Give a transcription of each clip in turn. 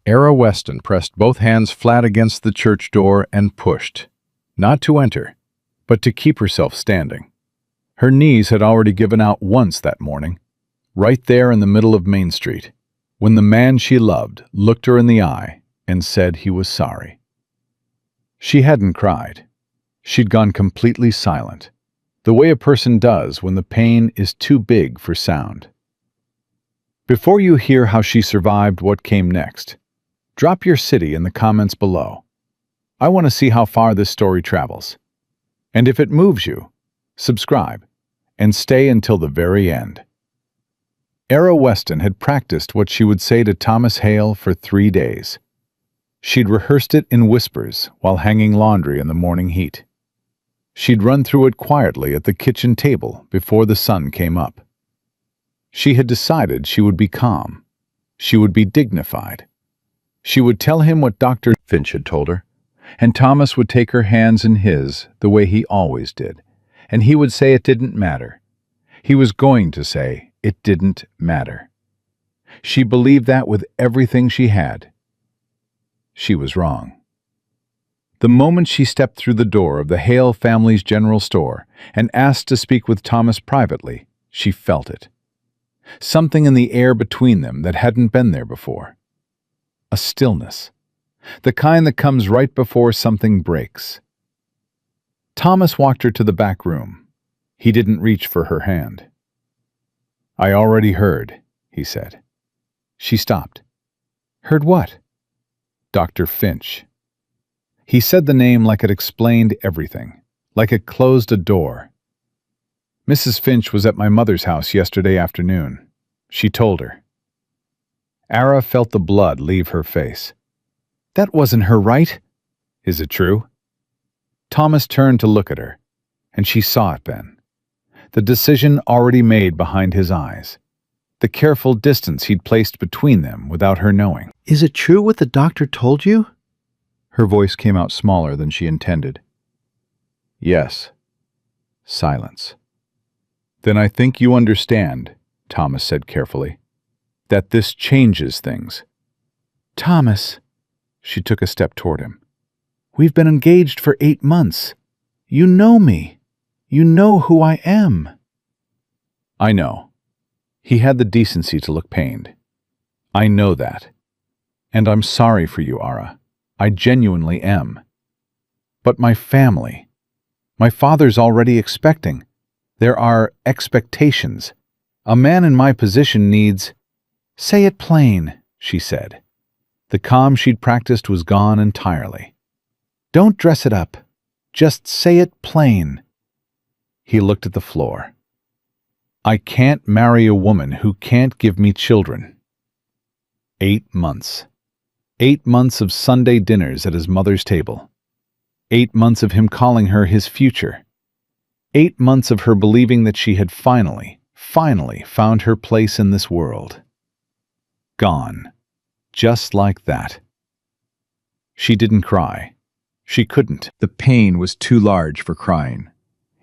Era Weston pressed both hands flat against the church door and pushed, not to enter, but to keep herself standing. Her knees had already given out once that morning, right there in the middle of Main Street, when the man she loved looked her in the eye and said he was sorry. She hadn't cried. She'd gone completely silent, the way a person does when the pain is too big for sound. Before you hear how she survived what came next, drop your city in the comments below. I want to see how far this story travels. And if it moves you, subscribe and stay until the very end. Era Weston had practiced what she would say to Thomas Hale for 3 days. She'd rehearsed it in whispers while hanging laundry in the morning heat. She'd run through it quietly at the kitchen table before the sun came up. She had decided she would be calm. She would be dignified. She would tell him what Dr. Finch had told her, and Thomas would take her hands in his the way he always did, and he would say it didn't matter. He was going to say it didn't matter. She believed that with everything she had. She was wrong. The moment she stepped through the door of the Hale family's general store and asked to speak with Thomas privately, she felt it. Something in the air between them that hadn't been there before. A stillness. The kind that comes right before something breaks. Thomas walked her to the back room. He didn't reach for her hand. "I already heard," he said. She stopped. "Heard what?" "Dr. Finch." He said the name like it explained everything, like it closed a door. "Mrs. Finch was at my mother's house yesterday afternoon. She told her." Ara felt the blood leave her face. "That wasn't her, right?" "Is it true?" Thomas turned to look at her, and she saw it then. The decision already made behind his eyes. The careful distance he'd placed between them without her knowing. "Is it true what the doctor told you?" Her voice came out smaller than she intended. "Yes." Silence. "Then I think you understand," Thomas said carefully, "that this changes things." "Thomas," she took a step toward him. "We've been engaged for 8 months. You know me. You know who I am." "I know." He had the decency to look pained. "I know that. And I'm sorry for you, Ara. I genuinely am. But my family. My father's already expecting. There are expectations. A man in my position needs—" "Say it plain," she said. The calm she'd practiced was gone entirely. "Don't dress it up. Just say it plain." He looked at the floor. "I can't marry a woman who can't give me children." 8 months. 8 months of Sunday dinners at his mother's table. 8 months of him calling her his future. 8 months of her believing that she had finally found her place in this world. Gone. Just like that. She didn't cry. She couldn't. The pain was too large for crying.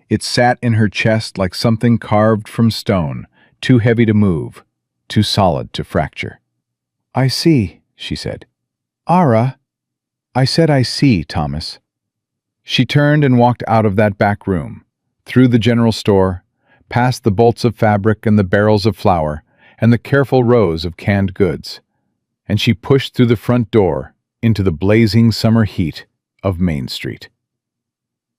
It sat in her chest like something carved from stone, too heavy to move, too solid to fracture. "I see," she said. "Ara." "I said I see, Thomas." She turned and walked out of that back room, through the general store, past the bolts of fabric and the barrels of flour and the careful rows of canned goods, and she pushed through the front door into the blazing summer heat of Main Street.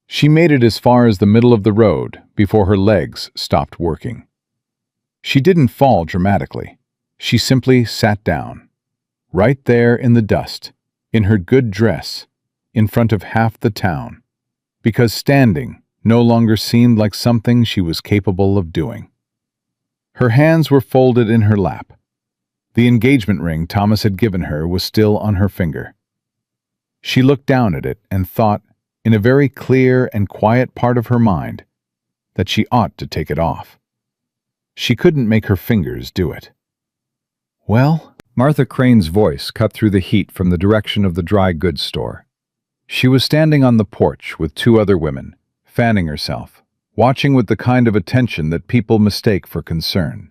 She made it as far as the middle of the road before her legs stopped working. She didn't fall dramatically. She simply sat down, right there in the dust, in her good dress, in front of half the town, because standing no longer seemed like something she was capable of doing. Her hands were folded in her lap. The engagement ring Thomas had given her was still on her finger. She looked down at it and thought, in a very clear and quiet part of her mind, that she ought to take it off. She couldn't make her fingers do it. "Well?" Martha Crane's voice cut through the heat from the direction of the dry goods store. She was standing on the porch with 2 other women, fanning herself, watching with the kind of attention that people mistake for concern.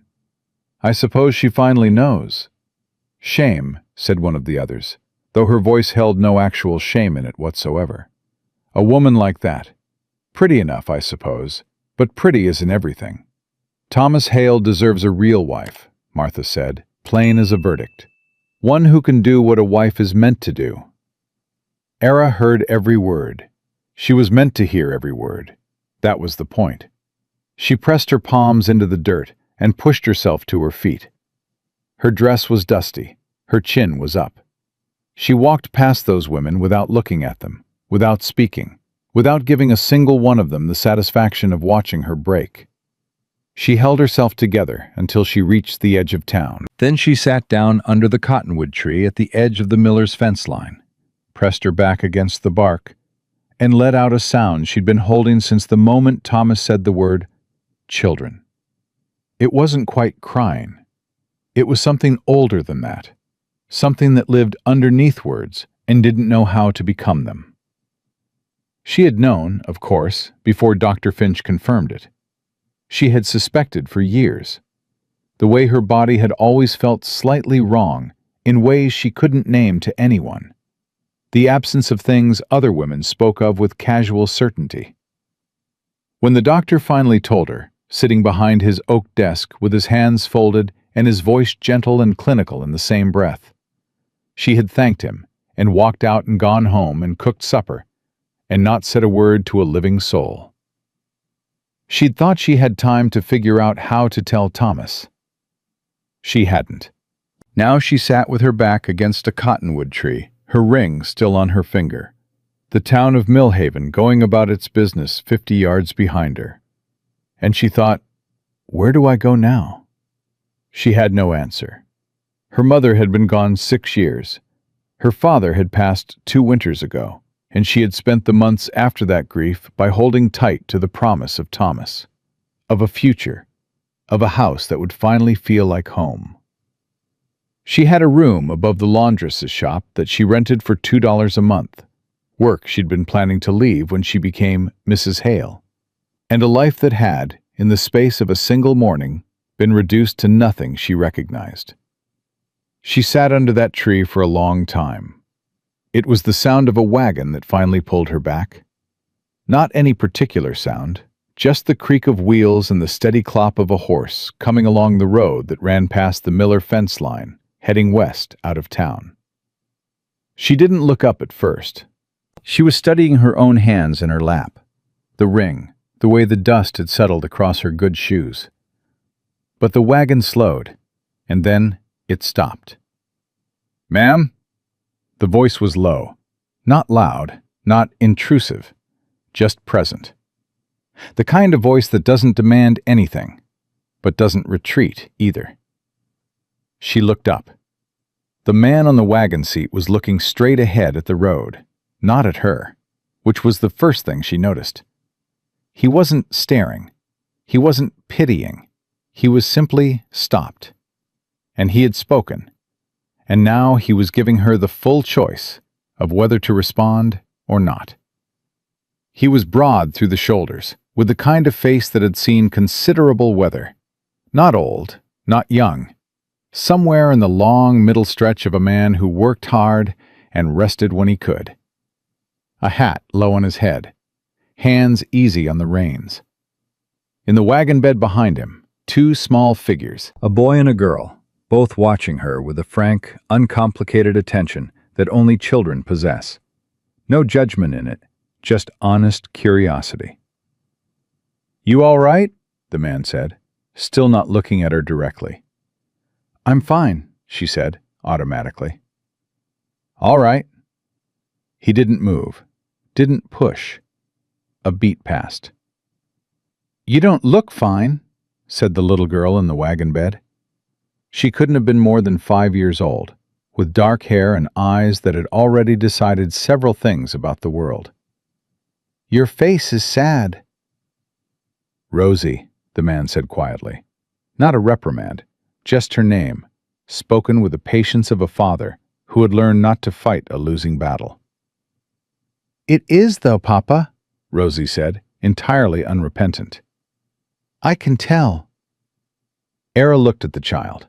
"I suppose she finally knows." Shame said one of the others, though her voice held no actual shame in it whatsoever. A woman like that. Pretty enough, I suppose, but pretty isn't everything. Thomas Hale deserves a real wife, Martha said, plain as a verdict. One who can do what a wife is meant to do. Era heard every word. She was meant to hear every word. That was the point. She pressed her palms into the dirt and pushed herself to her feet. Her dress was dusty. Her chin was up. She walked past those women without looking at them, without speaking, without giving a single one of them the satisfaction of watching her break. She held herself together until she reached the edge of town. Then she sat down under the cottonwood tree at the edge of the miller's fence line, pressed her back against the bark, and let out a sound she'd been holding since the moment Thomas said the word, children. It wasn't quite crying. It was something older than that, something that lived underneath words and didn't know how to become them. She had known, of course, before Dr. Finch confirmed it. She had suspected for years. The way her body had always felt slightly wrong in ways she couldn't name to anyone. The absence of things other women spoke of with casual certainty. When the doctor finally told her, sitting behind his oak desk with his hands folded and his voice gentle and clinical in the same breath, she had thanked him and walked out and gone home and cooked supper and not said a word to a living soul. She'd thought she had time to figure out how to tell Thomas. She hadn't. Now she sat with her back against a cottonwood tree, her ring still on her finger, the town of Millhaven going about its business 50 yards behind her. And she thought, where do I go now? She had no answer. Her mother had been gone 6 years. Her father had passed 2 winters ago, and she had spent the months after that grief by holding tight to the promise of Thomas, of a future, of a house that would finally feel like home. She had a room above the laundress's shop that she rented for $2 a month, work she'd been planning to leave when she became Mrs. Hale, and a life that had, in the space of a single morning, been reduced to nothing she recognized. She sat under that tree for a long time. It was the sound of a wagon that finally pulled her back. Not any particular sound, just the creak of wheels and the steady clop of a horse coming along the road that ran past the Miller fence line, heading west out of town. She didn't look up at first. She was studying her own hands in her lap, the ring, the way the dust had settled across her good shoes. But the wagon slowed, and then it stopped. "Ma'am?" The voice was low, not loud, not intrusive, just present. The kind of voice that doesn't demand anything, but doesn't retreat either. She looked up. The man on the wagon seat was looking straight ahead at the road, not at her, which was the first thing she noticed. He wasn't staring. He wasn't pitying. He was simply stopped. And he had spoken. And now he was giving her the full choice of whether to respond or not. He was broad through the shoulders, with the kind of face that had seen considerable weather. Not old, not young. Somewhere in the long middle stretch of a man who worked hard and rested when he could. A hat low on his head, hands easy on the reins. In the wagon bed behind him, 2 small figures, a boy and a girl, both watching her with a frank, uncomplicated attention that only children possess. No judgment in it, just honest curiosity. "You all right?" the man said, still not looking at her directly. "I'm fine," she said, automatically. "All right." He didn't move, didn't push. A beat passed. "You don't look fine," said the little girl in the wagon bed. She couldn't have been more than 5 years old, with dark hair and eyes that had already decided several things about the world. "Your face is sad." "Rosie," the man said quietly. Not a reprimand, just her name, spoken with the patience of a father who had learned not to fight a losing battle. "It is, though, Papa," Rosie said, entirely unrepentant. "I can tell." Era looked at the child.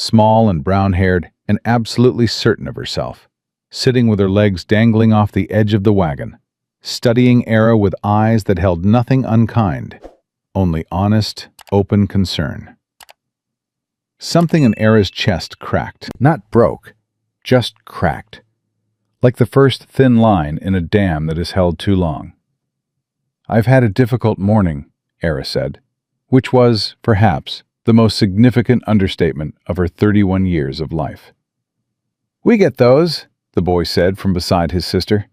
small and brown-haired and absolutely certain of herself, sitting with her legs dangling off the edge of the wagon, studying Era with eyes that held nothing unkind, only honest, open concern. Something in Era's chest cracked, not broke, just cracked, like the first thin line in a dam that has held too long. "I've had a difficult morning," Era said, which was, perhaps, the most significant understatement of her 31 years of life. "We get those," the boy said from beside his sister.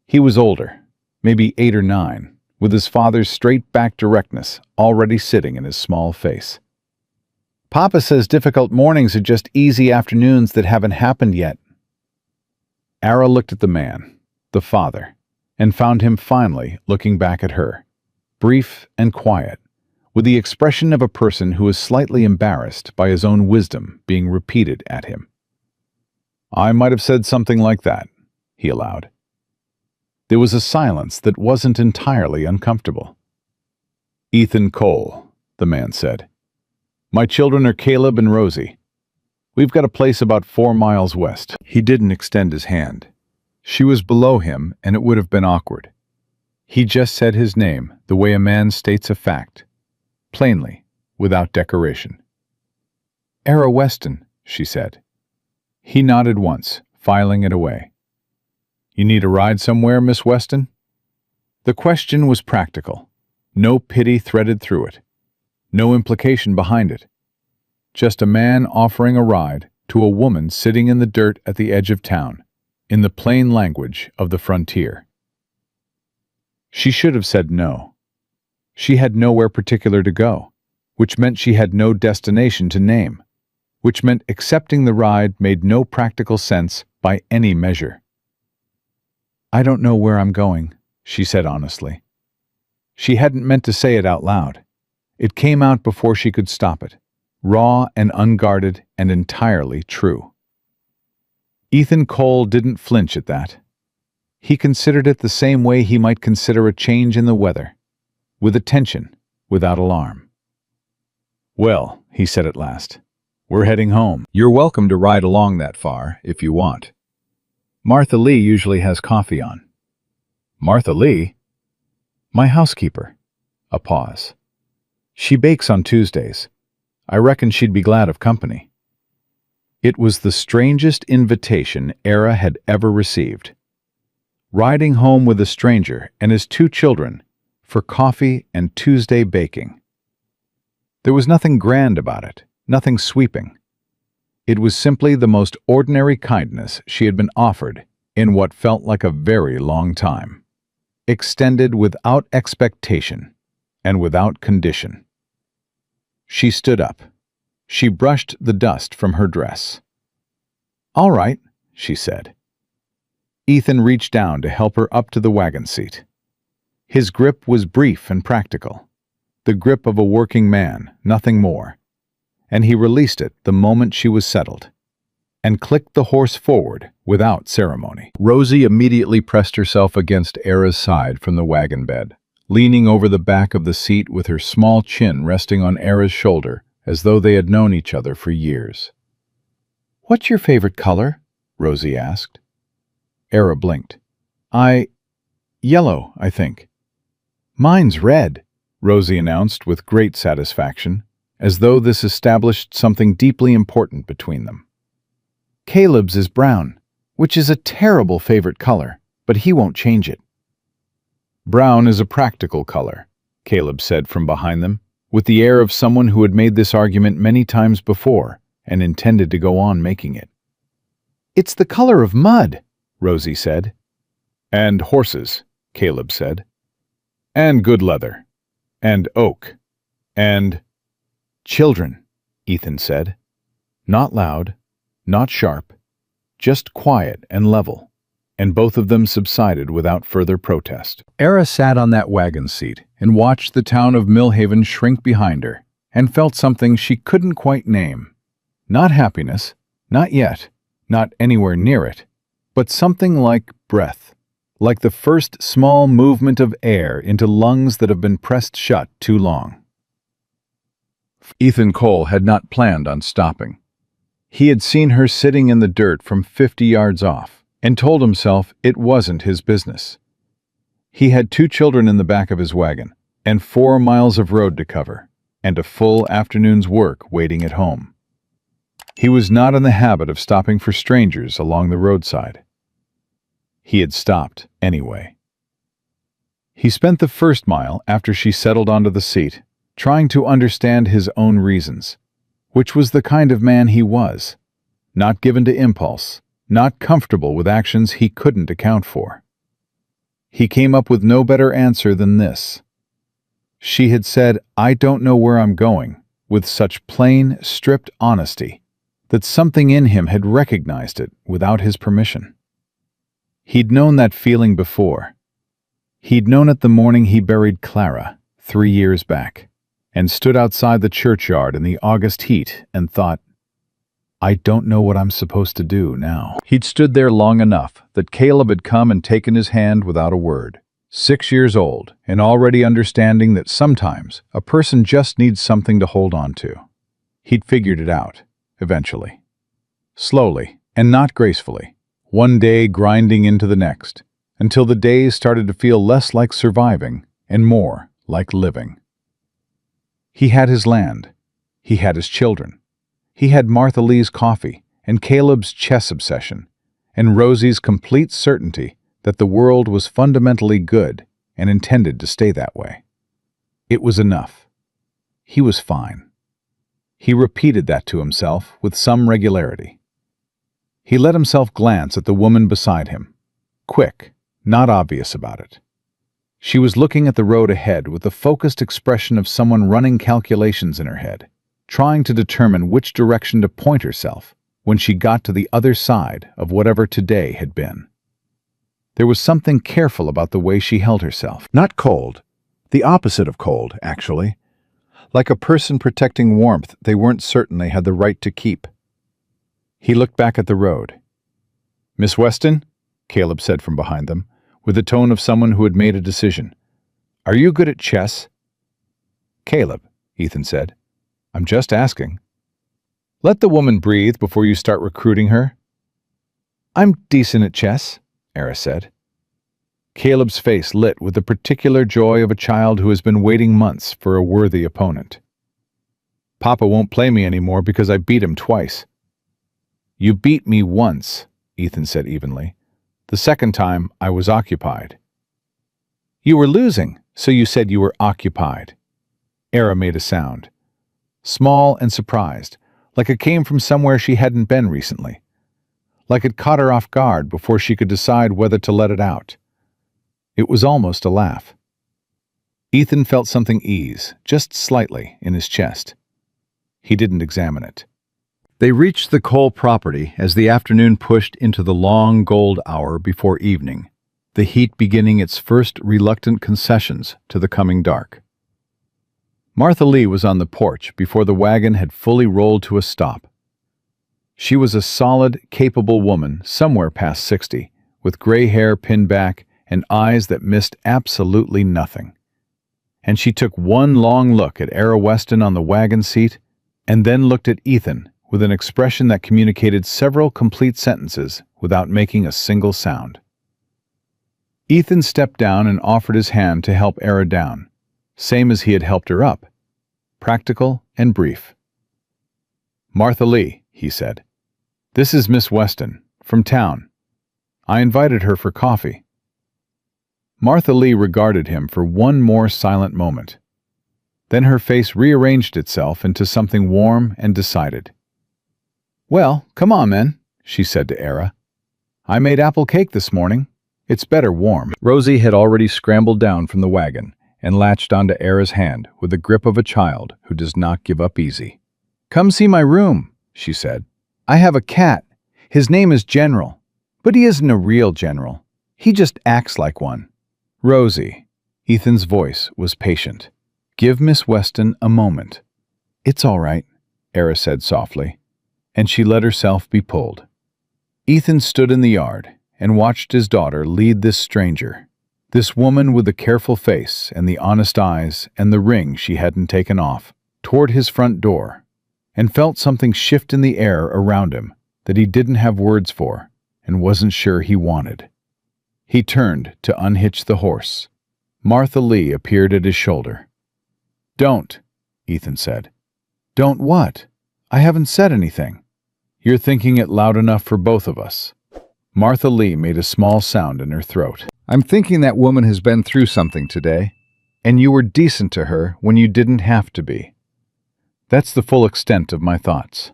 He was older, maybe 8 or 9, with his father's straight-back directness already sitting in his small face. "Papa says difficult mornings are just easy afternoons that haven't happened yet." Ara looked at the man, the father, and found him finally looking back at her, brief and quiet, with the expression of a person who is slightly embarrassed by his own wisdom being repeated at him. "I might have said something like that," he allowed. There was a silence that wasn't entirely uncomfortable. "Ethan Cole," the man said. "My children are Caleb and Rosie. We've got a place about 4 miles west." He didn't extend his hand. She was below him, and it would have been awkward. He just said his name the way a man states a fact, plainly, without decoration. "Era Weston," she said. He nodded once, filing it away. "You need a ride somewhere, Miss Weston?" The question was practical. No pity threaded through it. No implication behind it. Just a man offering a ride to a woman sitting in the dirt at the edge of town, in the plain language of the frontier. She should have said no. She had nowhere particular to go, which meant she had no destination to name, which meant accepting the ride made no practical sense by any measure. "I don't know where I'm going," she said honestly. She hadn't meant to say it out loud. It came out before she could stop it, raw and unguarded and entirely true. Ethan Cole didn't flinch at that. He considered it the same way he might consider a change in the weather, with attention, without alarm. "Well," he said at last, "we're heading home. You're welcome to ride along that far, if you want. Martha Lee usually has coffee on." "Martha Lee?" "My housekeeper." A pause. "She bakes on Tuesdays. I reckon she'd be glad of company." It was the strangest invitation Era had ever received. Riding home with a stranger and his 2 children for coffee and Tuesday baking. There was nothing grand about it, nothing sweeping. It was simply the most ordinary kindness she had been offered in what felt like a very long time, extended without expectation and without condition. She stood up. She brushed the dust from her dress. "All right," she said. Ethan reached down to help her up to the wagon seat. His grip was brief and practical, the grip of a working man, nothing more, and he released it the moment she was settled, and clicked the horse forward without ceremony. Rosie immediately pressed herself against Era's side from the wagon bed, leaning over the back of the seat with her small chin resting on Era's shoulder as though they had known each other for years. "What's your favorite color?" Rosie asked. Era blinked. Yellow, I think." "Mine's red," Rosie announced with great satisfaction, as though this established something deeply important between them. "Caleb's is brown, which is a terrible favorite color, but he won't change it." "Brown is a practical color," Caleb said from behind them, with the air of someone who had made this argument many times before and intended to go on making it. "It's the color of mud," Rosie said. "And horses," Caleb said. "And good leather. And oak. And—" "Children," Ethan said. Not loud, not sharp, just quiet and level, and both of them subsided without further protest. Era sat on that wagon seat and watched the town of Millhaven shrink behind her, and felt something she couldn't quite name. Not happiness, not yet, not anywhere near it, but something like breath, like the first small movement of air into lungs that have been pressed shut too long. Ethan Cole had not planned on stopping. He had seen her sitting in the dirt from 50 yards off and told himself it wasn't his business. He had 2 children in the back of his wagon and 4 miles of road to cover and a full afternoon's work waiting at home. He was not in the habit of stopping for strangers along the roadside. He had stopped anyway. He spent the first mile after she settled onto the seat, trying to understand his own reasons, which was the kind of man he was, not given to impulse, not comfortable with actions he couldn't account for. He came up with no better answer than this. She had said, "I don't know where I'm going," with such plain, stripped honesty that something in him had recognized it without his permission. He'd known that feeling before. He'd known it the morning he buried Clara 3 years back, and stood outside the churchyard in the August heat and thought, "I don't know what I'm supposed to do now." He'd stood there long enough that Caleb had come and taken his hand without a word. 6 years old, and already understanding that sometimes a person just needs something to hold on to. He'd figured it out, eventually. Slowly, and not gracefully, one day grinding into the next, until the days started to feel less like surviving and more like living. He had his land. He had his children. He had Martha Lee's coffee and Caleb's chess obsession, and Rosie's complete certainty that the world was fundamentally good and intended to stay that way. It was enough. He was fine. He repeated that to himself with some regularity. He let himself glance at the woman beside him, quick, not obvious about it. She was looking at the road ahead with the focused expression of someone running calculations in her head, trying to determine which direction to point herself when she got to the other side of whatever today had been. There was something careful about the way she held herself. Not cold. The opposite of cold, actually. Like a person protecting warmth they weren't certain they had the right to keep. He looked back at the road. "Miss Weston," Caleb said from behind them, with the tone of someone who had made a decision. "Are you good at chess?" "Caleb," Ethan said. "I'm just asking." "Let the woman breathe before you start recruiting her." "I'm decent at chess," Era said. Caleb's face lit with the particular joy of a child who has been waiting months for a worthy opponent. "Papa won't play me anymore because I beat him twice." "You beat me once," Ethan said evenly. "The second time I was occupied." "You were losing, so you said you were occupied." Era made a sound. Small and surprised, like it came from somewhere she hadn't been recently. Like it caught her off guard before she could decide whether to let it out. It was almost a laugh. Ethan felt something ease, just slightly, in his chest. He didn't examine it. They reached the Cole property as the afternoon pushed into the long gold hour before evening, the heat beginning its first reluctant concessions to the coming dark. Martha Lee was on the porch before the wagon had fully rolled to a stop. She was a solid, capable woman somewhere past 60, with gray hair pinned back and eyes that missed absolutely nothing. And she took one long look at Era Weston on the wagon seat and then looked at Ethan with an expression that communicated several complete sentences without making a single sound. Ethan stepped down and offered his hand to help Era down, same as he had helped her up, practical and brief. "Martha Lee," he said. "This is Miss Weston, from town. I invited her for coffee." Martha Lee regarded him for one more silent moment. Then her face rearranged itself into something warm and decided. "Well, come on, then," she said to Era. "I made apple cake this morning. It's better warm." Rosie had already scrambled down from the wagon and latched onto Era's hand with the grip of a child who does not give up easy. "Come see my room," she said. "I have a cat. His name is General, but he isn't a real general. He just acts like one." "Rosie," Ethan's voice was patient. "Give Miss Weston a moment." "It's all right," Era said softly, and she let herself be pulled. Ethan stood in the yard and watched his daughter lead this stranger, this woman with the careful face and the honest eyes and the ring she hadn't taken off, toward his front door, and felt something shift in the air around him that he didn't have words for and wasn't sure he wanted. He turned to unhitch the horse. Martha Lee appeared at his shoulder. "Don't," Ethan said. "Don't what? I haven't said anything." "You're thinking it loud enough for both of us." Martha Lee made a small sound in her throat. "I'm thinking that woman has been through something today, and you were decent to her when you didn't have to be." That's the full extent of my thoughts.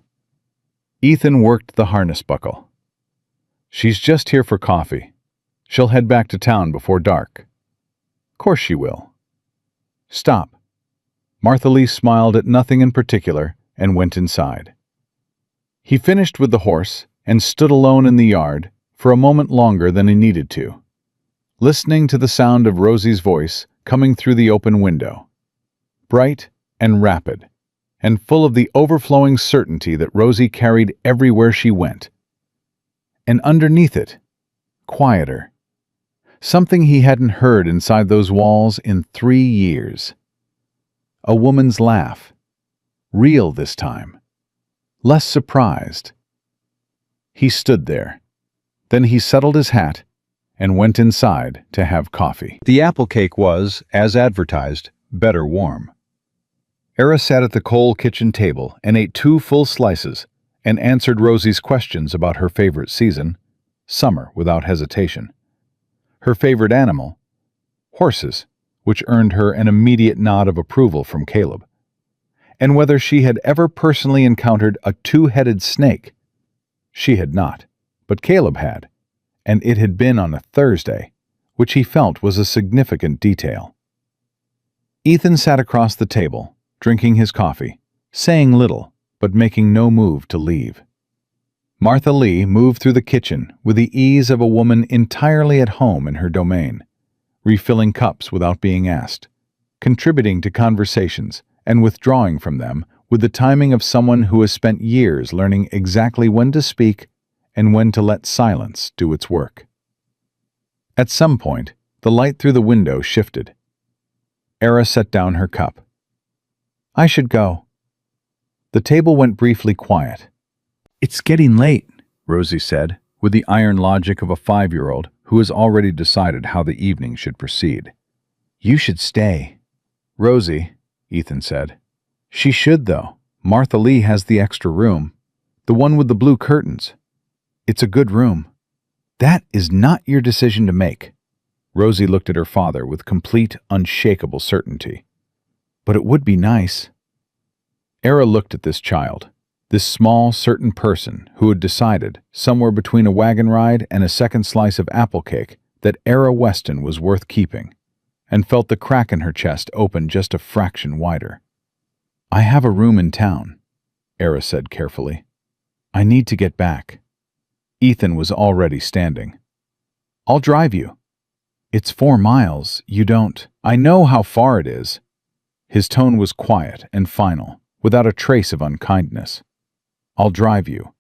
Ethan worked the harness buckle. "She's just here for coffee. She'll head back to town before dark." "Course she will." "Stop." Martha Lee smiled at nothing in particular and went inside. He finished with the horse and stood alone in the yard for a moment longer than he needed to, listening to the sound of Rosie's voice coming through the open window, bright and rapid, and full of the overflowing certainty that Rosie carried everywhere she went. And underneath it, quieter, something he hadn't heard inside those walls in 3 years. A woman's laugh, real this time, less surprised. He stood there. Then he settled his hat and went inside to have coffee. The apple cake was, as advertised, better warm. Era sat at the coal kitchen table and ate 2 full slices and answered Rosie's questions about her favorite season, summer, without hesitation. Her favorite animal, horses, which earned her an immediate nod of approval from Caleb, and whether she had ever personally encountered a 2-headed snake. She had not, but Caleb had, and it had been on a Thursday, which he felt was a significant detail. Ethan sat across the table, drinking his coffee, saying little, but making no move to leave. Martha Lee moved through the kitchen with the ease of a woman entirely at home in her domain, refilling cups without being asked, contributing to conversations and withdrawing from them with the timing of someone who has spent years learning exactly when to speak and when to let silence do its work. At some point, the light through the window shifted. Era set down her cup. "I should go." The table went briefly quiet. "It's getting late," Rosie said, with the iron logic of a 5-year-old who has already decided how the evening should proceed. "You should stay." "Rosie," Ethan said. "She should, though. Martha Lee has the extra room. The one with the blue curtains. It's a good room." "That is not your decision to make." Rosie looked at her father with complete, unshakable certainty. "But it would be nice." Era looked at this child, this small, certain person who had decided, somewhere between a wagon ride and a second slice of apple cake, that Era Weston was worth keeping, and felt the crack in her chest open just a fraction wider. "I have a room in town," Era said carefully. "I need to get back." Ethan was already standing. "I'll drive you." "It's 4 miles. You don't—" "I know how far it is." His tone was quiet and final, without a trace of unkindness. "I'll drive you."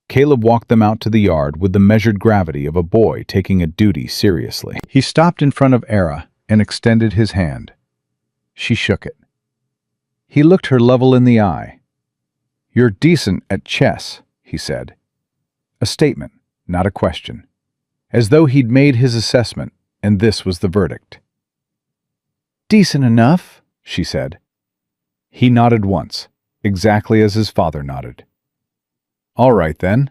Caleb walked them out to the yard with the measured gravity of a boy taking a duty seriously. He stopped in front of Era and extended his hand. She shook it. He looked her level in the eye. "You're decent at chess," he said. A statement, not a question, as though he'd made his assessment and this was the verdict. "Decent enough," she said. He nodded once, exactly as his father nodded. "All right, then."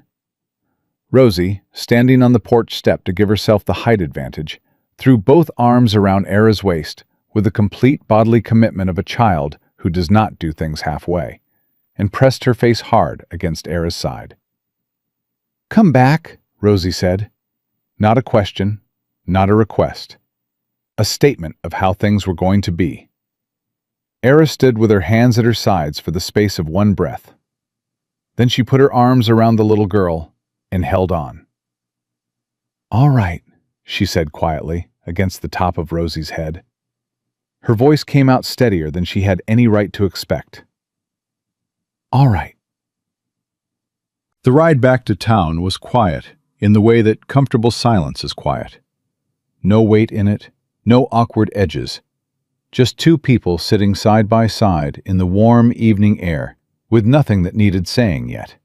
Rosie, standing on the porch step to give herself the height advantage, threw both arms around Era's waist with the complete bodily commitment of a child who does not do things halfway, and pressed her face hard against Era's side. "Come back," Rosie said. Not a question, not a request. A statement of how things were going to be. Era stood with her hands at her sides for the space of one breath. Then she put her arms around the little girl and held on. "All right," she said quietly, against the top of Rosie's head. Her voice came out steadier than she had any right to expect. "All right." The ride back to town was quiet, in the way that comfortable silence is quiet. No weight in it, no awkward edges. Just 2 people sitting side by side in the warm evening air, with nothing that needed saying yet.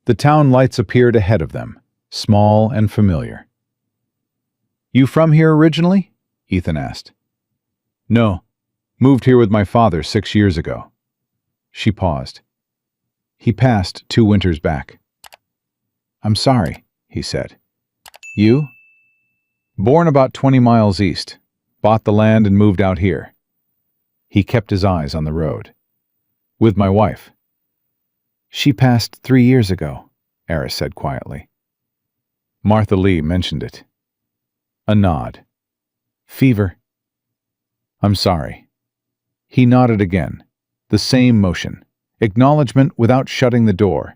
The town lights appeared ahead of them, small and familiar. "You from here originally?" Ethan asked. "No. Moved here with my father 6 years ago." She paused. "He passed 2 winters back." "I'm sorry," he said. "You?" "Born about 20 miles east. Bought the land and moved out here." He kept his eyes on the road. "With my wife." "She passed 3 years ago," Eris said quietly. Martha Lee mentioned it. A nod. "Fever." "I'm sorry." He nodded again. The same motion. Acknowledgement without shutting the door,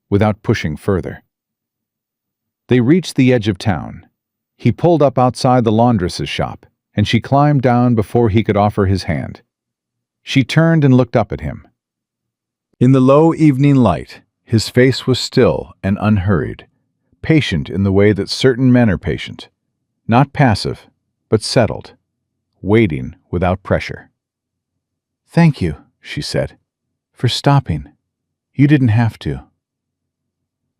without pushing further. They reached the edge of town. He pulled up outside the laundress's shop, and she climbed down before he could offer his hand. She turned and looked up at him. In the low evening light, his face was still and unhurried, patient in the way that certain men are patient, not passive, but settled, waiting without pressure. "Thank you," she said, "for stopping. You didn't have to."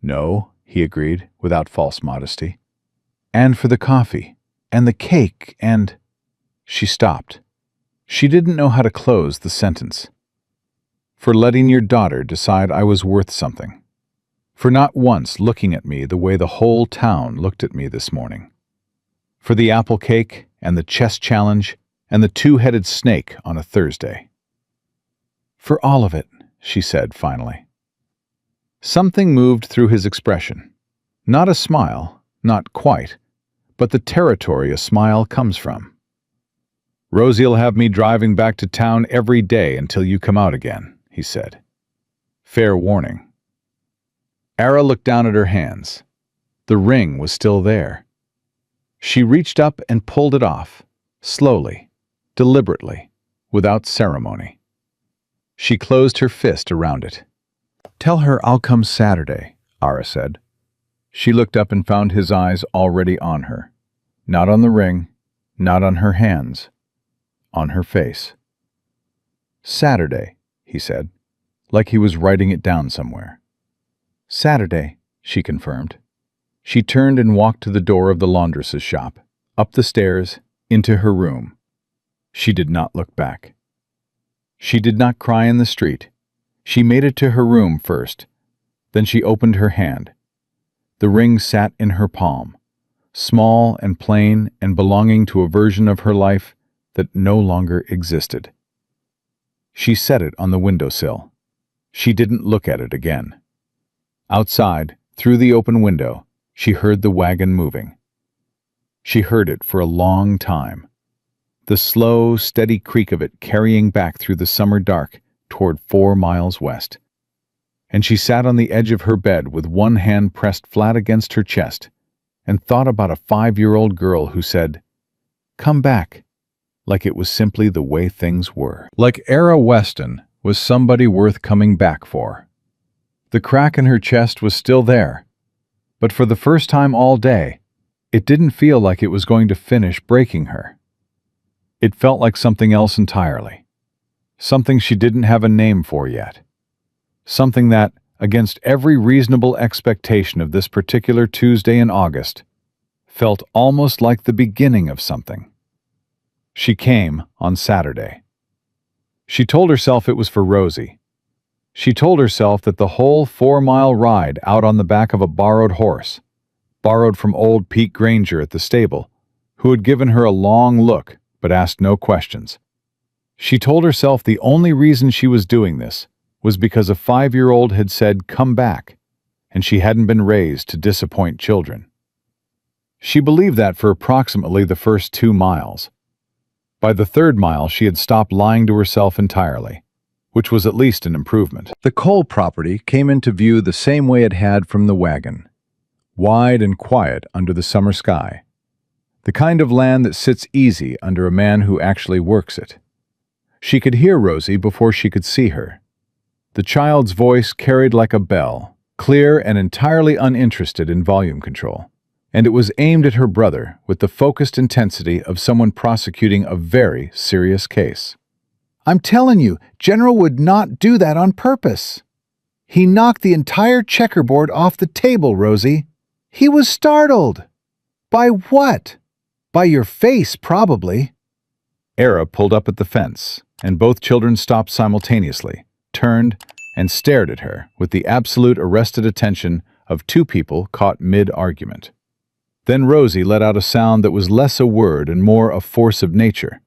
"No," he agreed, without false modesty. "And for the coffee, and the cake, and—" She stopped. She didn't know how to close the sentence. "For letting your daughter decide I was worth something. For not once looking at me the way the whole town looked at me this morning. For the apple cake, and the chess challenge, and the 2-headed snake on a Thursday." "For all of it," she said finally. Something moved through his expression. Not a smile, not quite, but the territory a smile comes from. "Rosie'll have me driving back to town every day until you come out again," he said. "Fair warning." Ara looked down at her hands. The ring was still there. She reached up and pulled it off, slowly, deliberately, without ceremony. She closed her fist around it. "Tell her I'll come Saturday," Ara said. She looked up and found his eyes already on her. Not on the ring, not on her hands, on her face. "Saturday," he said, like he was writing it down somewhere. "Saturday," she confirmed. She turned and walked to the door of the laundress's shop, up the stairs, into her room. She did not look back. She did not cry in the street. She made it to her room first. Then she opened her hand. The ring sat in her palm, small and plain and belonging to a version of her life that no longer existed. She set it on the windowsill. She didn't look at it again. Outside, through the open window, she heard the wagon moving. She heard it for a long time. The slow, steady creak of it carrying back through the summer dark toward 4 miles west. And she sat on the edge of her bed with one hand pressed flat against her chest and thought about a 5-year-old girl who said, "Come back," like it was simply the way things were. Like Ara Weston was somebody worth coming back for. The crack in her chest was still there, but for the first time all day, it didn't feel like it was going to finish breaking her. It felt like something else entirely. Something she didn't have a name for yet. Something that, against every reasonable expectation of this particular Tuesday in August, felt almost like the beginning of something. She came on Saturday. She told herself it was for Rosie. She told herself that the whole 4-mile ride out on the back of a borrowed horse, borrowed from old Pete Granger at the stable, who had given her a long look but asked no questions. She told herself the only reason she was doing this was because a 5-year-old had said, "Come back," and she hadn't been raised to disappoint children. She believed that for approximately the first 2 miles. By the 3rd mile, she had stopped lying to herself entirely, which was at least an improvement. The coal property came into view the same way it had from the wagon, wide and quiet under the summer sky. The kind of land that sits easy under a man who actually works it. She could hear Rosie before she could see her. The child's voice carried like a bell, clear and entirely uninterested in volume control, and it was aimed at her brother with the focused intensity of someone prosecuting a very serious case. I'm telling you, General would not do that on purpose. He knocked the entire checkerboard off the table, Rosie. He was startled. By what? By your face, probably. Era pulled up at the fence, and both children stopped simultaneously, turned, and stared at her with the absolute arrested attention of two people caught mid-argument. Then Rosie let out a sound that was less a word and more a force of nature,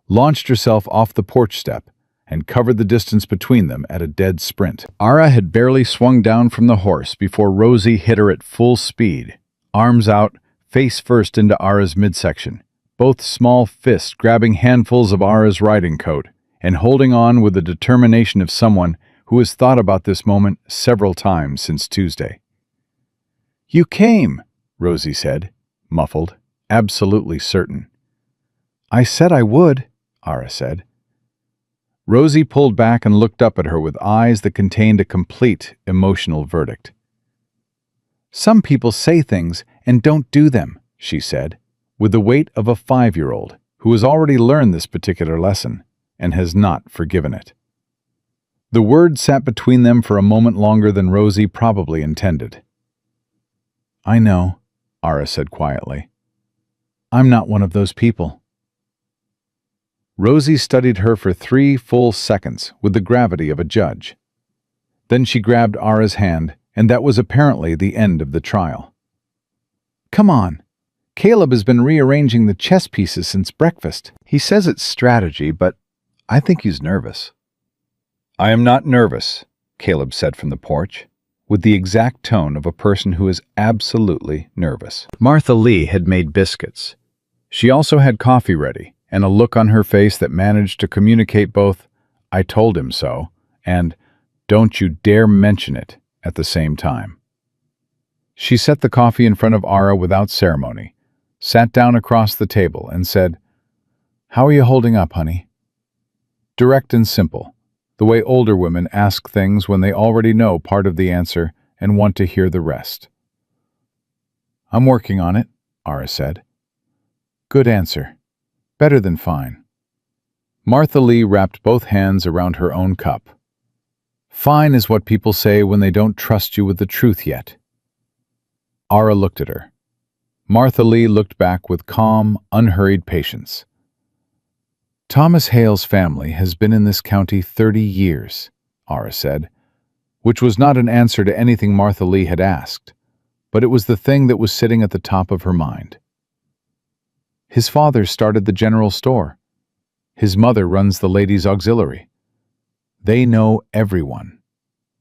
launched herself off the porch step, and covered the distance between them at a dead sprint. Ara had barely swung down from the horse before Rosie hit her at full speed, arms out, face first into Ara's midsection, both small fists grabbing handfuls of Ara's riding coat and holding on with the determination of someone who has thought about this moment several times since Tuesday. "You came," Rosie said, muffled, absolutely certain. "I said I would," Ara said. Rosie pulled back and looked up at her with eyes that contained a complete emotional verdict. "Some people say things and don't do them," she said, with the weight of a 5-year-old who has already learned this particular lesson and has not forgiven it. The word sat between them for a moment longer than Rosie probably intended. "I know," Ara said quietly. "I'm not one of those people." Rosie studied her for 3 full seconds with the gravity of a judge. Then she grabbed Ara's hand, and that was apparently the end of the trial. "Come on. Caleb has been rearranging the chess pieces since breakfast. He says it's strategy, but I think he's nervous." "I am not nervous," Caleb said from the porch, with the exact tone of a person who is absolutely nervous. Martha Lee had made biscuits. She also had coffee ready, and a look on her face that managed to communicate both, "I told him so," and "Don't you dare mention it," at the same time. She set the coffee in front of Ara without ceremony, sat down across the table, and said, "How are you holding up, honey?" Direct and simple, the way older women ask things when they already know part of the answer and want to hear the rest. "I'm working on it," Ara said. "Good answer. Better than fine." Martha Lee wrapped both hands around her own cup. "Fine is what people say when they don't trust you with the truth yet." Ara looked at her. Martha Lee looked back with calm, unhurried patience. "Thomas Hale's family has been in this county 30 years, Ara said, which was not an answer to anything Martha Lee had asked, but it was the thing that was sitting at the top of her mind. "His father started the general store. His mother runs the ladies' auxiliary. They know everyone."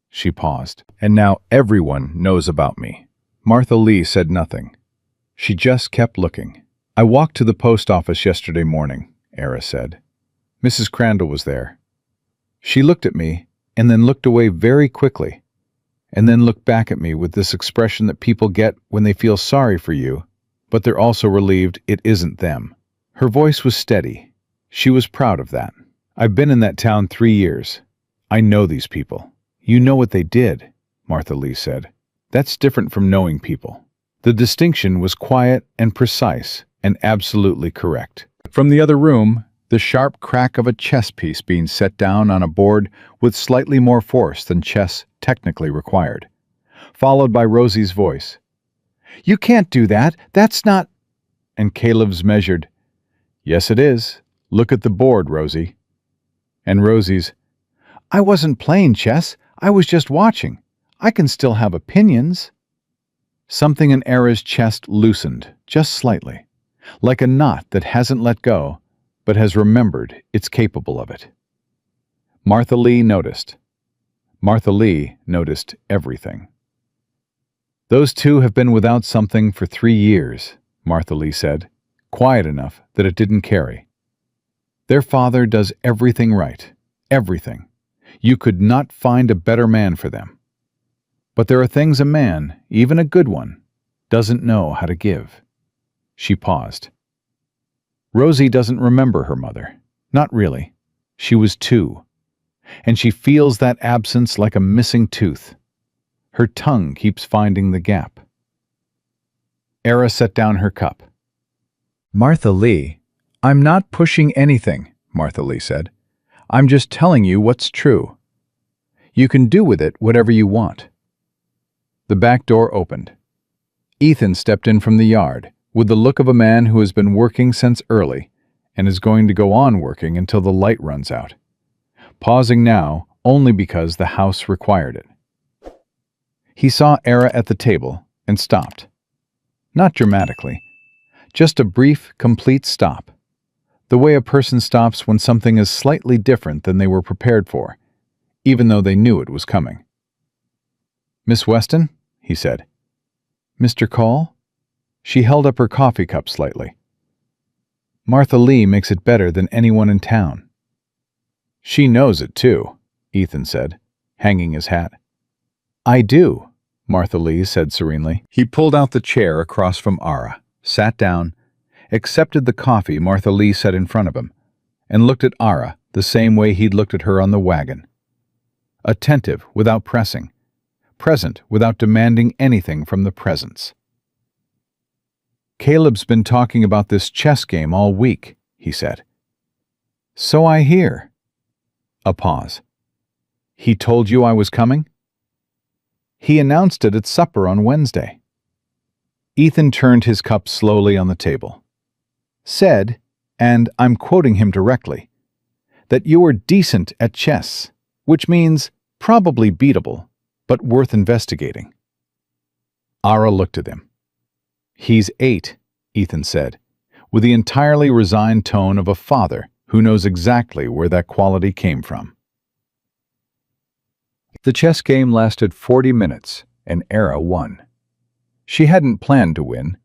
She paused. "And now everyone knows about me." Martha Lee said nothing. She just kept looking. "I walked to the post office yesterday morning," Era said. "Mrs. Crandall was there. She looked at me and then looked away very quickly, and then looked back at me with this expression that people get when they feel sorry for you, but they're also relieved it isn't them." Her voice was steady. She was proud of that. "I've been in that town 3 years. I know these people." "You know what they did," Martha Lee said. "That's different from knowing people." The distinction was quiet and precise and absolutely correct. From the other room, the sharp crack of a chess piece being set down on a board with slightly more force than chess technically required, followed by Rosie's voice. "You can't do that. That's not—" And Caleb's measured, "Yes, it is. Look at the board, Rosie." And Rosie's, "I wasn't playing chess. I was just watching. I can still have opinions." Something in Era's chest loosened, just slightly, like a knot that hasn't let go, but has remembered it's capable of it. Martha Lee noticed. Martha Lee noticed everything. "Those two have been without something for 3 years, Martha Lee said, quiet enough that it didn't carry. "Their father does everything right, everything. You could not find a better man for them. But there are things a man, even a good one, doesn't know how to give." She paused. Rosie doesn't remember her mother. Not really. She was 2. And she feels that absence like a missing tooth. Her tongue keeps finding the gap. Era set down her cup. "Martha Lee, I'm not pushing anything," Martha Lee said. I'm just telling you what's true. You can do with it whatever you want." The back door opened. Ethan stepped in from the yard, with the look of a man who has been working since early and is going to go on working until the light runs out, pausing now only because the house required it. He saw Era at the table and stopped. Not dramatically, just a brief, complete stop. The way a person stops when something is slightly different than they were prepared for, even though they knew it was coming. "Miss Weston?" he said. "Mr. Cole?" She held up her coffee cup slightly. "Martha Lee makes it better than anyone in town." "She knows it too," Ethan said, hanging his hat. "I do," Martha Lee said serenely. He pulled out the chair across from Ara, sat down, accepted the coffee Martha Lee set in front of him, and looked at Ara the same way he'd looked at her on the wagon. Attentive without pressing, present without demanding anything from the presence. "Caleb's been talking about this chess game all week," he said. "So I hear." A pause. "He told you I was coming?" "He announced it at supper on Wednesday." Ethan turned his cup slowly on the table. "Said, and I'm quoting him directly, that you were decent at chess, which means probably beatable, but worth investigating." Ara looked at him. "He's 8, Ethan said, with the entirely resigned tone of a father who knows exactly where that quality came from. The chess game lasted 40 minutes, and Era won. She hadn't planned to win.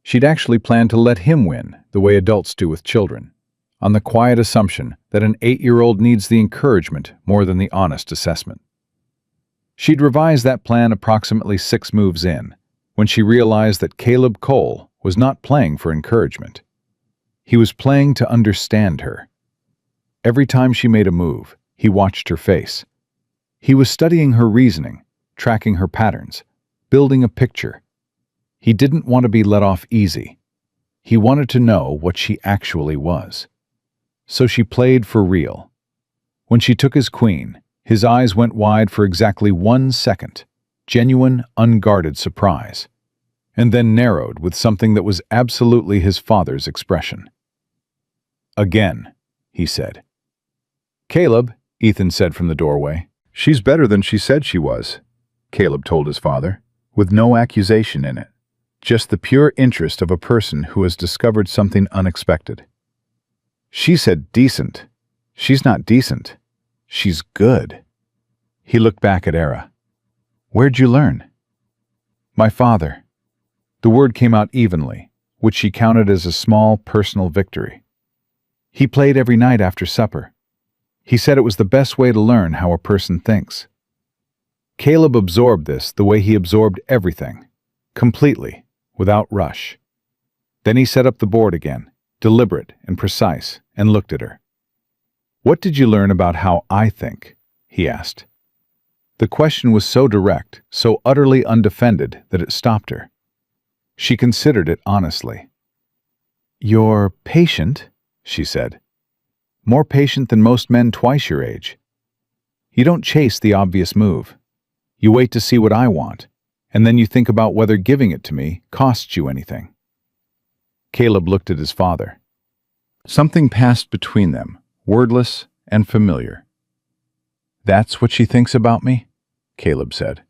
She'd actually planned to let him win, the way adults do with children, on the quiet assumption that an 8-year-old needs the encouragement more than the honest assessment. She'd revised that plan approximately 6 moves in, when she realized that Caleb Cole was not playing for encouragement. He was playing to understand her. Every time she made a move, he watched her face. He was studying her reasoning, tracking her patterns, building a picture. He didn't want to be let off easy. He wanted to know what she actually was. So she played for real. When she took his queen, his eyes went wide for exactly 1 second, genuine, unguarded surprise, and then narrowed with something that was absolutely his father's expression. "Again," he said. "Caleb," Ethan said from the doorway. "She's better than she said she was," Caleb told his father, with no accusation in it, just the pure interest of a person who has discovered something unexpected. "She said decent. She's not decent. She's good." He looked back at Era. "Where'd you learn?" "My father." The word came out evenly, which she counted as a small personal victory. "He played every night after supper. He said it was the best way to learn how a person thinks." Caleb absorbed this the way he absorbed everything, completely, without rush. Then he set up the board again, deliberate and precise, and looked at her. "What did you learn about how I think?" he asked. The question was so direct, so utterly undefended that it stopped her. She considered it honestly. "You're patient," she said. "More patient than most men twice your age. You don't chase the obvious move. You wait to see what I want, and then you think about whether giving it to me costs you anything." Caleb looked at his father. Something passed between them, wordless and familiar. "That's what she thinks about me?" Caleb said.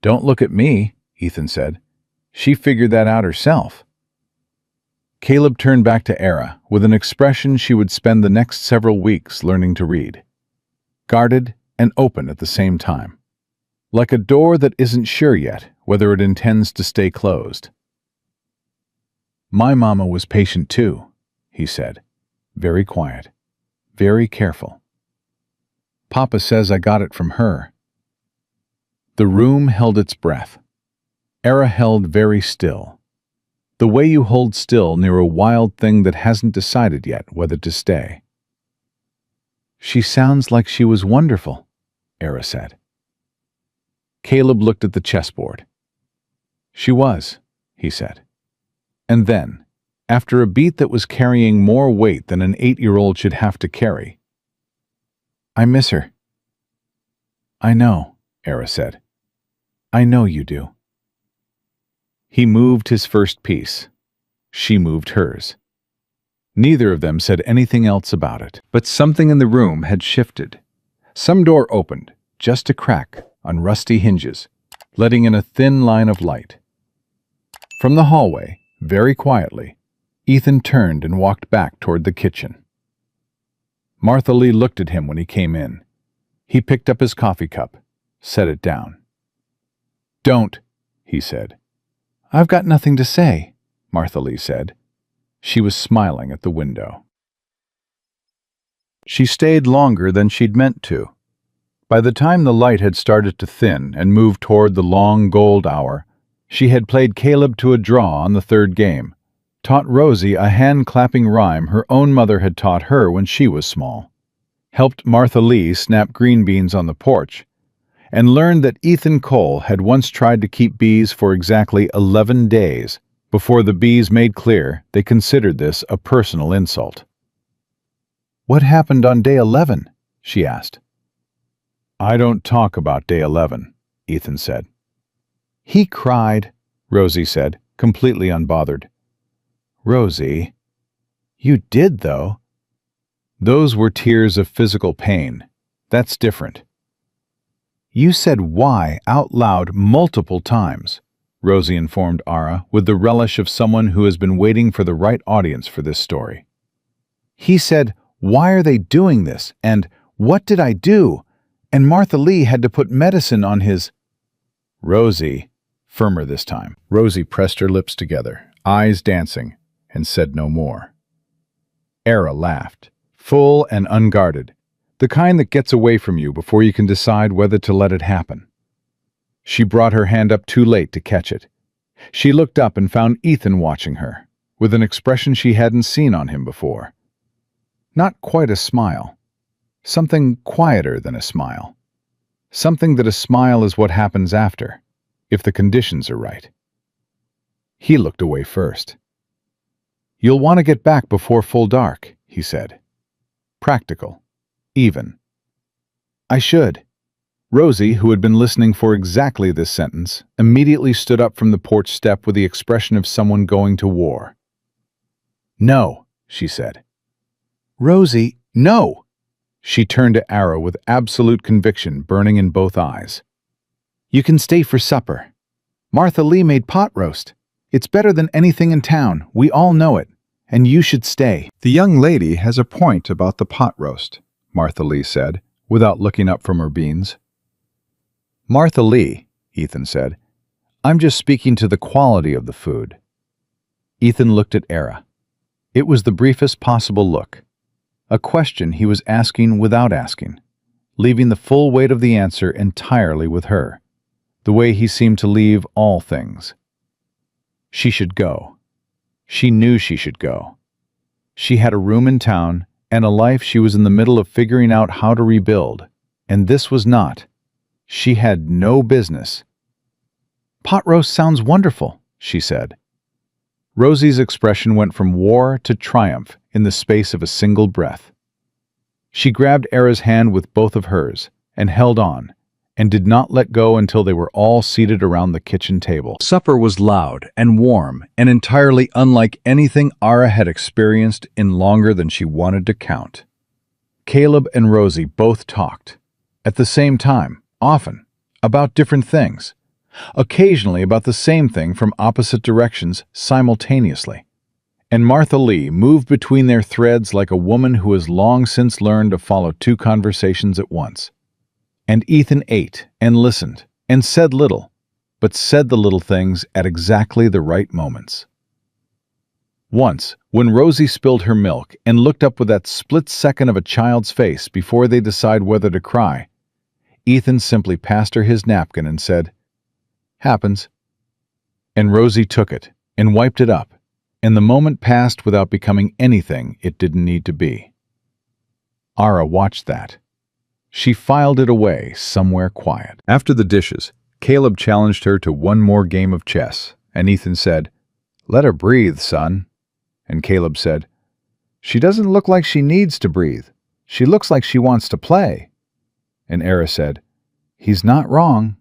"Don't look at me," Ethan said. "She figured that out herself." Caleb turned back to Era with an expression she would spend the next several weeks learning to read. Guarded and open at the same time. Like a door that isn't sure yet whether it intends to stay closed. "My mama was patient too," he said. Very quiet. Very careful. "Papa says I got it from her." The room held its breath. Era held very still. The way you hold still near a wild thing that hasn't decided yet whether to stay. "She sounds like she was wonderful," Era said. Caleb looked at the chessboard. "She was," he said. And then, after a beat that was carrying more weight than an 8-year-old should have to carry, I miss her." "I know," Era said. "I know you do." He moved his first piece. She moved hers. Neither of them said anything else about it, but something in the room had shifted. Some door opened, just a crack on rusty hinges, letting in a thin line of light. From the hallway, very quietly, Ethan turned and walked back toward the kitchen. Martha Lee looked at him when he came in. He picked up his coffee cup, set it down. "Don't," he said. "I've got nothing to say," Martha Lee said. She was smiling at the window. She stayed longer than she'd meant to. By the time the light had started to thin and move toward the long gold hour, she had played Caleb to a draw on the third game, taught Rosie a hand-clapping rhyme her own mother had taught her when she was small, helped Martha Lee snap green beans on the porch, and learned that Ethan Cole had once tried to keep bees for exactly 11 days before the bees made clear they considered this a personal insult. "What happened on day 11?" she asked. "I don't talk about day 11, Ethan said. "He cried," Rosie said, completely unbothered. "Rosie, you did, though." "Those were tears of physical pain. That's different." "You said why out loud multiple times," Rosie informed Ara with the relish of someone who has been waiting for the right audience for this story. "He said, 'Why are they doing this?' and 'What did I do?' And Martha Lee had to put medicine on his—" "Rosie," firmer this time. Rosie pressed her lips together, eyes dancing, and said no more. Era laughed, full and unguarded, the kind that gets away from you before you can decide whether to let it happen. She brought her hand up too late to catch it. She looked up and found Ethan watching her, with an expression she hadn't seen on him before. Not quite a smile. Something quieter than a smile. Something that a smile is what happens after, if the conditions are right. He looked away first. "You'll want to get back before full dark," he said. Practical. Even. "I should." Rosie, who had been listening for exactly this sentence, immediately stood up from the porch step with the expression of someone going to war. "No," she said. "Rosie, "No!" She turned to Ara with absolute conviction burning in both eyes. "You can stay for supper. Martha Lee made pot roast. It's better than anything in town, we all know it, and you should stay." "The young lady has a point about the pot roast," Martha Lee said, without looking up from her beans. "Martha Lee," Ethan said, "I'm just speaking to the quality of the food." Ethan looked at Era. It was the briefest possible look. A question he was asking without asking, leaving the full weight of the answer entirely with her, the way he seemed to leave all things. She should go. She knew she should go. She had a room in town and a life she was in the middle of figuring out how to rebuild, and this was not. She had no business. "Pot roast sounds wonderful," she said. Rosie's expression went from war to triumph in the space of a single breath. She grabbed Era's hand with both of hers and held on, and did not let go until they were all seated around the kitchen table. Supper was loud and warm and entirely unlike anything Ara had experienced in longer than she wanted to count. Caleb and Rosie both talked, at the same time, often, about different things, occasionally about the same thing from opposite directions simultaneously. And Martha Lee moved between their threads like a woman who has long since learned to follow two conversations at once. And Ethan ate and listened and said little, but said the little things at exactly the right moments. Once, when Rosie spilled her milk and looked up with that split second of a child's face before they decide whether to cry, Ethan simply passed her his napkin and said, "Happens." And Rosie took it and wiped it up, and the moment passed without becoming anything it didn't need to be. Ara watched that. She filed it away somewhere quiet. After the dishes, Caleb challenged her to one more game of chess, and Ethan said, "Let her breathe, son." And Caleb said, "She doesn't look like she needs to breathe. She looks like she wants to play. And Era said, "He's not wrong."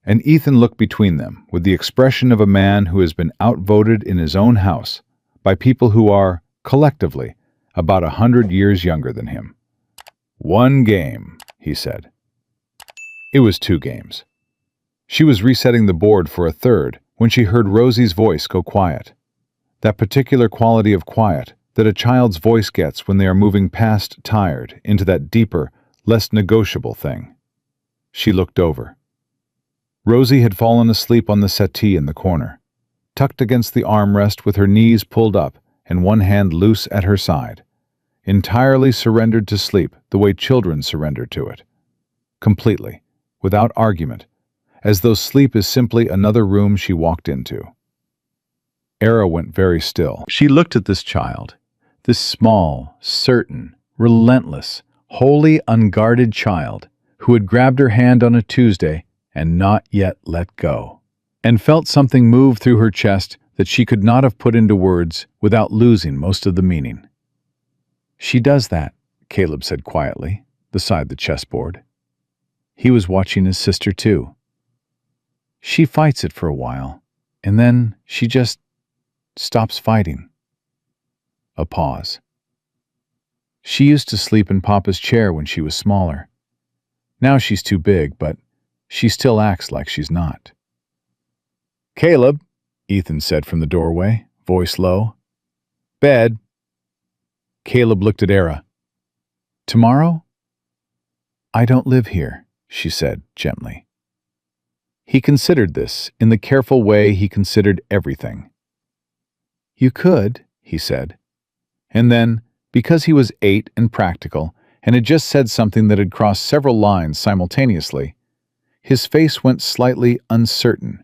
And Ethan looked between them with the expression of a man who has been outvoted in his own house by people who are, collectively, about 100 years younger than him. "One game," he said. It was 2 games. She was resetting the board for a third when she heard Rosie's voice go quiet. That particular quality of quiet that a child's voice gets when they are moving past tired into that deeper, less negotiable thing. She looked over. Rosie had fallen asleep on the settee in the corner, tucked against the armrest with her knees pulled up and one hand loose at her side, entirely surrendered to sleep the way children surrender to it. Completely, without argument, as though sleep is simply another room she walked into. Era went very still. She looked at this child, this small, certain, relentless, wholly unguarded child who had grabbed her hand on a Tuesday and not yet let go, and felt something move through her chest that she could not have put into words without losing most of the meaning. "She does that," Caleb said quietly, beside the chessboard. He was watching his sister too. "She fights it for a while, and then she just stops fighting." A pause. "She used to sleep in Papa's chair when she was smaller. Now she's too big, but she still acts like she's not." "Caleb," Ethan said from the doorway, voice low. "Bed." Caleb looked at Era. "Tomorrow?" "I don't live here," she said gently. He considered this in the careful way he considered everything. "You could," he said. And then, because he was 8 and practical and had just said something that had crossed several lines simultaneously, his face went slightly uncertain.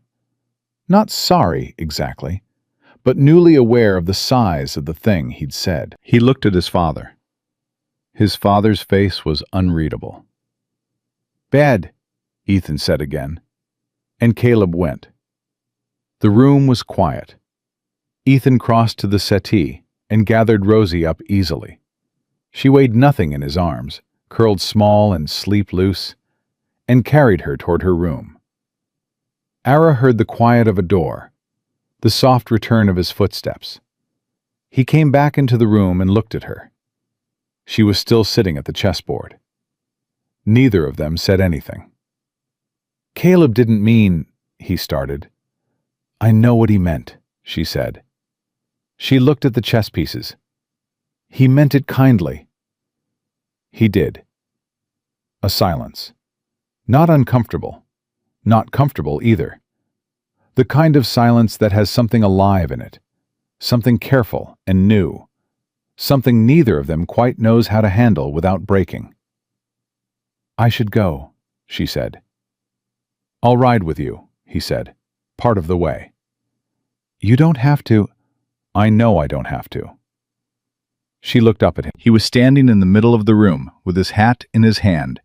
Not sorry, exactly, but newly aware of the size of the thing he'd said. He looked at his father. His father's face was unreadable. "Bed," Ethan said again, and Caleb went. The room was quiet. Ethan crossed to the settee and gathered Rosie up easily. She weighed nothing in his arms, curled small and sleep-loose, and carried her toward her room. Ara heard the quiet of a door, the soft return of his footsteps. He came back into the room and looked at her. She was still sitting at the chessboard. Neither of them said anything. "Caleb didn't mean," he started. "I know what he meant," she said. She looked at the chess pieces. "He meant it kindly." He did. A silence. Not uncomfortable. Not comfortable either. The kind of silence that has something alive in it. Something careful and new. Something neither of them quite knows how to handle without breaking. "I should go," she said. "I'll ride with you," he said, part of the way. "You don't have to." "I know I don't have to." She looked up at him. He was standing in the middle of the room with his hat in his hand,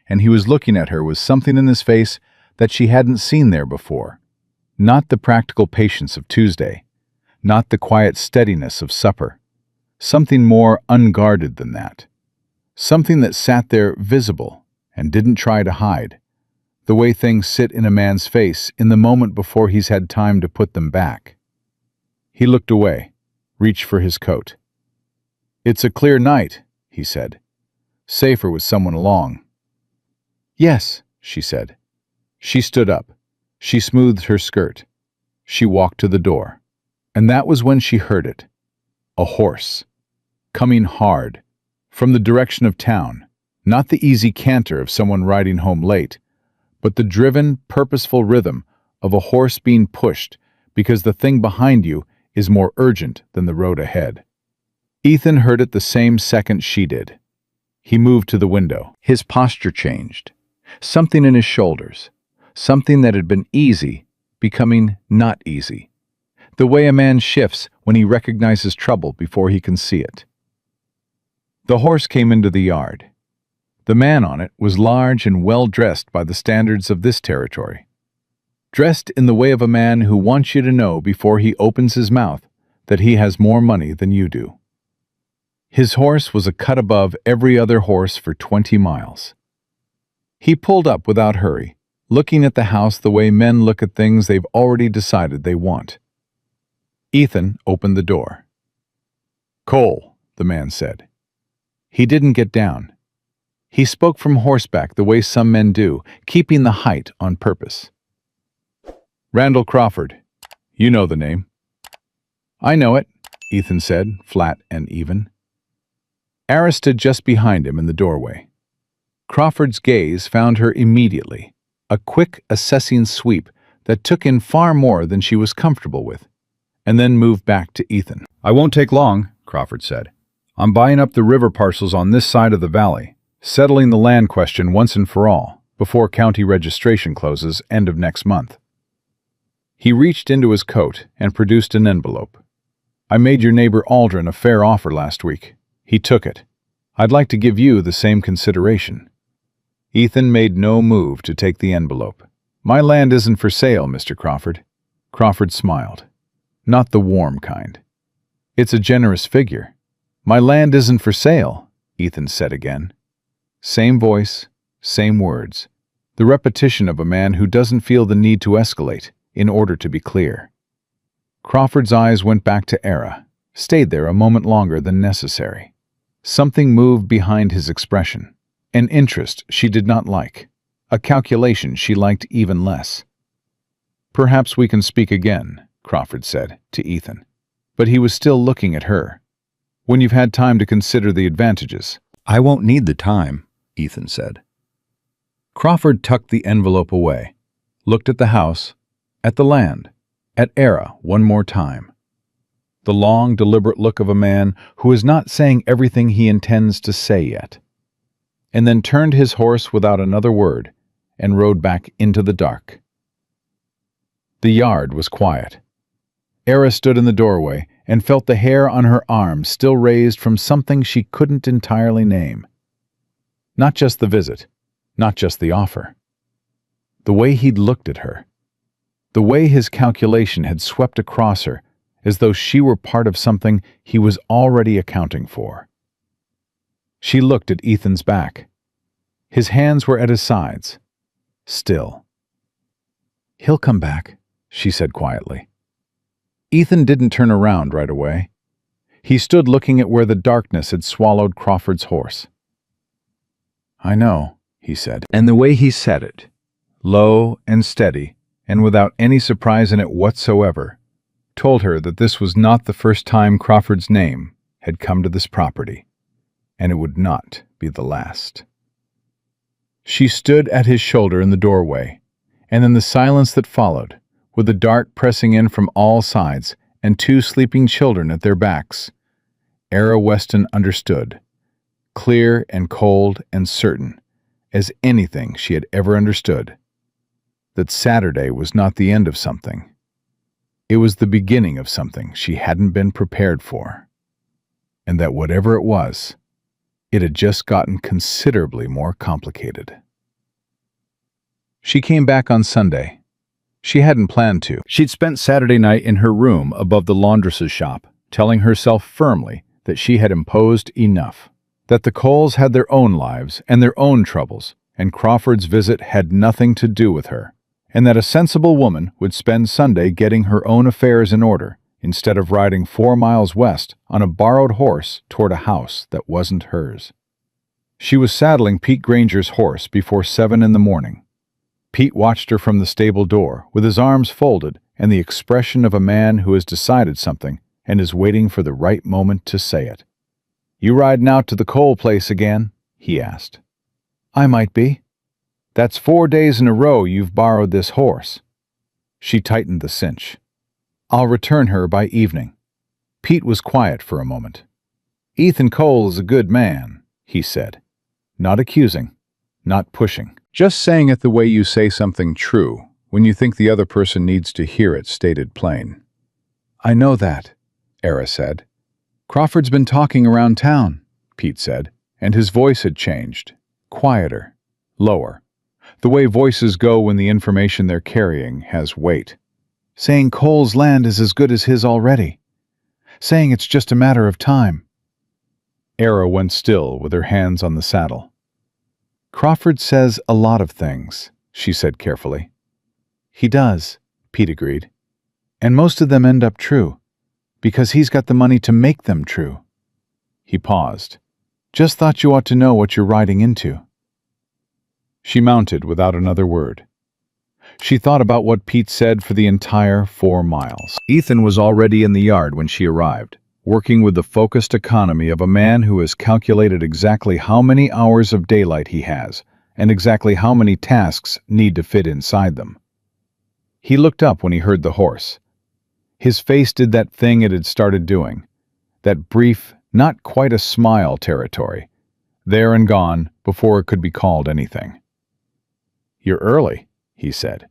and he was looking at her with something in his face that she hadn't seen there before. Not the practical patience of Tuesday, not the quiet steadiness of supper. Something more unguarded than that. Something that sat there visible and didn't try to hide, the way things sit in a man's face in the moment before he's had time to put them back. He looked away, reached for his coat. "It's a clear night," he said. "Safer with someone along." "Yes," she said. She stood up. She smoothed her skirt. She walked to the door. And that was when she heard it. A horse. Coming hard. From the direction of town. Not the easy canter of someone riding home late, but the driven, purposeful rhythm of a horse being pushed because the thing behind you is more urgent than the road ahead. Ethan heard it the same second she did. He moved to the window. His posture changed. Something in his shoulders. Something that had been easy, becoming not easy. The way a man shifts when he recognizes trouble before he can see it. The horse came into the yard. The man on it was large and well-dressed by the standards of this territory. Dressed in the way of a man who wants you to know before he opens his mouth that he has more money than you do. His horse was a cut above every other horse for 20 miles. He pulled up without hurry, looking at the house the way men look at things they've already decided they want. Ethan opened the door. "Cole," the man said. He didn't get down. He spoke from horseback the way some men do, keeping the height on purpose. "Randall Crawford. You know the name." "I know it," Ethan said, flat and even. Ara stood just behind him in the doorway. Crawford's gaze found her immediately, a quick, assessing sweep that took in far more than she was comfortable with, and then moved back to Ethan. "I won't take long," Crawford said. "I'm buying up the river parcels on this side of the valley, settling the land question once and for all, before county registration closes end of next month." He reached into his coat and produced an envelope. "I made your neighbor Aldrin a fair offer last week. He took it. I'd like to give you the same consideration." Ethan made no move to take the envelope. "My land isn't for sale, Mr. Crawford." Crawford smiled. "Not the warm kind." "It's a generous figure." "My land isn't for sale," Ethan said again. Same voice, same words. The repetition of a man who doesn't feel the need to escalate in order to be clear. Crawford's eyes went back to Ara, stayed there a moment longer than necessary. Something moved behind his expression, an interest she did not like, a calculation she liked even less. "Perhaps we can speak again," Crawford said to Ethan, but he was still looking at her. "When you've had time to consider the advantages." "I won't need the time," Ethan said. Crawford tucked the envelope away, looked at the house, at the land, at Ara one more time. The long, deliberate look of a man who is not saying everything he intends to say yet. And then turned his horse without another word and rode back into the dark. The yard was quiet. Ara stood in the doorway and felt the hair on her arm still raised from something she couldn't entirely name. Not just the visit, not just the offer. The way he'd looked at her. The way his calculation had swept across her as though she were part of something he was already accounting for. She looked at Ethan's back. His hands were at his sides. Still. "He'll come back," she said quietly. Ethan didn't turn around right away. He stood looking at where the darkness had swallowed Crawford's horse. "I know," he said, and the way he said it, low and steady, and without any surprise in it whatsoever, told her that this was not the first time Crawford's name had come to this property, and it would not be the last. She stood at his shoulder in the doorway, and in the silence that followed, with the dark pressing in from all sides and two sleeping children at their backs, Ara Weston understood, clear and cold and certain as anything she had ever understood, that Saturday was not the end of something. It was the beginning of something she hadn't been prepared for, and that whatever it was, it had just gotten considerably more complicated. She came back on Sunday. She hadn't planned to. She'd spent Saturday night in her room above the laundress's shop, telling herself firmly that she had imposed enough, that the Coles had their own lives and their own troubles, and Crawford's visit had nothing to do with her, and that a sensible woman would spend Sunday getting her own affairs in order, instead of riding 4 miles west on a borrowed horse toward a house that wasn't hers. She was saddling Pete Granger's horse before 7 in the morning. Pete watched her from the stable door, with his arms folded and the expression of a man who has decided something and is waiting for the right moment to say it. "You riding out to the Cole place again?" he asked. "I might be." "That's 4 days in a row you've borrowed this horse." She tightened the cinch. "I'll return her by evening." Pete was quiet for a moment. "Ethan Cole is a good man," he said. Not accusing, not pushing. Just saying it the way you say something true, when you think the other person needs to hear it stated plain. "I know that," Ara said. "Crawford's been talking around town," Pete said, and his voice had changed. Quieter, lower. The way voices go when the information they're carrying has weight. "Saying Cole's land is as good as his already. Saying it's just a matter of time." Era went still with her hands on the saddle. "Crawford says a lot of things," she said carefully. "He does," Pete agreed. "And most of them end up true, because he's got the money to make them true." He paused. "Just thought you ought to know what you're riding into." She mounted without another word. She thought about what Pete said for the entire 4 miles. Ethan was already in the yard when she arrived, working with the focused economy of a man who has calculated exactly how many hours of daylight he has and exactly how many tasks need to fit inside them. He looked up when he heard the horse. His face did that thing it had started doing, that brief, not quite a smile territory, there and gone before it could be called anything. "You're early," he said.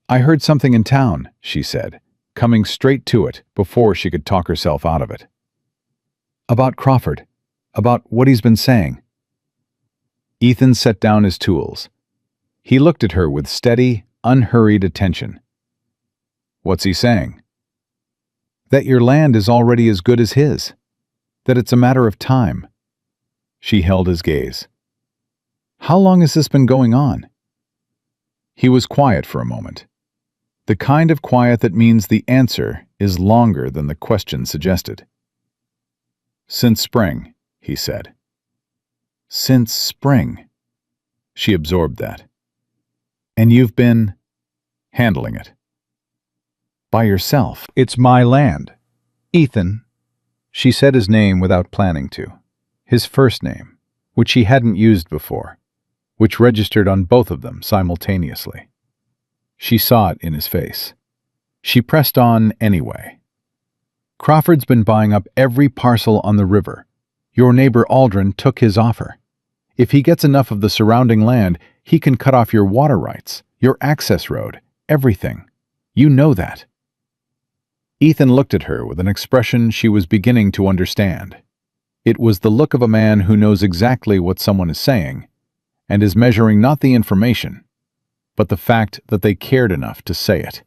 "I heard something in town," she said, coming straight to it before she could talk herself out of it. "About Crawford. About what he's been saying." Ethan set down his tools. He looked at her with steady, unhurried attention. "What's he saying?" "That your land is already as good as his. That it's a matter of time." She held his gaze. "How long has this been going on?" He was quiet for a moment. The kind of quiet that means the answer is longer than the question suggested. "Since spring," he said. "Since spring." She absorbed that. "And you've been handling it." "By yourself." "It's my land. Ethan." She said his name without planning to. His first name, which she hadn't used before, which registered on both of them simultaneously. She saw it in his face. She pressed on anyway. "Crawford's been buying up every parcel on the river. Your neighbor Aldrin took his offer. If he gets enough of the surrounding land, he can cut off your water rights, your access road, everything. You know that." Ethan looked at her with an expression she was beginning to understand. It was the look of a man who knows exactly what someone is saying, and is measuring not the information, but the fact that they cared enough to say it.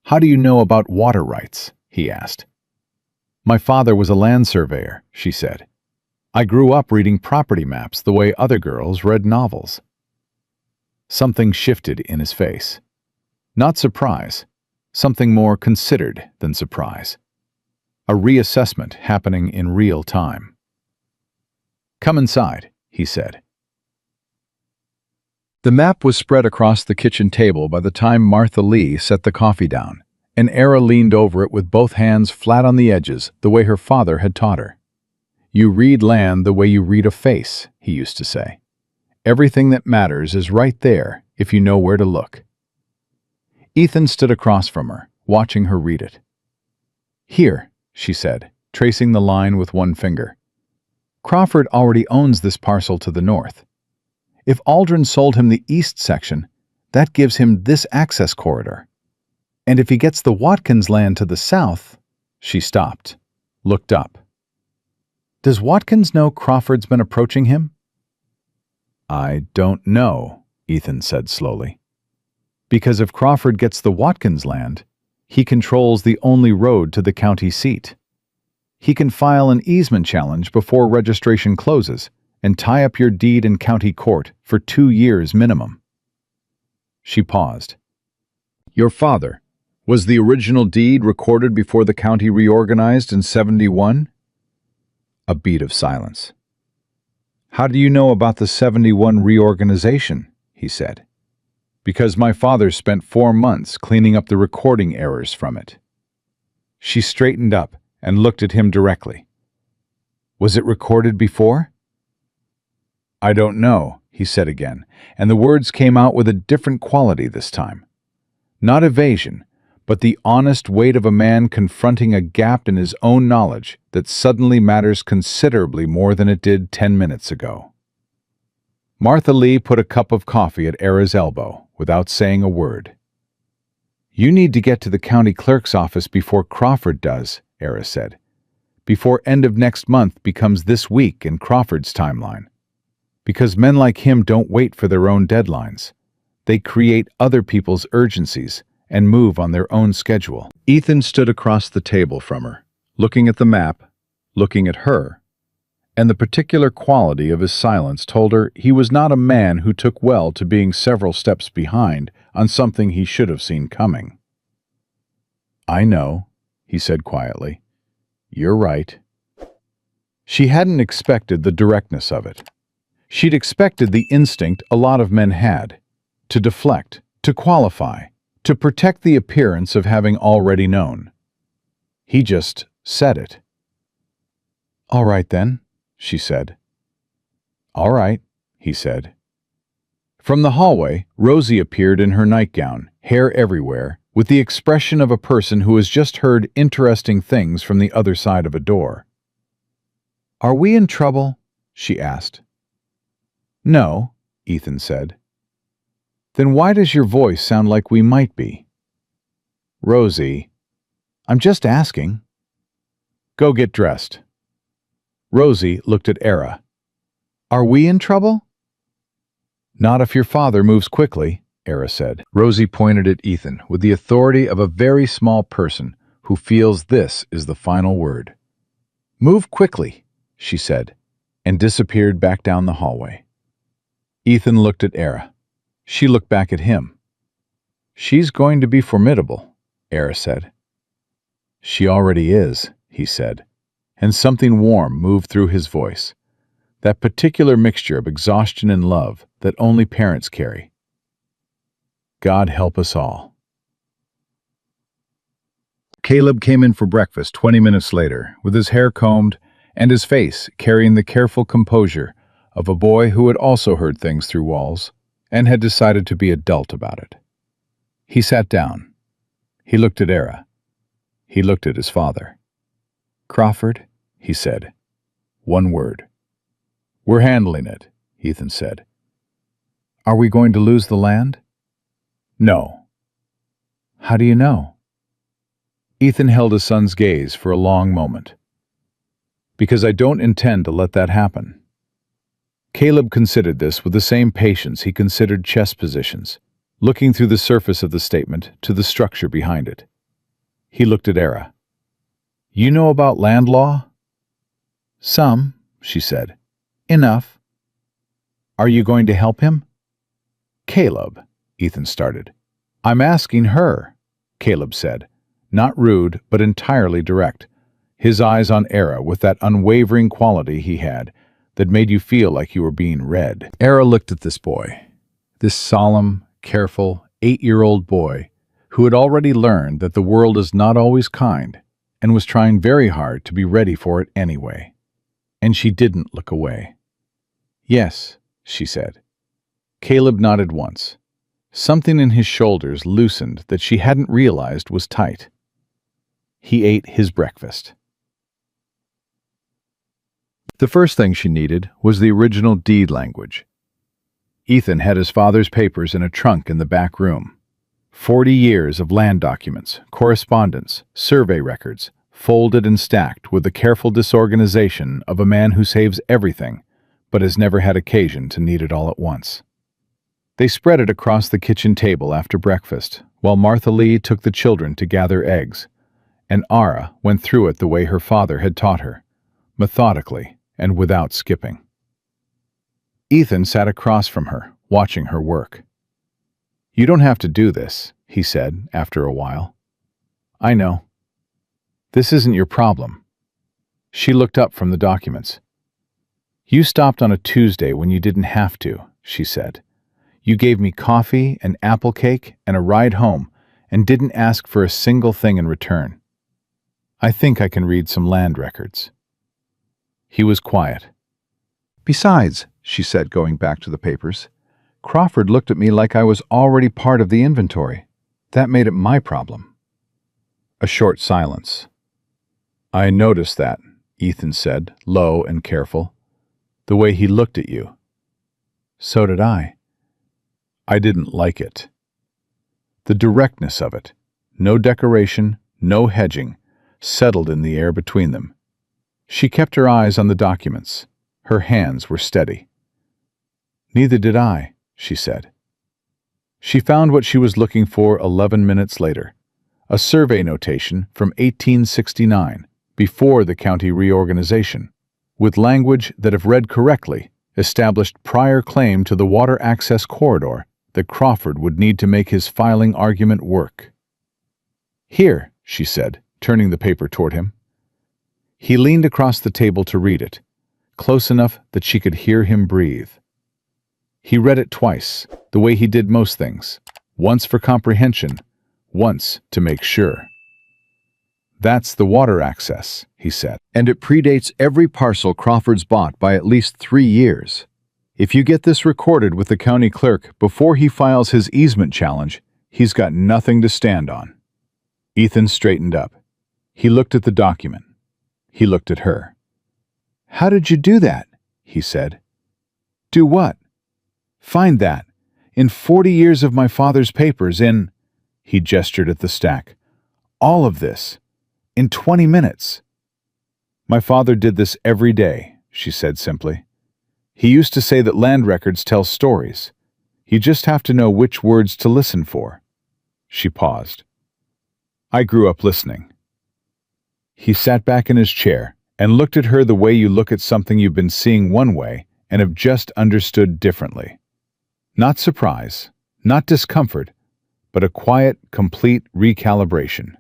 "How do you know about water rights?" he asked. "My father was a land surveyor," she said. "I grew up reading property maps the way other girls read novels." Something shifted in his face. Not surprise, something more considered than surprise. A reassessment happening in real time. "Come inside," he said. The map was spread across the kitchen table by the time Martha Lee set the coffee down, and Era leaned over it with both hands flat on the edges, the way her father had taught her. "You read land the way you read a face," he used to say. "Everything that matters is right there if you know where to look." Ethan stood across from her, watching her read it. "Here," she said, tracing the line with one finger. "Crawford already owns this parcel to the north. If Aldrin sold him the east section, that gives him this access corridor. And if he gets the Watkins land to the south—" She stopped, looked up. "Does Watkins know Crawford's been approaching him?" "I don't know," Ethan said slowly. "Because if Crawford gets the Watkins land, he controls the only road to the county seat. He can file an easement challenge before registration closes and tie up your deed in county court for 2 years minimum." She paused. "Your father, was the original deed recorded before the county reorganized in 71? A beat of silence. "How do you know about the 71 reorganization?" he said. "Because my father spent 4 months cleaning up the recording errors from it." She straightened up and looked at him directly. "Was it recorded before?" "I don't know," he said again, and the words came out with a different quality this time. Not evasion, but the honest weight of a man confronting a gap in his own knowledge that suddenly matters considerably more than it did 10 minutes ago. Martha Lee put a cup of coffee at Era's elbow without saying a word. "You need to get to the county clerk's office before Crawford does," Era said. "Before end of next month becomes this week in Crawford's timeline. Because men like him don't wait for their own deadlines. They create other people's urgencies and move on their own schedule." Ethan stood across the table from her, looking at the map, looking at her, and the particular quality of his silence told her he was not a man who took well to being several steps behind on something he should have seen coming. "I know," he said quietly. "You're right." She hadn't expected the directness of it. She'd expected the instinct a lot of men had, to deflect, to qualify, to protect the appearance of having already known. He just said it. "All right then," she said. "All right," he said. From the hallway, Rosie appeared in her nightgown, hair everywhere, with the expression of a person who has just heard interesting things from the other side of a door. "Are we in trouble?" she asked. "No," Ethan said. "Then why does your voice sound like we might be?" "Rosie, I'm just asking." "Go get dressed." Rosie looked at Era. "Are we in trouble?" "Not if your father moves quickly," Era said. Rosie pointed at Ethan with the authority of a very small person who feels this is the final word. "Move quickly," she said, and disappeared back down the hallway. Ethan looked at Era. She looked back at him. "She's going to be formidable," Era said. "She already is," he said, and something warm moved through his voice. That particular mixture of exhaustion and love that only parents carry. God help us all. Caleb came in for breakfast 20 minutes later, with his hair combed and his face carrying the careful composure of a boy who had also heard things through walls and had decided to be adult about it. He sat down. He looked at Era. He looked at his father. "Crawford," he said. One word. "We're handling it," Ethan said. "Are we going to lose the land?" "No." "How do you know?" Ethan held his son's gaze for a long moment. "Because I don't intend to let that happen." Caleb considered this with the same patience he considered chess positions, looking through the surface of the statement to the structure behind it. He looked at Era. "You know about land law?" "Some," she said. "Enough." "Are you going to help him?" "Caleb," Ethan started. "I'm asking her," Caleb said, not rude but entirely direct, his eyes on Era with that unwavering quality he had that made you feel like you were being read. Era looked at this boy, this solemn, careful, 8-year-old boy who had already learned that the world is not always kind and was trying very hard to be ready for it anyway. And she didn't look away. "Yes," she said. Caleb nodded once. Something in his shoulders loosened that she hadn't realized was tight. He ate his breakfast. The first thing she needed was the original deed language. Ethan had his father's papers in a trunk in the back room. 40 years of land documents, correspondence, survey records, folded and stacked with the careful disorganization of a man who saves everything, but has never had occasion to need it all at once. They spread it across the kitchen table after breakfast, while Martha Lee took the children to gather eggs, and Ara went through it the way her father had taught her, methodically and without skipping. Ethan sat across from her, watching her work. "You don't have to do this," he said after a while. "I know. This isn't your problem." She looked up from the documents. "You stopped on a Tuesday when you didn't have to," she said. "You gave me coffee and apple cake and a ride home and didn't ask for a single thing in return. I think I can read some land records." He was quiet. "Besides," she said, going back to the papers, "Crawford looked at me like I was already part of the inventory. That made it my problem." A short silence. "I noticed that," Ethan said, low and careful. "The way he looked at you." "So did I." "I didn't like it." The directness of it, no decoration, no hedging, settled in the air between them. She kept her eyes on the documents. Her hands were steady. "Neither did I," she said. She found what she was looking for 11 minutes later, a survey notation from 1869, before the county reorganization. with language that, if read correctly, established prior claim to the water access corridor that Crawford would need to make his filing argument work. "Here," she said, turning the paper toward him. He leaned across the table to read it, close enough that she could hear him breathe. He read it twice, the way he did most things, once for comprehension, once to make sure. "That's the water access," he said, "and it predates every parcel Crawford's bought by at least 3 years. If you get this recorded with the county clerk before he files his easement challenge, he's got nothing to stand on." Ethan straightened up. He looked at the document. He looked at her. "How did you do that?" he said. "Do what?" "Find that. In 40 years of my father's papers, he gestured at the stack. "All of this. In 20 minutes. "My father did this every day," she said simply. "He used to say that land records tell stories. You just have to know which words to listen for." She paused. "I grew up listening." He sat back in his chair and looked at her the way you look at something you've been seeing one way and have just understood differently. Not surprise, not discomfort, but a quiet, complete recalibration.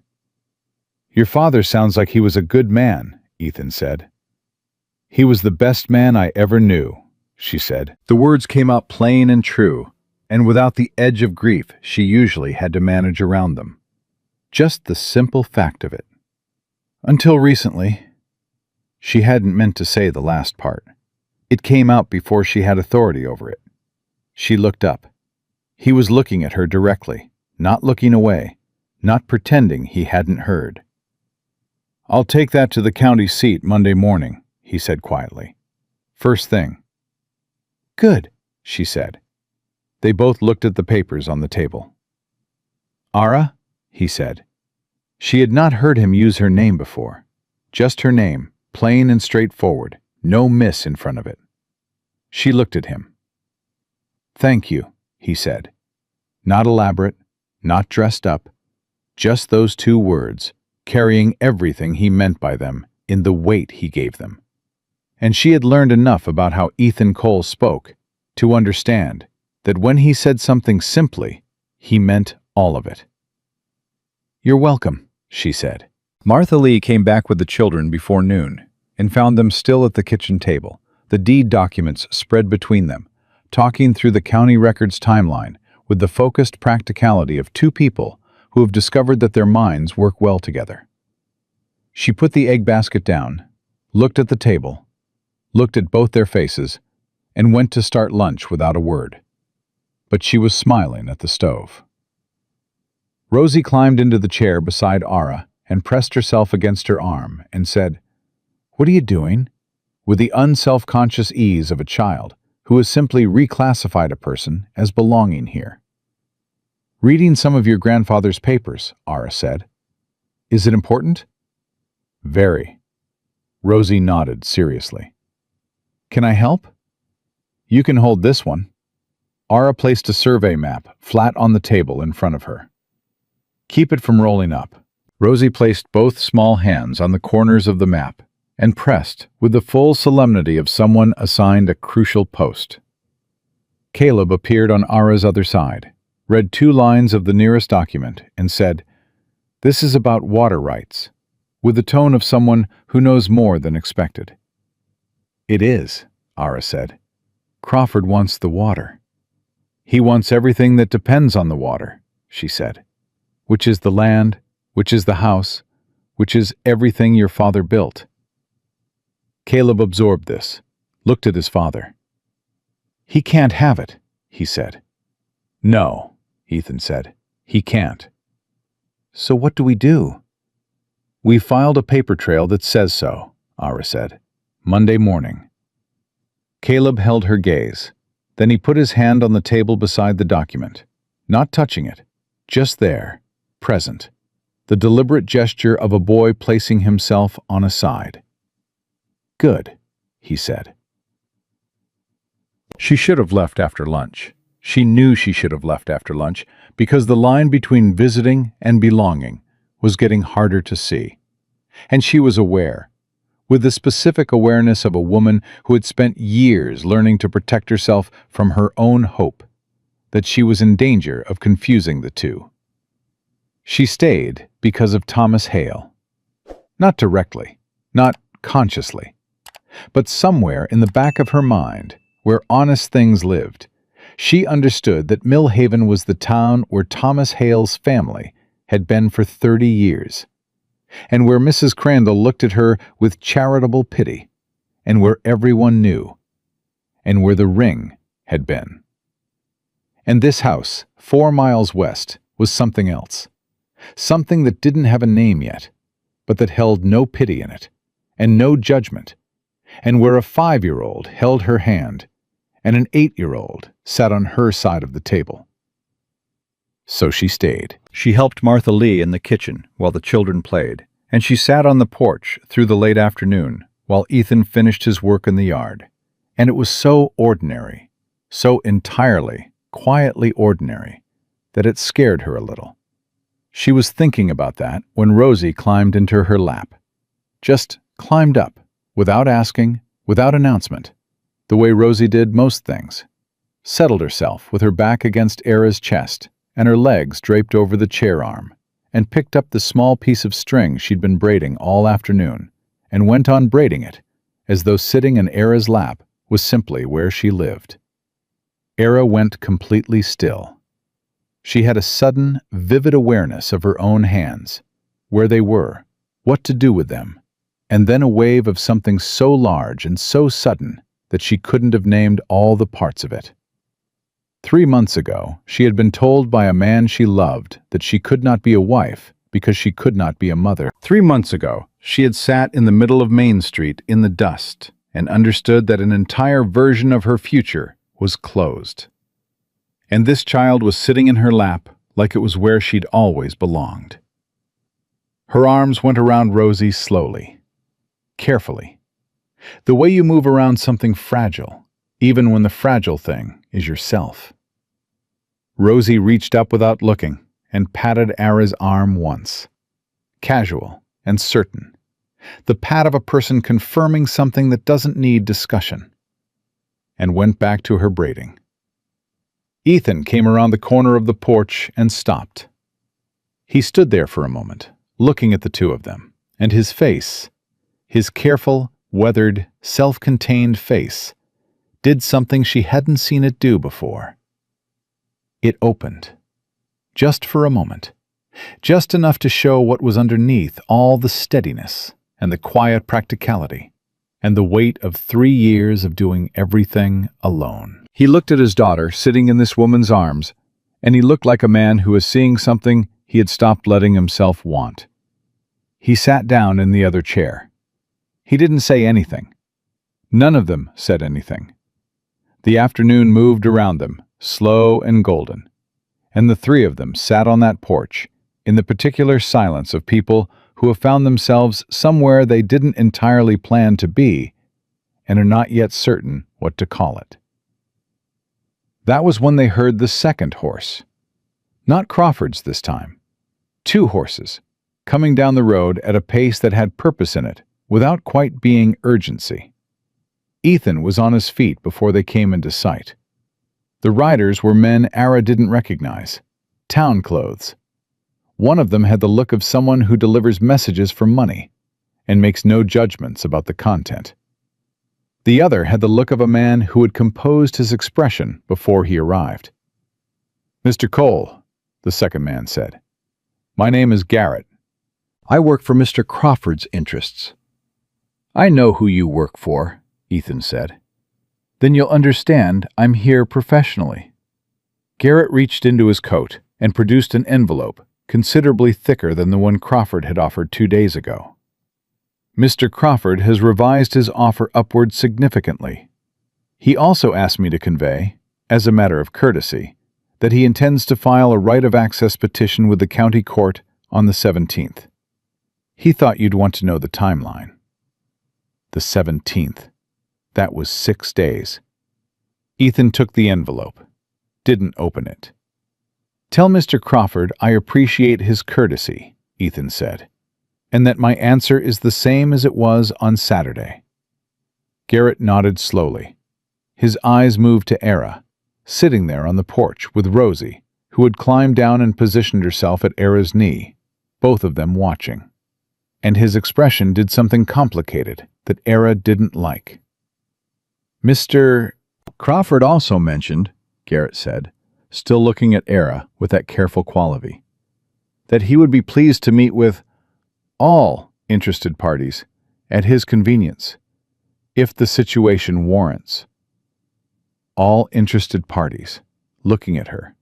"Your father sounds like he was a good man," Ethan said. "He was the best man I ever knew," she said. The words came out plain and true, and without the edge of grief she usually had to manage around them. Just the simple fact of it. Until recently, she hadn't meant to say the last part. It came out before she had authority over it. She looked up. He was looking at her directly, not looking away, not pretending he hadn't heard. "I'll take that to the county seat Monday morning," he said quietly. "First thing." "Good," she said. They both looked at the papers on the table. "Ara?" he said. She had not heard him use her name before. Just her name, plain and straightforward, no miss in front of it. She looked at him. "Thank you," he said. Not elaborate, not dressed up, just those 2 words, carrying everything he meant by them in the weight he gave them. And she had learned enough about how Ethan Cole spoke to understand that when he said something simply, he meant all of it. "You're welcome," she said. Martha Lee came back with the children before noon and found them still at the kitchen table, the deed documents spread between them, talking through the county records timeline with the focused practicality of 2 people who have discovered that their minds work well together. She put the egg basket down, looked at the table, looked at both their faces, and went to start lunch without a word. But she was smiling at the stove. Rosie climbed into the chair beside Ara and pressed herself against her arm and said, "What are you doing?" with the unself-conscious ease of a child who has simply reclassified a person as belonging here. "Reading some of your grandfather's papers," Ara said. "Is it important?" "Very." Rosie nodded seriously. "Can I help?" "You can hold this one." Ara placed a survey map flat on the table in front of her. "Keep it from rolling up." Rosie placed both small hands on the corners of the map and pressed with the full solemnity of someone assigned a crucial post. Caleb appeared on Ara's other side, read 2 lines of the nearest document, and said, "This is about water rights," with the tone of someone who knows more than expected. "It is," Ara said. "Crawford wants the water." "He wants everything that depends on the water," she said. "Which is the land, which is the house, which is everything your father built." Caleb absorbed this, looked at his father. "He can't have it," he said. "No," Ethan said. "He can't." "So what do we do?" "We filed a paper trail that says so," Ara said. "Monday morning." Caleb held her gaze. Then he put his hand on the table beside the document, not touching it, just there, present, the deliberate gesture of a boy placing himself on a side. "Good," he said. She should have left after lunch. She knew she should have left after lunch because the line between visiting and belonging was getting harder to see. And she was aware, with the specific awareness of a woman who had spent years learning to protect herself from her own hope, that she was in danger of confusing the two. She stayed because of Thomas Hale. Not directly, not consciously, but somewhere in the back of her mind, where honest things lived, she understood that Millhaven was the town where Thomas Hale's family had been for 30 years, and where Mrs. Crandall looked at her with charitable pity, and where everyone knew, and where the ring had been. And this house, 4 miles west, was something else, something that didn't have a name yet, but that held no pity in it, and no judgment, and where a 5-year-old held her hand, and an 8-year-old sat on her side of the table. So she stayed. She helped Martha Lee in the kitchen while the children played, and she sat on the porch through the late afternoon while Ethan finished his work in the yard. And it was so ordinary, so entirely, quietly ordinary, that it scared her a little. She was thinking about that when Rosie climbed into her lap. Just climbed up, without asking, without announcement, the way Rosie did most things. Settled herself with her back against Era's chest and her legs draped over the chair arm, and picked up the small piece of string she'd been braiding all afternoon, and went on braiding it, as though sitting in Era's lap was simply where she lived. Era went completely still. She had a sudden, vivid awareness of her own hands, where they were, what to do with them, and then a wave of something so large and so sudden that she couldn't have named all the parts of it. 3 months ago, she had been told by a man she loved that she could not be a wife because she could not be a mother. 3 months ago, she had sat in the middle of Main Street in the dust and understood that an entire version of her future was closed. And this child was sitting in her lap like it was where she'd always belonged. Her arms went around Rosie slowly, carefully, the way you move around something fragile, even when the fragile thing is yourself. Rosie reached up without looking and patted Ara's arm once. Casual and certain. The pat of a person confirming something that doesn't need discussion. And went back to her braiding. Ethan came around the corner of the porch and stopped. He stood there for a moment, looking at the two of them, and his face, his careful, weathered, self-contained face, did something she hadn't seen it do before. It opened. Just for a moment. Just enough to show what was underneath all the steadiness and the quiet practicality and the weight of 3 years of doing everything alone. He looked at his daughter sitting in this woman's arms, and he looked like a man who was seeing something he had stopped letting himself want. He sat down in the other chair. He didn't say anything. None of them said anything. The afternoon moved around them, slow and golden, and the 3 of them sat on that porch, in the particular silence of people who have found themselves somewhere they didn't entirely plan to be, and are not yet certain what to call it. That was when they heard the second horse. Not Crawford's this time. 2 horses, coming down the road at a pace that had purpose in it, without quite being urgency. Ethan was on his feet before they came into sight. The riders were men Ara didn't recognize. Town clothes. One of them had the look of someone who delivers messages for money and makes no judgments about the content. The other had the look of a man who had composed his expression before he arrived. "Mr. Cole," the second man said. "My name is Garrett. I work for Mr. Crawford's interests." "I know who you work for," Ethan said. "Then you'll understand I'm here professionally." Garrett reached into his coat and produced an envelope considerably thicker than the one Crawford had offered 2 days ago. "Mr. Crawford has revised his offer upward significantly. He also asked me to convey, as a matter of courtesy, that he intends to file a right of access petition with the county court on the 17th. He thought you'd want to know the timeline." The 17th. That was 6 days. Ethan took the envelope. Didn't open it. "Tell Mr. Crawford I appreciate his courtesy," Ethan said. and that my answer is the same as it was on Saturday." Garrett nodded slowly. His eyes moved to Era, sitting there on the porch with Rosie, who had climbed down and positioned herself at Era's knee, both of them watching. And his expression did something complicated that Era didn't like. "Mr. Crawford also mentioned," Garrett said, still looking at Era with that careful quality, "that he would be pleased to meet with all interested parties at his convenience, if the situation warrants." All interested parties, looking at her.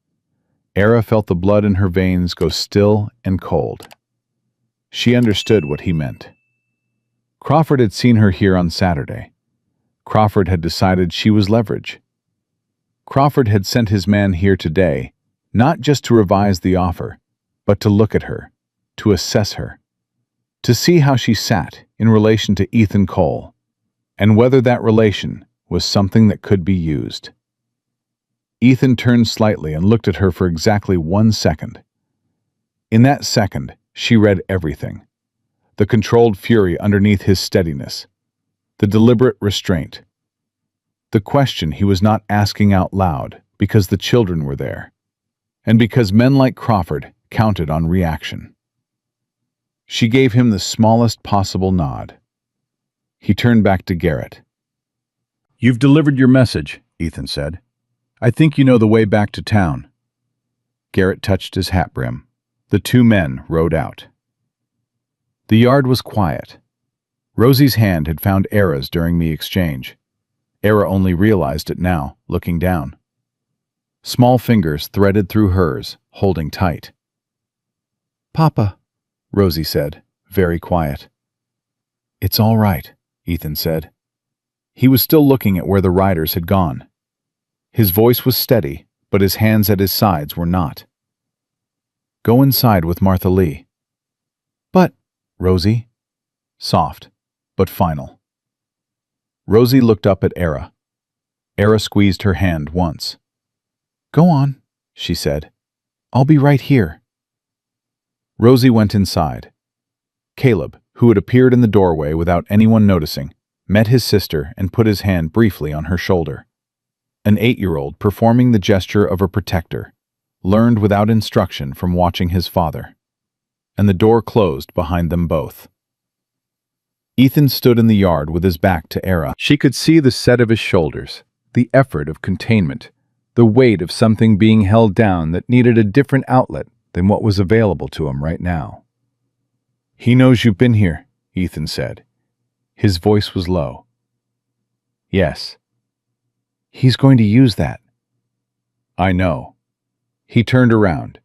Era felt the blood in her veins go still and cold. She understood what he meant. Crawford had seen her here on Saturday. Crawford had decided she was leverage. Crawford had sent his man here today, not just to revise the offer, but to look at her, to assess her, to see how she sat in relation to Ethan Cole, and whether that relation was something that could be used. Ethan turned slightly and looked at her for exactly 1 second. In that second, she read everything. The controlled fury underneath his steadiness, the deliberate restraint, the question he was not asking out loud because the children were there, and because men like Crawford counted on reaction. She gave him the smallest possible nod. He turned back to Garrett. "You've delivered your message," Ethan said. "I think you know the way back to town." Garrett touched his hat brim. The two men rode out. The yard was quiet. Rosie's hand had found Era's during the exchange. Era only realized it now, looking down. Small fingers threaded through hers, holding tight. "Papa," Rosie said, very quiet. "It's all right," Ethan said. He was still looking at where the riders had gone. His voice was steady, but his hands at his sides were not. "Go inside with Martha Lee." "But, Rosie," soft, but final. Rosie looked up at Era. Era squeezed her hand once. "Go on," she said. "I'll be right here." Rosie went inside. Caleb, who had appeared in the doorway without anyone noticing, met his sister and put his hand briefly on her shoulder. An 8-year-old performing the gesture of a protector, learned without instruction from watching his father. And the door closed behind them both. Ethan stood in the yard with his back to Era. She could see the set of his shoulders, the effort of containment, the weight of something being held down that needed a different outlet than what was available to him right now. "He knows you've been here," Ethan said. His voice was low. "Yes." "He's going to use that." "I know." He turned around.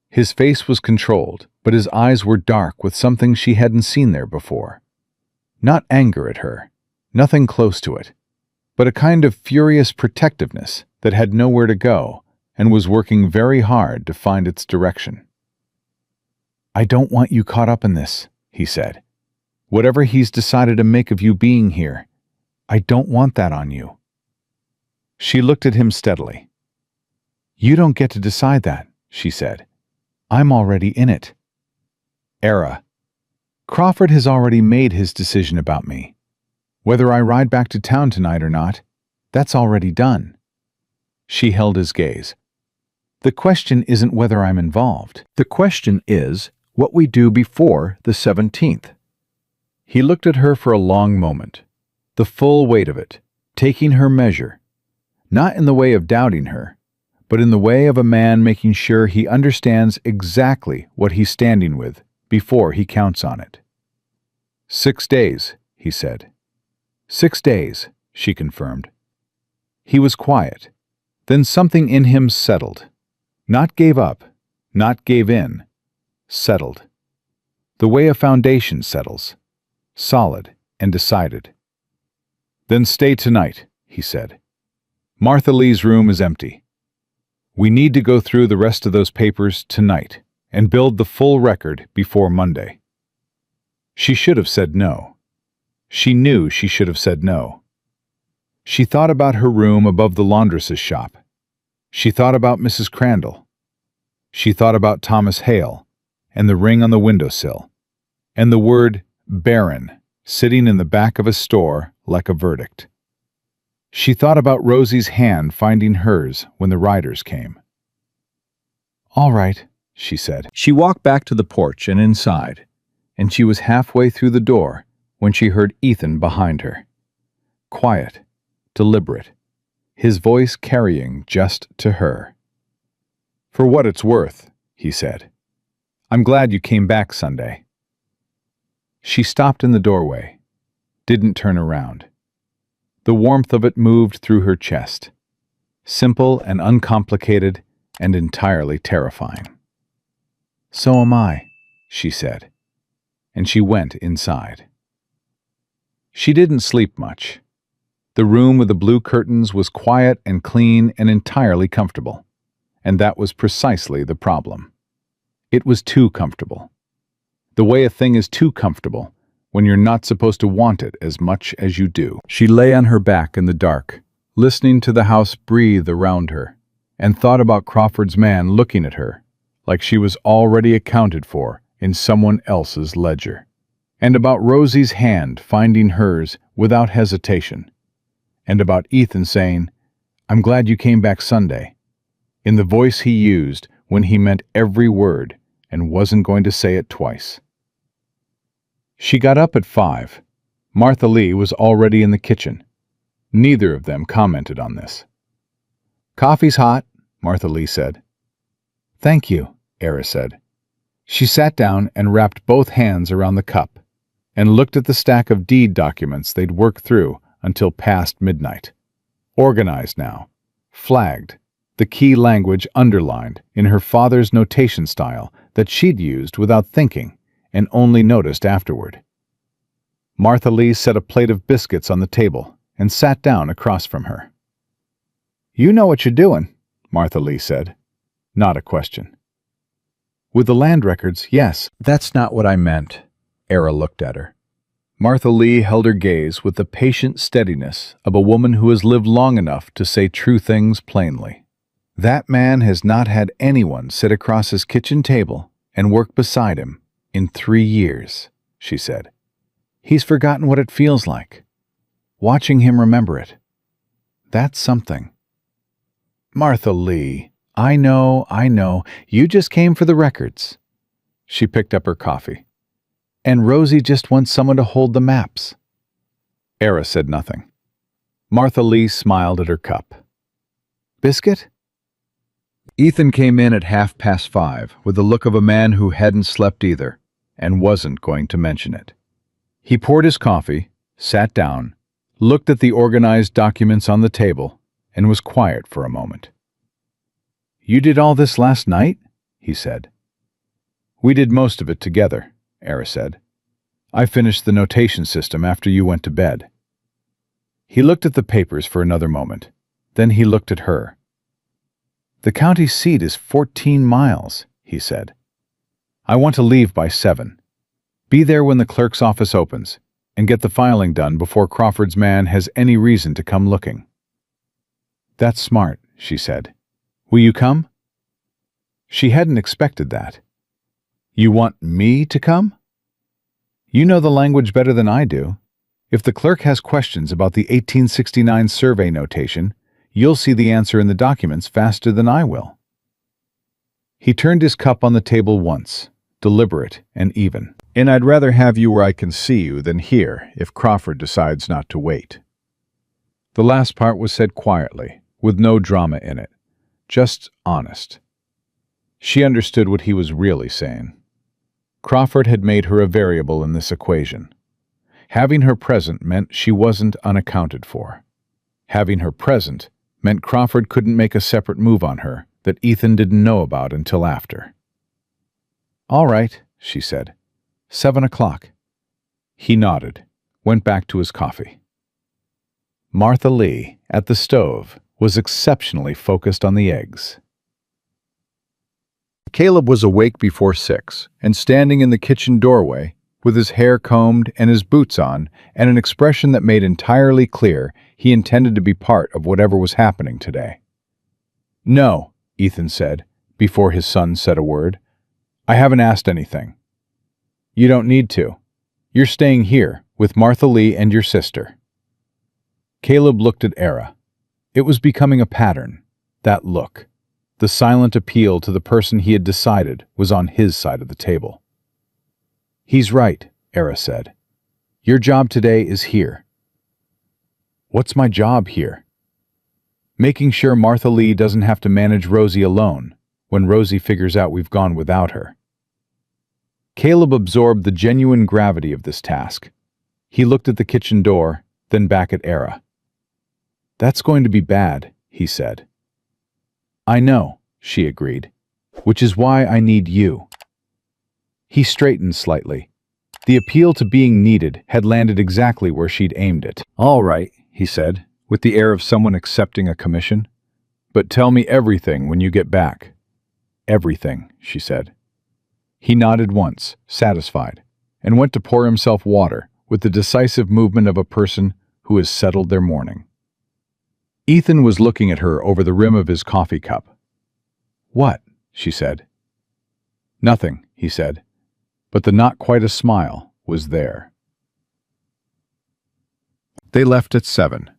His face was controlled, but his eyes were dark with something she hadn't seen there before. Not anger at her, nothing close to it, but a kind of furious protectiveness that had nowhere to go and was working very hard to find its direction. "I don't want you caught up in this," he said. "Whatever he's decided to make of you being here, I don't want that on you." She looked at him steadily. "You don't get to decide that," she said. "I'm already in it." "Era, Crawford has already made his decision about me. Whether I ride back to town tonight or not, that's already done." She held his gaze. "The question isn't whether I'm involved. The question is what we do before the 17th. He looked at her for a long moment, the full weight of it, taking her measure, not in the way of doubting her, but in the way of a man making sure he understands exactly what he's standing with before he counts on it. 6 days, he said. 6 days, she confirmed. He was quiet. Then something in him settled. Not gave up, not gave in. Settled. The way a foundation settles. Solid and decided. "Then stay tonight," he said. "Martha Lee's room is empty. We need to go through the rest of those papers tonight and build the full record before Monday." She should have said no. She knew she should have said no. She thought about her room above the laundress's shop. She thought about Mrs. Crandall. She thought about Thomas Hale and the ring on the windowsill. and the word barren sitting in the back of a store like a verdict. She thought about Rosie's hand finding hers when the riders came. "All right," she said. She walked back to the porch and inside, and she was halfway through the door when she heard Ethan behind her. Quiet, deliberate, his voice carrying just to her. "For what it's worth," he said, "I'm glad you came back Sunday." She stopped in the doorway, didn't turn around. The warmth of it moved through her chest, simple and uncomplicated and entirely terrifying. "So am I," she said, and she went inside. She didn't sleep much. The room with the blue curtains was quiet and clean and entirely comfortable, and that was precisely the problem. It was too comfortable. The way a thing is too comfortable when you're not supposed to want it as much as you do. She lay on her back in the dark, listening to the house breathe around her, and thought about Crawford's man looking at her like she was already accounted for in someone else's ledger, and about Rosie's hand finding hers without hesitation, and about Ethan saying, "I'm glad you came back Sunday," in the voice he used when he meant every word and wasn't going to say it twice. She got up at 5. Martha Lee was already in the kitchen. Neither of them commented on this. "Coffee's hot," Martha Lee said. "Thank you," Era said. She sat down and wrapped both hands around the cup and looked at the stack of deed documents they'd worked through until past midnight. Organized now, flagged, the key language underlined in her father's notation style that she'd used without thinking and only noticed afterward. Martha Lee set a plate of biscuits on the table and sat down across from her. "You know what you're doing," Martha Lee said. Not a question. "With the land records, yes." "That's not what I meant." Era looked at her. Martha Lee held her gaze with the patient steadiness of a woman who has lived long enough to say true things plainly. "That man has not had anyone sit across his kitchen table and work beside him in 3 years," she said. "He's forgotten what it feels like. Watching him remember it. That's something." "Martha Lee, I know. You just came for the records." She picked up her coffee. "And Rosie just wants someone to hold the maps." Era said nothing. Martha Lee smiled at her cup. "Biscuit?" Ethan came in at 5:30 with the look of a man who hadn't slept either and wasn't going to mention it. He poured his coffee, sat down, looked at the organized documents on the table, and was quiet for a moment. "You did all this last night?" he said. "We did most of it together," Era said. "I finished the notation system after you went to bed." He looked at the papers for another moment. Then he looked at her. "The county seat is 14 miles, he said. "I want to leave by 7. Be there when the clerk's office opens, and get the filing done before Crawford's man has any reason to come looking." "That's smart," she said. "Will you come?" She hadn't expected that. "You want me to come?" "You know the language better than I do. If the clerk has questions about the 1869 survey notation, you'll see the answer in the documents faster than I will." He turned his cup on the table once, deliberate and even. "And I'd rather have you where I can see you than here if Crawford decides not to wait." The last part was said quietly, with no drama in it, just honest. She understood what he was really saying. Crawford had made her a variable in this equation. Having her present meant she wasn't unaccounted for. Having her present meant Crawford couldn't make a separate move on her that Ethan didn't know about until after. "All right," she said. 7 o'clock. He nodded, went back to his coffee. Martha Lee, at the stove, was exceptionally focused on the eggs. Caleb was awake before 6 and standing in the kitchen doorway with his hair combed and his boots on and an expression that made entirely clear he intended to be part of whatever was happening today. "No," Ethan said, before his son said a word. "I haven't asked anything." You don't need to. You're staying here with Martha Lee and your sister. Caleb looked at Era. It was becoming a pattern, that look, the silent appeal to the person he had decided was on his side of the table. He's right, Era said. Your job today is here. What's my job here? Making sure Martha Lee doesn't have to manage Rosie alone when Rosie figures out we've gone without her. Caleb absorbed the genuine gravity of this task. He looked at the kitchen door, then back at Era. That's going to be bad, he said. I know, she agreed, which is why I need you. He straightened slightly. The appeal to being needed had landed exactly where she'd aimed it. All right, he said, with the air of someone accepting a commission. But tell me everything when you get back. Everything, she said. He nodded once, satisfied, and went to pour himself water with the decisive movement of a person who has settled their morning. Ethan was looking at her over the rim of his coffee cup. What? She said. Nothing, he said, but the not quite a smile was there. They left at 7.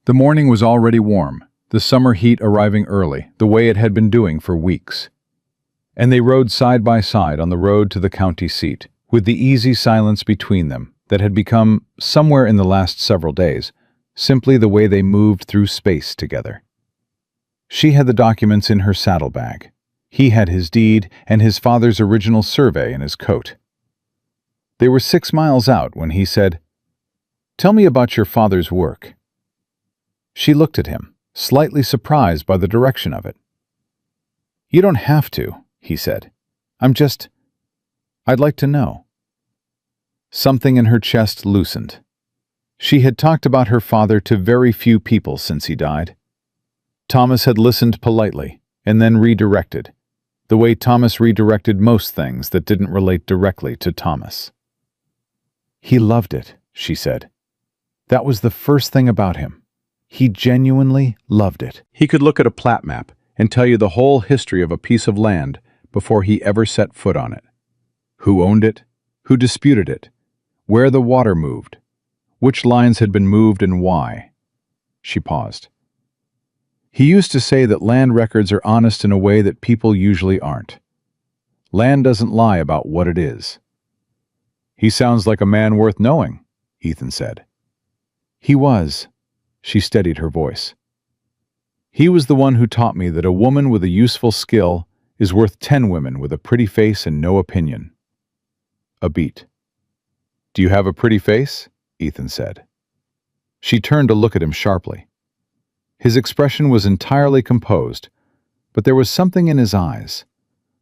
The morning was already warm, the summer heat arriving early, the way it had been doing for weeks. And they rode side by side on the road to the county seat, with the easy silence between them that had become, somewhere in the last several days, simply the way they moved through space together. She had the documents in her saddlebag. He had his deed and his father's original survey in his coat. They were 6 miles out when he said, "Tell me about your father's work." She looked at him, slightly surprised by the direction of it. "You don't have to," he said. I'd like to know." Something in her chest loosened. She had talked about her father to very few people since he died. Thomas had listened politely, and then redirected, the way Thomas redirected most things that didn't relate directly to Thomas. "He loved it," she said. "That was the first thing about him. He genuinely loved it. He could look at a plat map and tell you the whole history of a piece of land before he ever set foot on it. Who owned it, who disputed it, where the water moved, which lines had been moved and why." She paused. "He used to say that land records are honest in a way that people usually aren't. Land doesn't lie about what it is." "He sounds like a man worth knowing," Ethan said. "He was." She steadied her voice. "He was the one who taught me that a woman with a useful skill is worth 10 women with a pretty face and no opinion." A beat. "Do you have a pretty face?" Ethan said. She turned to look at him sharply. His expression was entirely composed, but there was something in his eyes,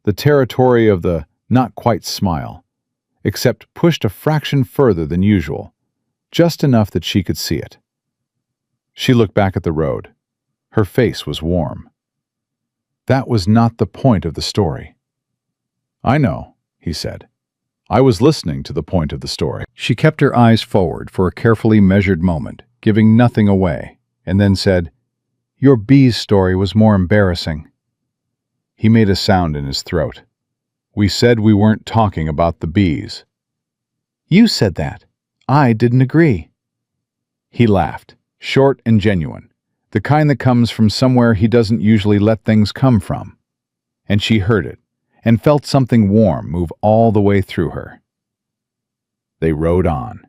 the territory of the not-quite smile, except pushed a fraction further than usual, just enough that she could see it. She looked back at the road. Her face was warm. That was not the point of the story. "I know," he said. "I was listening to the point of the story." She kept her eyes forward for a carefully measured moment, giving nothing away, and then said, "Your bee's story was more embarrassing." He made a sound in his throat. "We said we weren't talking about the bees." "You said that. I didn't agree." He laughed, short and genuine, the kind that comes from somewhere he doesn't usually let things come from. And she heard it, and felt something warm move all the way through her. They rode on.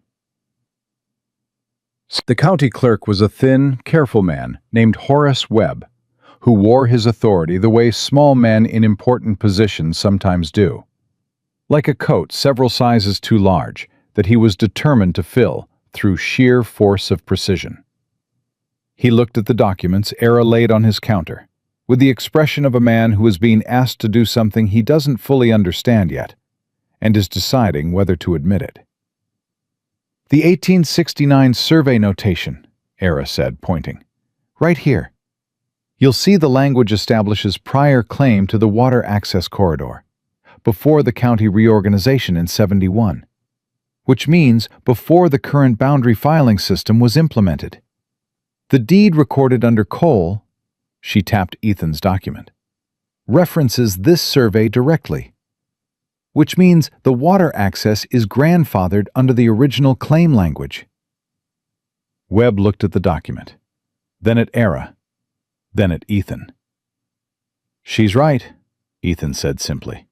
The county clerk was a thin, careful man named Horace Webb, who wore his authority the way small men in important positions sometimes do, like a coat several sizes too large that he was determined to fill through sheer force of precision. He looked at the documents Era laid on his counter, with the expression of a man who is being asked to do something he doesn't fully understand yet, and is deciding whether to admit it. "The 1869 survey notation," Era said, pointing. "Right here. You'll see the language establishes prior claim to the water access corridor, before the county reorganization in 71, which means before the current boundary filing system was implemented. The deed recorded under Cole," she tapped Ethan's document, "references this survey directly." which means the water access is grandfathered under the original claim language. Webb looked at the document, then at Era, then at Ethan. "She's right," Ethan said simply.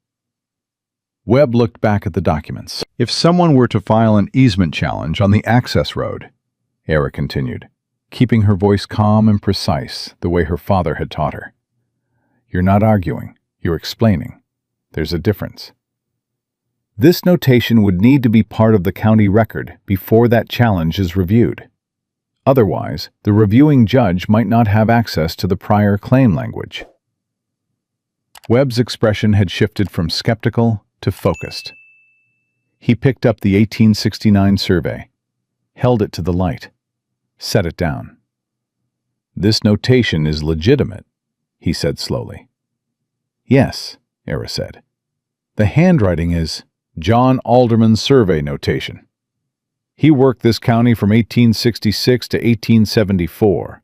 Webb looked back at the documents. "If someone were to file an easement challenge on the access road," Era continued, keeping her voice calm and precise the way her father had taught her. "You're not arguing, you're explaining. There's a difference. This notation would need to be part of the county record before that challenge is reviewed. Otherwise, the reviewing judge might not have access to the prior claim language." Webb's expression had shifted from skeptical to focused. He picked up the 1869 survey, held it to the light, set it down. "This notation is legitimate," he said slowly. "Yes," Era said. "The handwriting is John Alderman's survey notation. He worked this county from 1866 to 1874.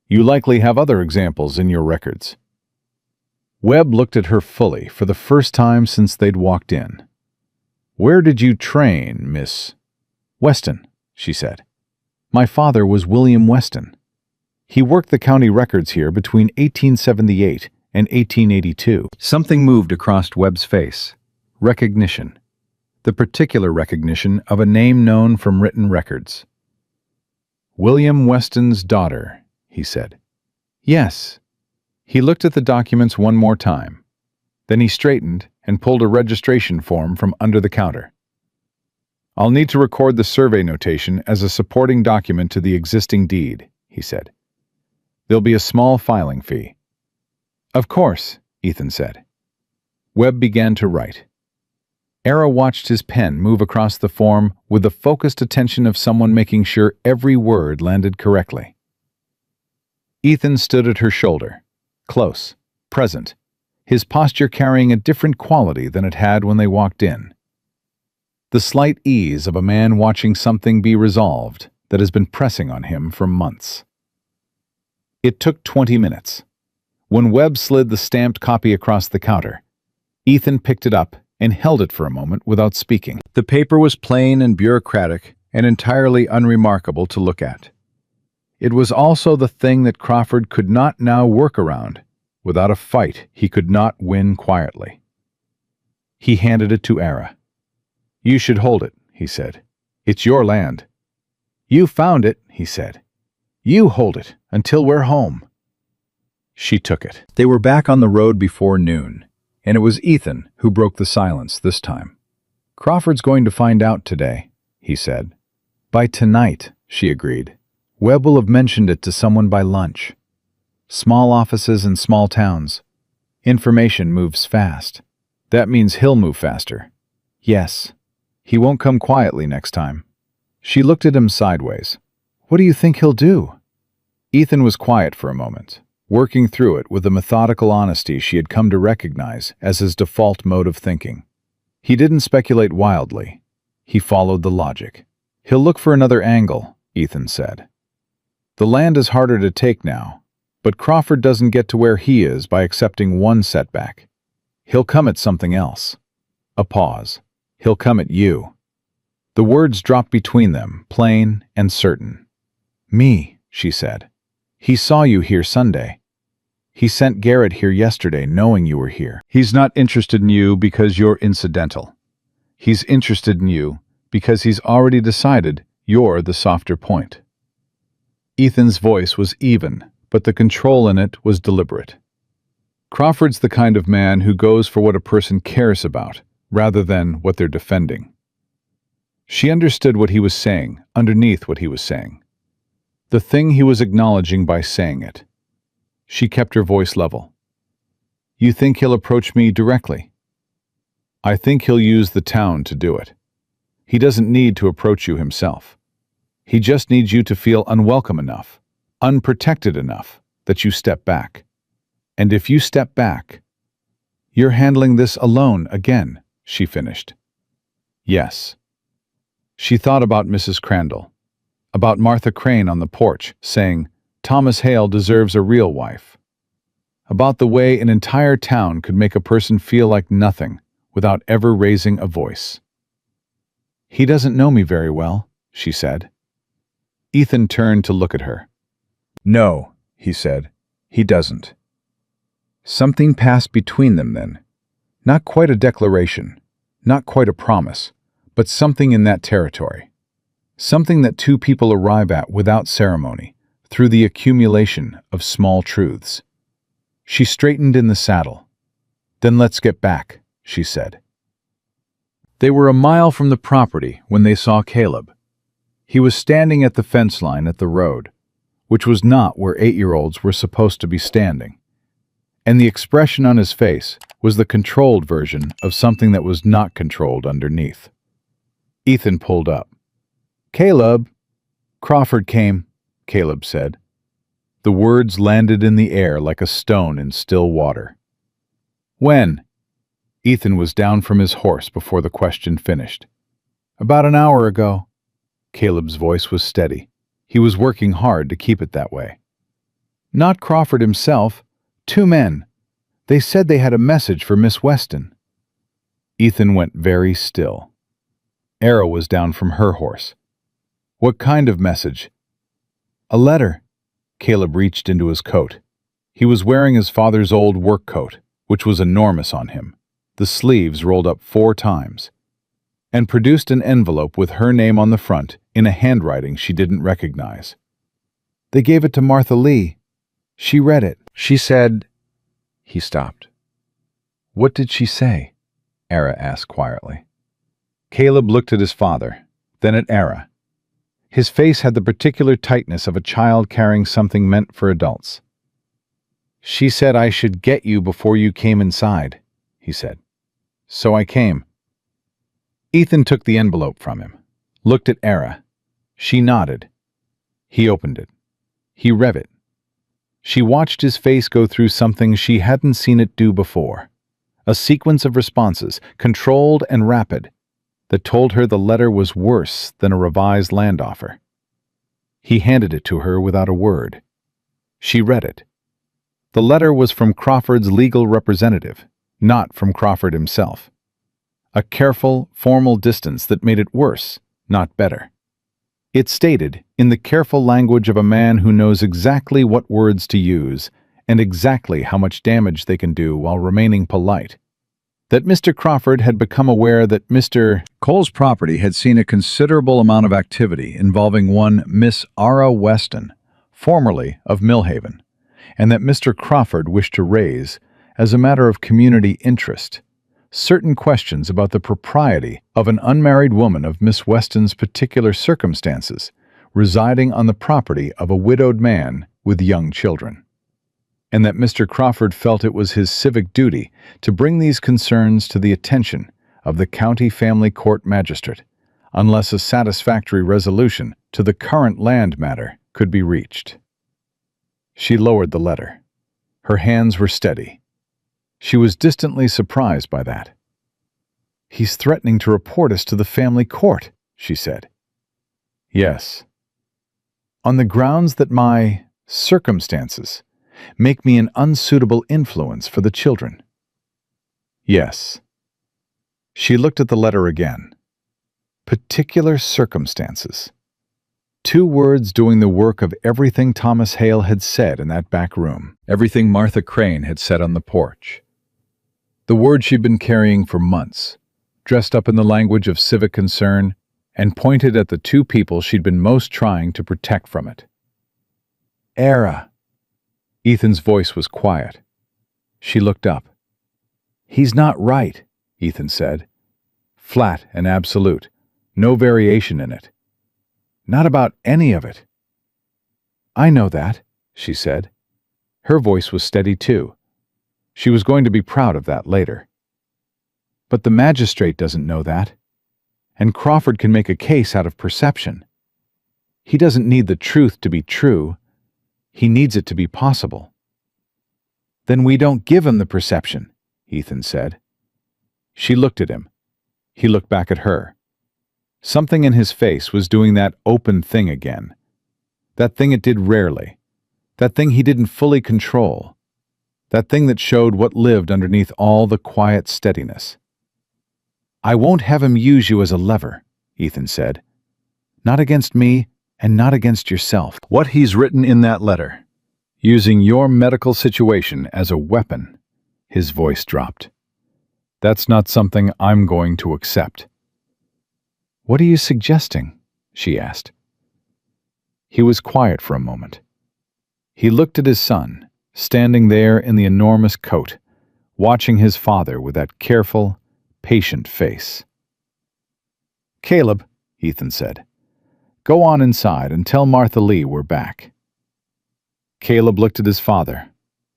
You likely have other examples in your records." Webb looked at her fully for the first time since they'd walked in. "Where did you train, Miss?" "Weston," she said. "My father was William Weston. He worked the county records here between 1878 and 1882. Something moved across Webb's face. Recognition. The particular recognition of a name known from written records. "William Weston's daughter," he said. "Yes." He looked at the documents one more time. Then he straightened and pulled a registration form from under the counter. "I'll need to record the survey notation as a supporting document to the existing deed," he said. "There'll be a small filing fee." "Of course," Ethan said. Webb began to write. Era watched his pen move across the form with the focused attention of someone making sure every word landed correctly. Ethan stood at her shoulder, close, present, his posture carrying a different quality than it had when they walked in. The slight ease of a man watching something be resolved that has been pressing on him for months. It took 20 minutes. When Webb slid the stamped copy across the counter, Ethan picked it up and held it for a moment without speaking. The paper was plain and bureaucratic and entirely unremarkable to look at. It was also the thing that Crawford could not now work around, without a fight he could not win quietly. He handed it to Era. "You should hold it," he said. "It's your land." "You found it," he said. "You hold it until we're home." She took it. They were back on the road before noon, and it was Ethan who broke the silence this time. "Crawford's going to find out today," he said. "By tonight," she agreed. "Webb will have mentioned it to someone by lunch. Small offices in small towns. Information moves fast. That means he'll move faster. Yes. He won't come quietly next time." She looked at him sideways. "What do you think he'll do?" Ethan was quiet for a moment, working through it with the methodical honesty she had come to recognize as his default mode of thinking. He didn't speculate wildly. He followed the logic. "He'll look for another angle," Ethan said. "The land is harder to take now, but Crawford doesn't get to where he is by accepting one setback. He'll come at something else." A pause. "He'll come at you." The words dropped between them, plain and certain. "Me," she said. "He saw you here Sunday. He sent Garrett here yesterday knowing you were here." "He's not interested in you because you're incidental. He's interested in you because he's already decided you're the softer point." Ethan's voice was even, but the control in it was deliberate. "Crawford's the kind of man who goes for what a person cares about, rather than what they're defending." She understood what he was saying, underneath what he was saying. The thing he was acknowledging by saying it. She kept her voice level. "You think he'll approach me directly?" "I think he'll use the town to do it. He doesn't need to approach you himself. He just needs you to feel unwelcome enough, unprotected enough, that you step back. And if you step back, you're handling this alone again," she finished. "Yes." She thought about Mrs. Crandall, about Martha Crane on the porch saying, "Thomas Hale deserves a real wife," about the way an entire town could make a person feel like nothing without ever raising a voice. "He doesn't know me very well," she said. Ethan turned to look at her. "No," he said, "he doesn't." Something passed between them then. Not quite a declaration, not quite a promise, but something in that territory. Something that two people arrive at without ceremony, through the accumulation of small truths. She straightened in the saddle. "Then let's get back," she said. They were a mile from the property when they saw Caleb. He was standing at the fence line at the road, which was not where 8-year-olds were supposed to be standing. And the expression on his face was the controlled version of something that was not controlled underneath. Ethan pulled up. "Caleb!" "Crawford came," Caleb said. The words landed in the air like a stone in still water. "When?" Ethan was down from his horse before the question finished. "About an hour ago." Caleb's voice was steady. He was working hard to keep it that way. "Not Crawford himself. 2 men. They said they had a message for Miss Weston." Ethan went very still. Era was down from her horse. "What kind of message?" "A letter." Caleb reached into his coat. He was wearing his father's old work coat, which was enormous on him, the sleeves rolled up 4 times, and produced an envelope with her name on the front in a handwriting she didn't recognize. "They gave it to Martha Lee. She read it. She said—" He stopped. "What did she say?" Era asked quietly. Caleb looked at his father, then at Era. His face had the particular tightness of a child carrying something meant for adults. "She said I should get you before you came inside," he said. "So I came." Ethan took the envelope from him, looked at Era. She nodded. He opened it. He read it. She watched his face go through something she hadn't seen it do before. A sequence of responses, controlled and rapid, that told her the letter was worse than a revised land offer. He handed it to her without a word. She read it. The letter was from Crawford's legal representative, not from Crawford himself. A careful, formal distance that made it worse, not better. It stated, in the careful language of a man who knows exactly what words to use and exactly how much damage they can do while remaining polite, that Mr. Crawford had become aware that Mr. Cole's property had seen a considerable amount of activity involving one Miss Ara Weston, formerly of Millhaven, and that Mr. Crawford wished to raise, as a matter of community interest, certain questions about the propriety of an unmarried woman of Miss Weston's particular circumstances residing on the property of a widowed man with young children, and that Mr. Crawford felt it was his civic duty to bring these concerns to the attention of the county family court magistrate, unless a satisfactory resolution to the current land matter could be reached. She lowered the letter. Her hands were steady. She was distantly surprised by that. "He's threatening to report us to the family court," she said. "Yes." "On the grounds that my circumstances make me an unsuitable influence for the children." "Yes." She looked at the letter again. Particular circumstances. 2 words doing the work of everything Thomas Hale had said in that back room, everything Martha Crane had said on the porch. The word she'd been carrying for months, dressed up in the language of civic concern, and pointed at the 2 people she'd been most trying to protect from it. "Era." Ethan's voice was quiet. She looked up. "He's not right," Ethan said. Flat and absolute, no variation in it. "Not about any of it." "I know that," she said. Her voice was steady too. She was going to be proud of that later. "But the magistrate doesn't know that. And Crawford can make a case out of perception. He doesn't need the truth to be true. He needs it to be possible." "Then we don't give him the perception," Ethan said. She looked at him. He looked back at her. Something in his face was doing that open thing again. That thing it did rarely. That thing he didn't fully control. That thing that showed what lived underneath all the quiet steadiness. I won't have him use you as a lever, Ethan said. Not against me and not against yourself. What he's written in that letter, using your medical situation as a weapon, his voice dropped. That's not something I'm going to accept. What are you suggesting? She asked. He was quiet for a moment. He looked at his son, standing there in the enormous coat, watching his father with that careful, patient face. Caleb, Ethan said, go on inside and tell Martha Lee we're back. Caleb looked at his father,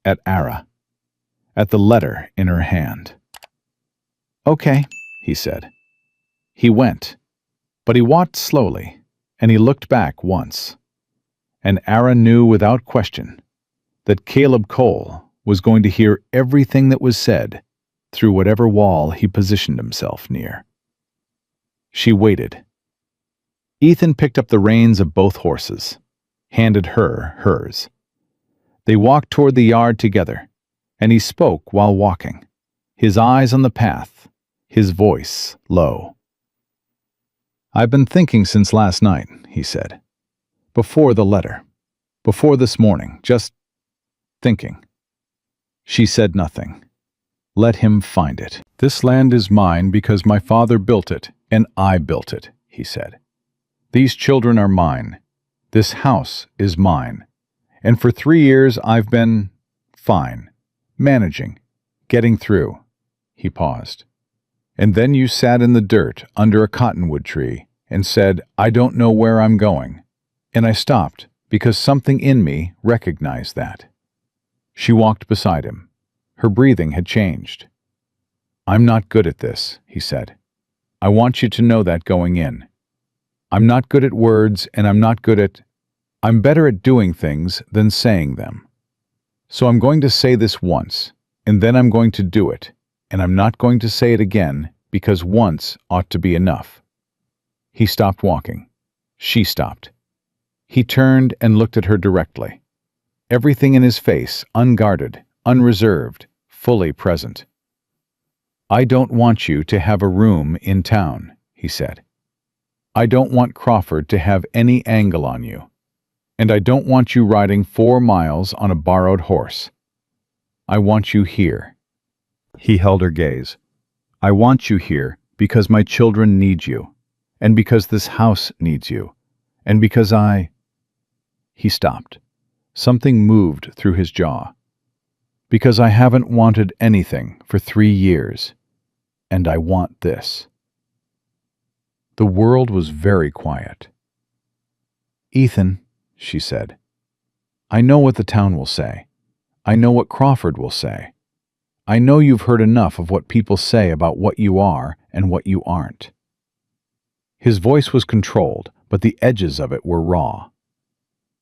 at Ara, at the letter in her hand. Okay, he said. He went, but he walked slowly, and he looked back once. And Ara knew without question that Caleb Cole was going to hear everything that was said through whatever wall he positioned himself near. She waited. Ethan picked up the reins of both horses, handed her hers. They walked toward the yard together, and he spoke while walking, his eyes on the path, his voice low. I've been thinking since last night, he said. Before the letter. Before this morning, just thinking. She said nothing. Let him find it. This land is mine because my father built it, and I built it, he said. These children are mine. This house is mine. And for 3 years I've been fine, managing, getting through. He paused. And then you sat in the dirt under a cottonwood tree and said, I don't know where I'm going. And I stopped because something in me recognized that. She walked beside him. Her breathing had changed. I'm not good at this, he said. I want you to know that going in. I'm not good at words, and I'm better at doing things than saying them. So I'm going to say this once, and then I'm going to do it, and I'm not going to say it again because once ought to be enough. He stopped walking. She stopped. He turned and looked at her directly. Everything in his face, unguarded, unreserved, fully present. I don't want you to have a room in town, he said. I don't want Crawford to have any angle on you. And I don't want you riding 4 miles on a borrowed horse. I want you here. He held her gaze. I want you here because my children need you, and because this house needs you, and because He stopped. Something moved through his jaw. Because I haven't wanted anything for 3 years, and I want this. The world was very quiet. Ethan, she said, I know what the town will say. I know what Crawford will say. I know you've heard enough of what people say about what you are and what you aren't. His voice was controlled, but the edges of it were raw.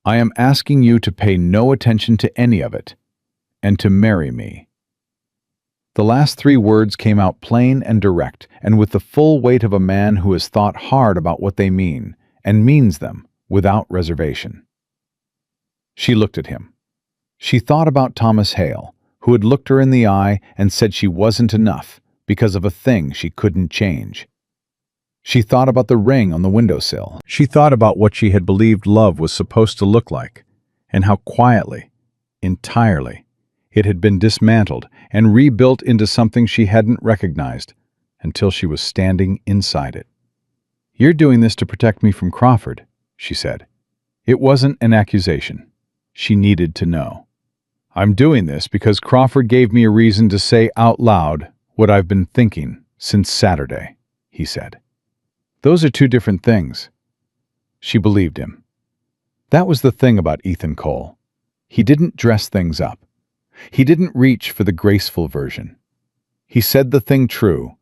I am asking you to pay no attention to any of it, and to marry me. The last 3 words came out plain and direct, and with the full weight of a man who has thought hard about what they mean, and means them without reservation. She looked at him. She thought about Thomas Hale, who had looked her in the eye and said she wasn't enough because of a thing she couldn't change. She thought about the ring on the windowsill. She thought about what she had believed love was supposed to look like, and how quietly, entirely, it had been dismantled and rebuilt into something she hadn't recognized until she was standing inside it. You're doing this to protect me from Crawford, she said. It wasn't an accusation. She needed to know. I'm doing this because Crawford gave me a reason to say out loud what I've been thinking since Saturday, he said. Those are 2 different things. She believed him. That was the thing about Ethan Cole. He didn't dress things up. He didn't reach for the graceful version. He said the thing true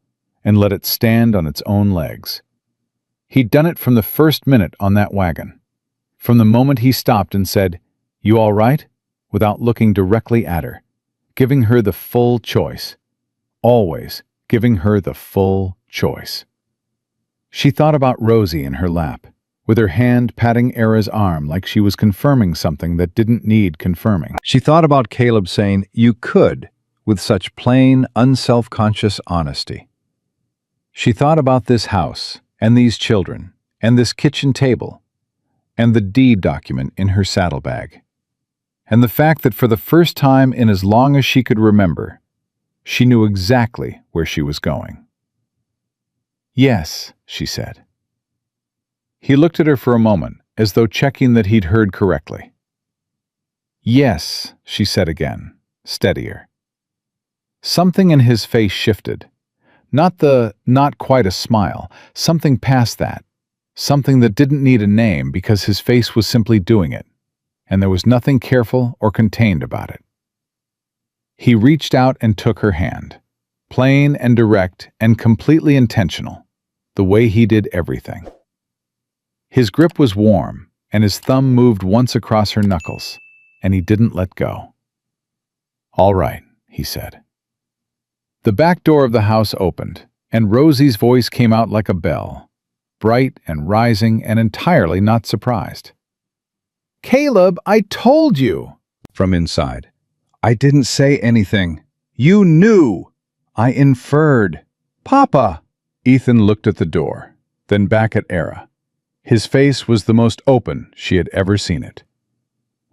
and let it stand on its own legs. He'd done it from the first minute on that wagon. From the moment he stopped and said, "You all right?" without looking directly at her, giving her the full choice. Always giving her the full choice. She thought about Rosie in her lap, with her hand patting Era's arm like she was confirming something that didn't need confirming. She thought about Caleb saying, "You could," with such plain, unself-conscious honesty. She thought about this house, and these children, and this kitchen table, and the deed document in her saddlebag, and the fact that for the first time in as long as she could remember, she knew exactly where she was going. "Yes," she said. He looked at her for a moment, as though checking that he'd heard correctly. "Yes," she said again, steadier. Something in his face shifted. Not quite a smile, something past that. Something that didn't need a name because his face was simply doing it, and there was nothing careful or contained about it. He reached out and took her hand, plain and direct and completely intentional, the way he did everything. His grip was warm, and his thumb moved once across her knuckles, and he didn't let go. "All right," he said. The back door of the house opened, and Rosie's voice came out like a bell, bright and rising and entirely not surprised. "Caleb, I told you!" From inside. "I didn't say anything. You knew! I inferred. Papa!" Ethan looked at the door, then back at Era. His face was the most open she had ever seen it.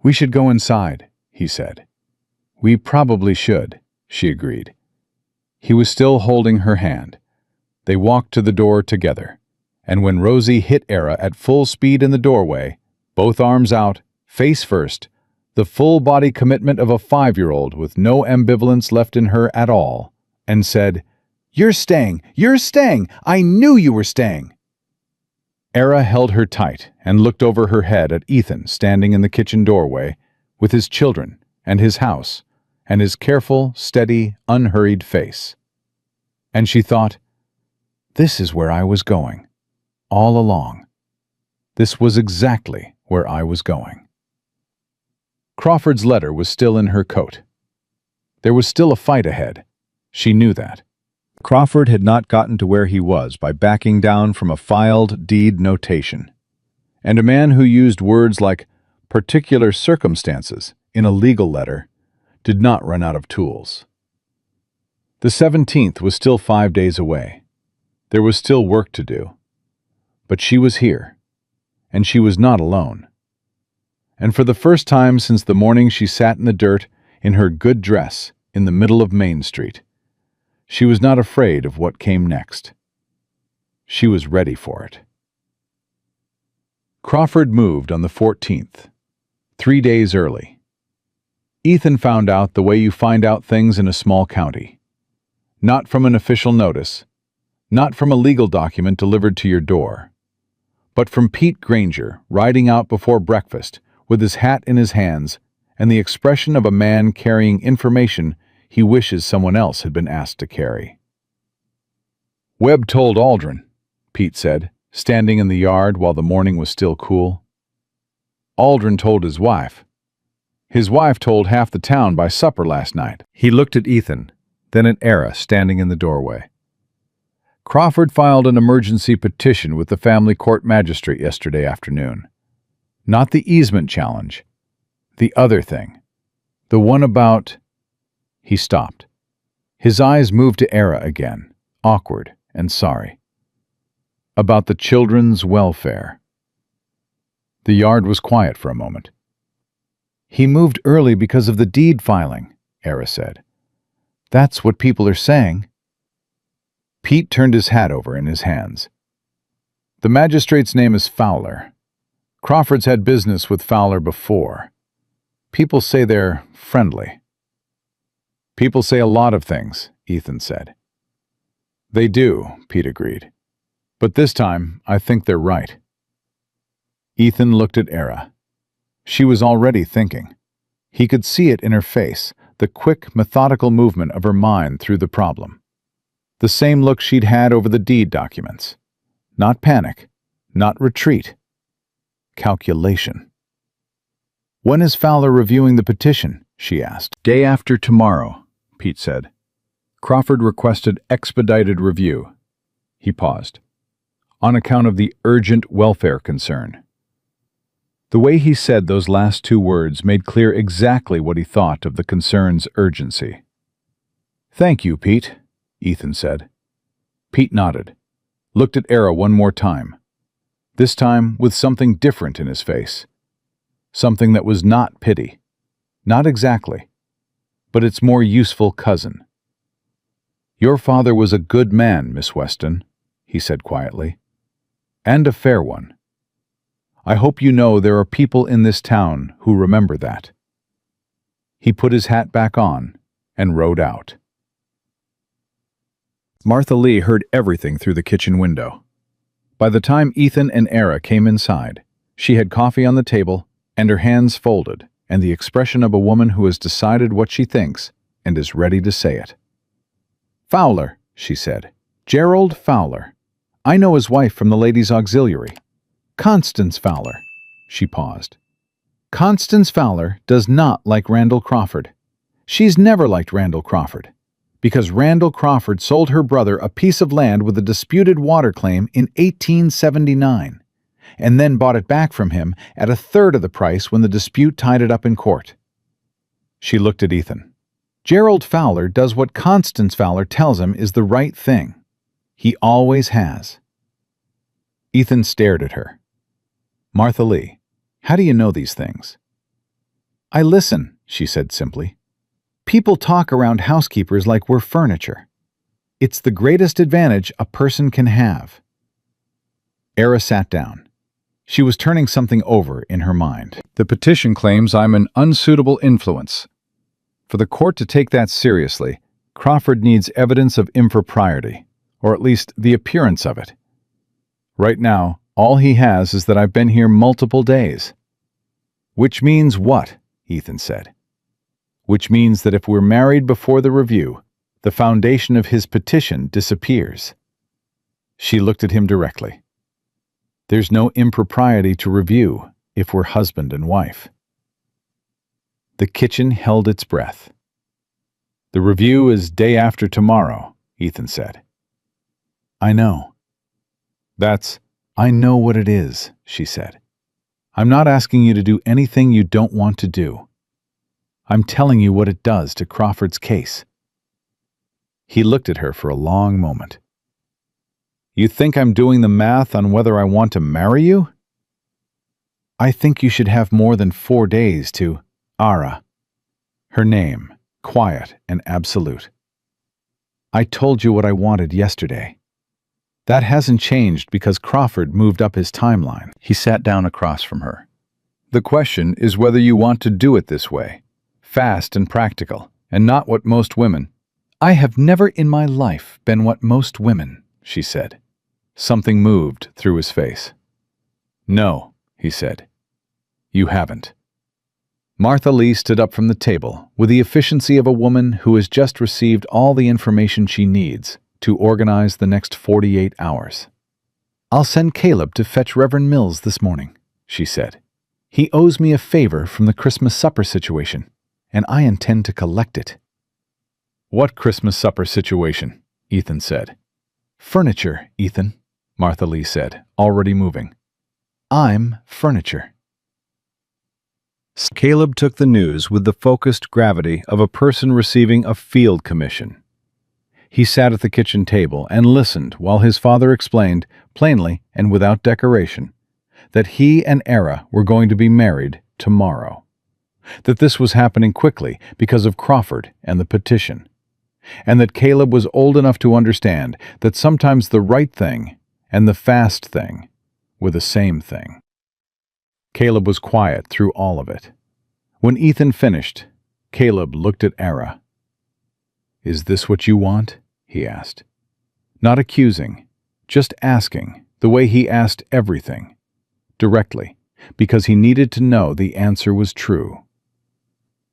"We should go inside," he said. "We probably should," she agreed. He was still holding her hand. They walked to the door together, and when Rosie hit Era at full speed in the doorway, both arms out, face first, the full-body commitment of a 5-year-old with no ambivalence left in her at all, and said, "You're staying! You're staying! I knew you were staying!" Era held her tight and looked over her head at Ethan standing in the kitchen doorway with his children and his house and his careful, steady, unhurried face. And she thought, "This is where I was going, all along. This was exactly where I was going." Crawford's letter was still in her coat. There was still a fight ahead. She knew that. Crawford had not gotten to where he was by backing down from a filed deed notation. And a man who used words like particular circumstances in a legal letter did not run out of tools. The 17th was still 5 days away. There was still work to do. But she was here, and she was not alone. And for the first time since the morning she sat in the dirt in her good dress in the middle of Main Street, she was not afraid of what came next. She was ready for it. Crawford moved on the 14th, 3 days early. Ethan found out the way you find out things in a small county. Not from an official notice, not from a legal document delivered to your door, but from Pete Granger riding out before breakfast with his hat in his hands and the expression of a man carrying information he wishes someone else had been asked to carry. "Webb told Aldrin," Pete said, standing in the yard while the morning was still cool. "Aldrin told his wife. His wife told half the town by supper last night." He looked at Ethan, then at Era standing in the doorway. "Crawford filed an emergency petition with the family court magistrate yesterday afternoon. Not the easement challenge. The other thing. The one about—" He stopped. His eyes moved to Era again, awkward and sorry. "About the children's welfare." The yard was quiet for a moment. "He moved early because of the deed filing," Era said. "That's what people are saying." Pete turned his hat over in his hands. "The magistrate's name is Fowler. Crawford's had business with Fowler before. People say they're friendly." "People say a lot of things," Ethan said. "They do," Pete agreed. "But this time, I think they're right." Ethan looked at Era. She was already thinking. He could see it in her face, the quick, methodical movement of her mind through the problem. The same look she'd had over the deed documents. Not panic, not retreat. Calculation. "When is Fowler reviewing the petition?" she asked. "Day after tomorrow," Pete said. Crawford requested expedited review. He paused. "On account of the urgent welfare concern." The way he said those last 2 words made clear exactly what he thought of the concern's urgency. "Thank you, Pete," Ethan said. Pete nodded, looked at Era one more time, this time with something different in his face. Something that was not pity. Not exactly, but its more useful cousin. "Your father was a good man, Miss Weston," he said quietly, "and a fair one. I hope you know there are people in this town who remember that." He put his hat back on and rode out. Martha Lee heard everything through the kitchen window. By the time Ethan and Era came inside, she had coffee on the table and her hands folded and the expression of a woman who has decided what she thinks and is ready to say it. "Fowler," she said. "Gerald Fowler. I know his wife from the Ladies' Auxiliary. Constance Fowler." She paused. "Constance Fowler does not like Randall Crawford. She's never liked Randall Crawford, because Randall Crawford sold her brother a piece of land with a disputed water claim in 1879, and then bought it back from him at a third of the price when the dispute tied it up in court." She looked at Ethan. "Gerald Fowler does what Constance Fowler tells him is the right thing. He always has." Ethan stared at her. "Martha Lee, how do you know these things?" "I listen," she said simply. "People talk around housekeepers like we're furniture. It's the greatest advantage a person can have." Era sat down. She was turning something over in her mind. "The petition claims I'm an unsuitable influence. For the court to take that seriously, Crawford needs evidence of impropriety, or at least the appearance of it. Right now, all he has is that I've been here multiple days." "Which means what?" Ethan said. "Which means that if we're married before the review, the foundation of his petition disappears." She looked at him directly. "There's no impropriety to review if we're husband and wife." The kitchen held its breath. "The review is day after tomorrow," Ethan said. "I know." I know what it is," she said. "I'm not asking you to do anything you don't want to do. I'm telling you what it does to Crawford's case." He looked at her for a long moment. "You think I'm doing the math on whether I want to marry you?" "I think you should have more than 4 days to Ara." Her name, quiet and absolute. "I told you what I wanted yesterday. That hasn't changed because Crawford moved up his timeline." He sat down across from her. "The question is whether you want to do it this way, fast and practical, and not what most women—" "I have never in my life been what most women," she said. Something moved through his face. "No," he said. "You haven't." Martha Lee stood up from the table with the efficiency of a woman who has just received all the information she needs to organize the next 48 hours. "I'll send Caleb to fetch Reverend Mills this morning," she said. "He owes me a favor from the Christmas supper situation, and I intend to collect it." "What Christmas supper situation?" Ethan said. "Furniture, Ethan," Martha Lee said, already moving. "I'm furniture." Caleb took the news with the focused gravity of a person receiving a field commission. He sat at the kitchen table and listened while his father explained, plainly and without decoration, that he and Era were going to be married tomorrow. That this was happening quickly because of Crawford and the petition. And that Caleb was old enough to understand that sometimes the right thing and the fast thing were the same thing. Caleb was quiet through all of it. When Ethan finished, Caleb looked at Era. "Is this what you want?" he asked. Not accusing, just asking, the way he asked everything, directly, because he needed to know the answer was true.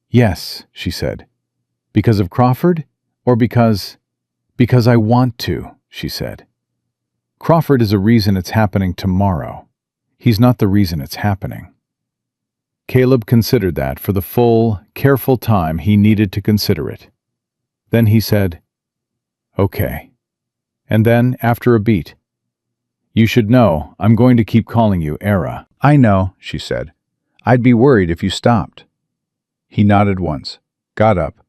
"Yes," she said. "Because of Crawford? Or because I want to," she said. "Crawford is a reason it's happening tomorrow. He's not the reason it's happening." Caleb considered that for the full, careful time he needed to consider it. Then he said, "Okay." And then, after a beat, "You should know I'm going to keep calling you Era." "I know," she said. "I'd be worried if you stopped." He nodded once, got up,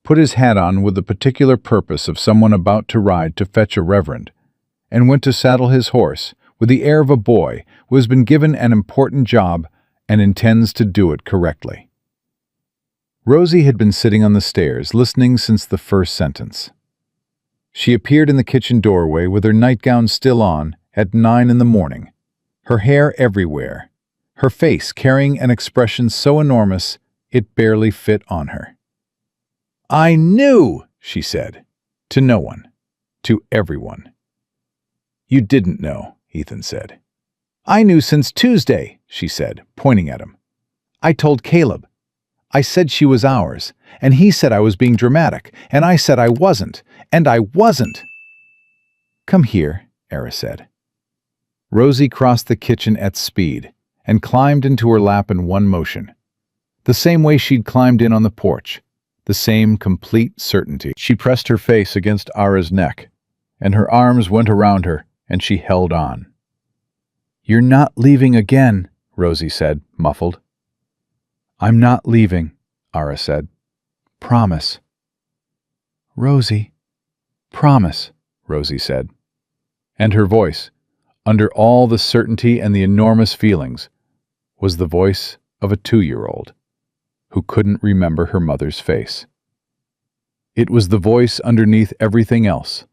put his hat on with the particular purpose of someone about to ride to fetch a reverend, and went to saddle his horse with the air of a boy who has been given an important job and intends to do it correctly. Rosie had been sitting on the stairs, listening since the first sentence. She appeared in the kitchen doorway with her nightgown still on at 9 in the morning, her hair everywhere, her face carrying an expression so enormous it barely fit on her. "I knew," she said, to no one, to everyone. "You didn't know," Ethan said. "I knew since Tuesday," she said, pointing at him. "I told Caleb. I said she was ours, and he said I was being dramatic, and I said I wasn't, and I wasn't." "Come here," Era said. Rosie crossed the kitchen at speed and climbed into her lap in one motion, the same way she'd climbed in on the porch, the same complete certainty. She pressed her face against Ara's neck, and her arms went around her, and she held on. "You're not leaving again," Rosie said, muffled. "I'm not leaving," Ara said. "Promise." "Rosie." "Promise," Rosie said. And her voice, under all the certainty and the enormous feelings, was the voice of a 2-year-old who couldn't remember her mother's face. It was the voice underneath everything else,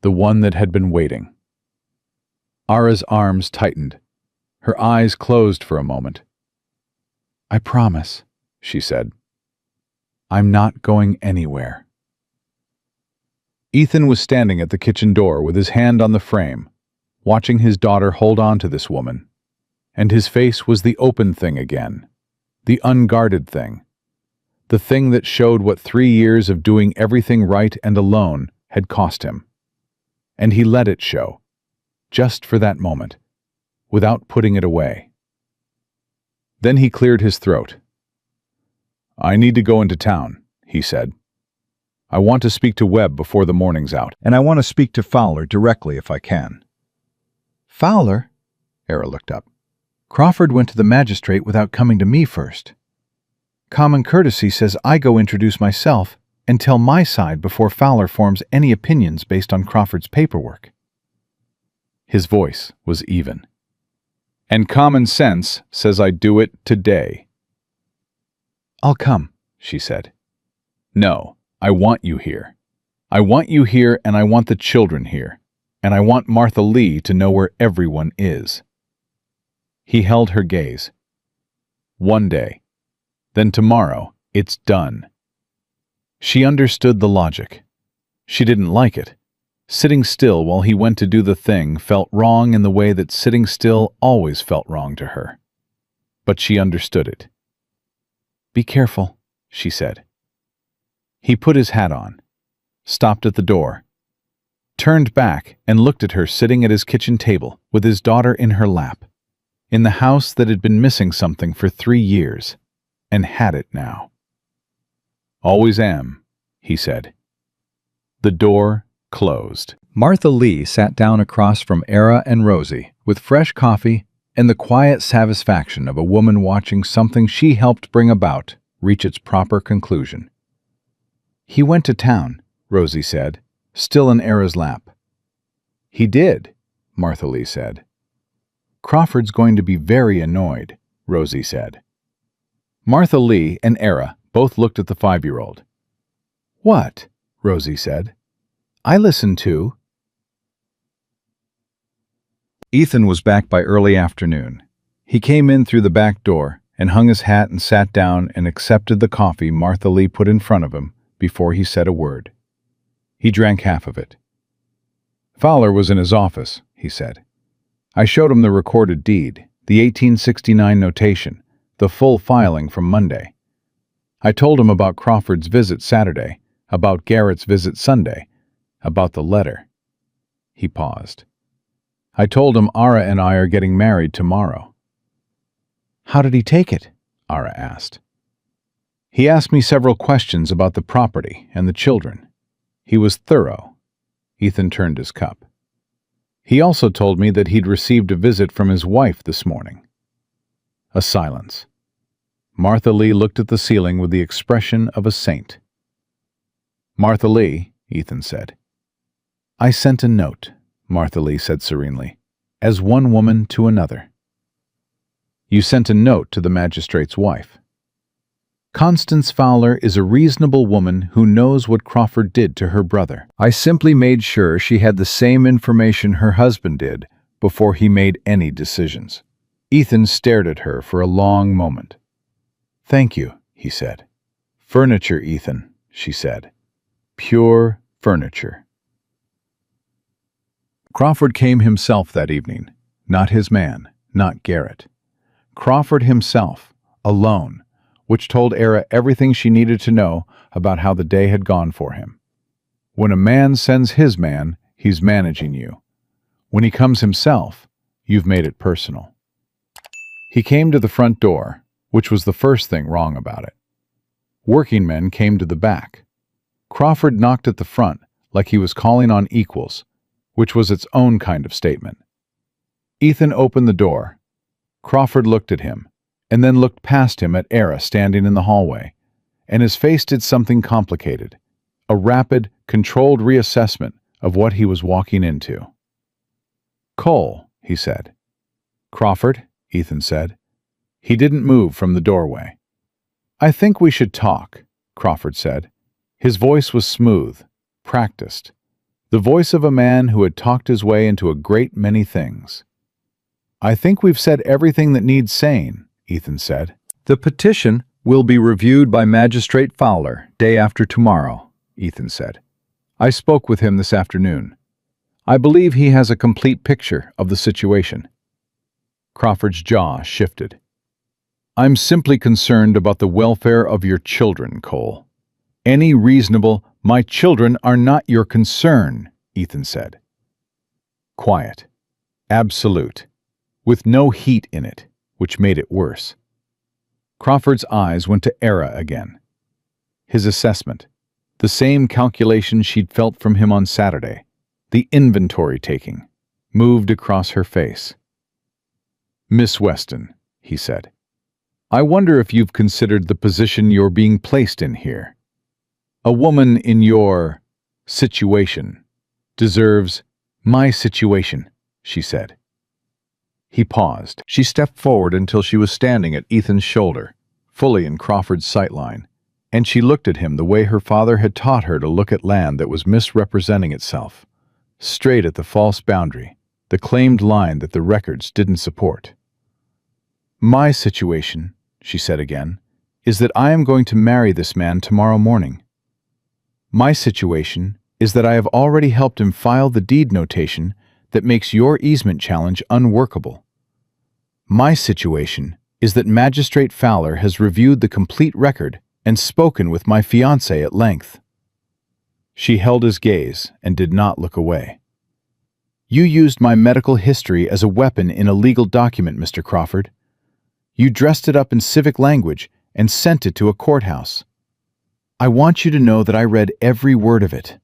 the one that had been waiting. Ara's arms tightened. Her eyes closed for a moment. "I promise," she said. "I'm not going anywhere." Ethan was standing at the kitchen door with his hand on the frame, watching his daughter hold on to this woman, and his face was the open thing again, the unguarded thing, the thing that showed what 3 years of doing everything right and alone had cost him. And he let it show, just for that moment, without putting it away. Then he cleared his throat. "I need to go into town," he said. "I want to speak to Webb before the morning's out, and I want to speak to Fowler directly if I can." "Fowler?" Era looked up. "Crawford went to the magistrate without coming to me first. Common courtesy says I go introduce myself and tell my side before Fowler forms any opinions based on Crawford's paperwork." His voice was even. "And common sense says I do it today." "I'll come," she said. "No, I want you here. I want you here, and I want the children here, and I want Martha Lee to know where everyone is." He held her gaze. "One day. Then tomorrow, it's done." She understood the logic. She didn't like it. Sitting still while he went to do the thing felt wrong in the way that sitting still always felt wrong to her. But she understood it. "Be careful," she said. He put his hat on, stopped at the door, turned back and looked at her sitting at his kitchen table with his daughter in her lap, in the house that had been missing something for 3 years, and had it now. "Always am," he said. The door closed. Martha Lee sat down across from Era and Rosie with fresh coffee and the quiet satisfaction of a woman watching something she helped bring about reach its proper conclusion. "He went to town," Rosie said, still in Era's lap. "He did," Martha Lee said. "Crawford's going to be very annoyed," Rosie said. Martha Lee and Era both looked at the 5-year-old. "What?" Rosie said. "I listened too." Ethan was back by early afternoon. He came in through the back door and hung his hat and sat down and accepted the coffee Martha Lee put in front of him before he said a word. He drank half of it. "Fowler was in his office," he said. "I showed him the recorded deed, the 1869 notation, the full filing from Monday. I told him about Crawford's visit Saturday, about Garrett's visit Sunday, about the letter." He paused. "I told him Ara and I are getting married tomorrow." "How did he take it?" Ara asked. "He asked me several questions about the property and the children. He was thorough." Ethan turned his cup. "He also told me that he'd received a visit from his wife this morning." A silence. Martha Lee looked at the ceiling with the expression of a saint. Martha Lee, Ethan said. I sent a note, Martha Lee said serenely, as one woman to another. You sent a note to the magistrate's wife. Constance Fowler is a reasonable woman who knows what Crawford did to her brother. I simply made sure she had the same information her husband did before he made any decisions. Ethan stared at her for a long moment. Thank you, he said. Furniture, Ethan, she said. Pure furniture. Crawford came himself that evening, not his man, not Garrett. Crawford himself, alone, which told Era everything she needed to know about how the day had gone for him. When a man sends his man, he's managing you. When he comes himself, you've made it personal. He came to the front door, which was the first thing wrong about it. Working men came to the back. Crawford knocked at the front like he was calling on equals, which was its own kind of statement. Ethan opened the door. Crawford looked at him, and then looked past him at Era standing in the hallway, and his face did something complicated, a rapid, controlled reassessment of what he was walking into. Cole, he said. Crawford, Ethan said. He didn't move from the doorway. I think we should talk, Crawford said. His voice was smooth, practiced, the voice of a man who had talked his way into a great many things. I think we've said everything that needs saying, Ethan said. The petition will be reviewed by Magistrate Fowler day after tomorrow, Ethan said. I spoke with him this afternoon. I believe he has a complete picture of the situation. Crawford's jaw shifted. I'm simply concerned about the welfare of your children, Cole. Any reasonable, my children are not your concern, Ethan said. Quiet. Absolute. With no heat in it, which made it worse. Crawford's eyes went to Era again. His assessment, the same calculation she'd felt from him on Saturday, the inventory taking, moved across her face. Miss Weston, he said, I wonder if you've considered the position you're being placed in here. A woman in your situation deserves my situation, she said. He paused. She stepped forward until she was standing at Ethan's shoulder, fully in Crawford's sightline, and she looked at him the way her father had taught her to look at land that was misrepresenting itself, straight at the false boundary, the claimed line that the records didn't support. My situation, she said again, is that I am going to marry this man tomorrow morning. My situation is that I have already helped him file the deed notation that makes your easement challenge unworkable. My situation is that Magistrate Fowler has reviewed the complete record and spoken with my fiancé at length. She held his gaze and did not look away. You used my medical history as a weapon in a legal document, Mr. Crawford. You dressed it up in civic language and sent it to a courthouse. I want you to know that I read every word of it,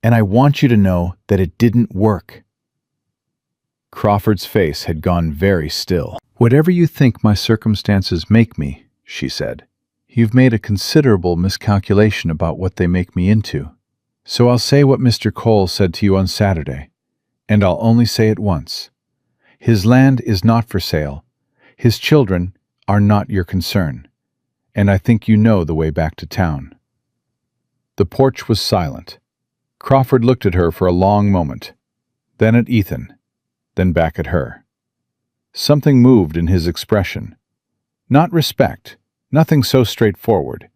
and I want you to know that it didn't work. Crawford's face had gone very still. Whatever you think my circumstances make me, she said, you've made a considerable miscalculation about what they make me into. So I'll say what Mr. Cole said to you on Saturday, and I'll only say it once. His land is not for sale. His children are not your concern, and I think you know the way back to town. The porch was silent. Crawford looked at her for a long moment, then at Ethan, then back at her. Something moved in his expression. Not respect, nothing so straightforward,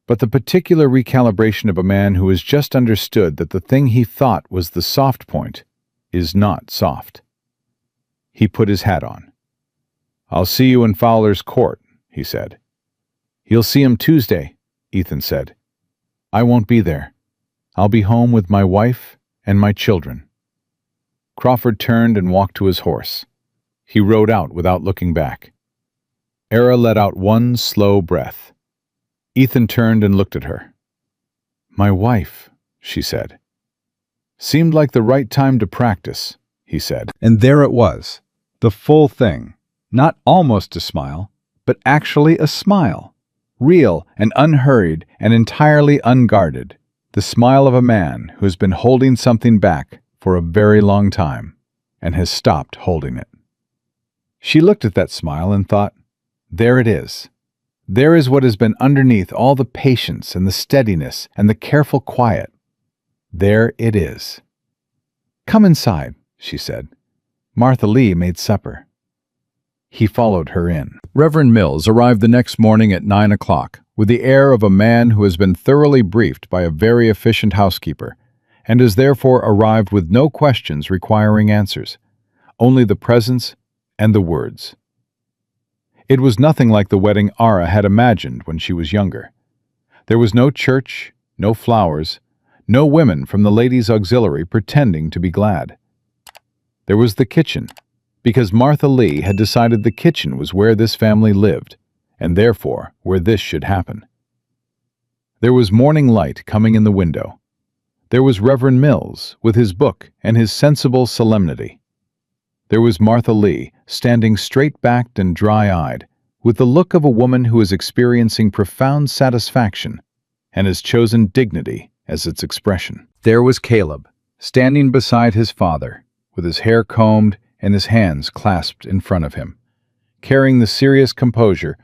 but the particular recalibration of a man who has just understood that the thing he thought was the soft point is not soft. He put his hat on. I'll see you in Fowler's court, he said. You'll see him Tuesday, Ethan said. I won't be there. I'll be home with my wife and my children. Crawford turned and walked to his horse. He rode out without looking back. Era let out one slow breath. Ethan turned and looked at her. My wife, she said. Seemed like the right time to practice, he said. And there it was, the full thing. Not almost a smile, but actually a smile. Real and unhurried and entirely unguarded. The smile of a man who has been holding something back for a very long time and has stopped holding it. She looked at that smile and thought, there it is. There is what has been underneath all the patience and the steadiness and the careful quiet. There it is. Come inside, she said. Martha Lee made supper. He followed her in. Reverend Mills arrived the next morning at 9 o'clock with the air of a man who has been thoroughly briefed by a very efficient housekeeper and has therefore arrived with no questions requiring answers, only the presence and the words. It was nothing like the wedding Ara had imagined when she was younger. There was no church, no flowers, no women from the ladies' auxiliary pretending to be glad. There was the kitchen, because Martha Lee had decided the kitchen was where this family lived, and therefore where this should happen. There was morning light coming in the window. There was Reverend Mills with his book and his sensible solemnity. There was Martha Lee, standing straight-backed and dry-eyed, with the look of a woman who is experiencing profound satisfaction and has chosen dignity as its expression. There was Caleb, standing beside his father, with his hair combed and his hands clasped in front of him, carrying the serious composure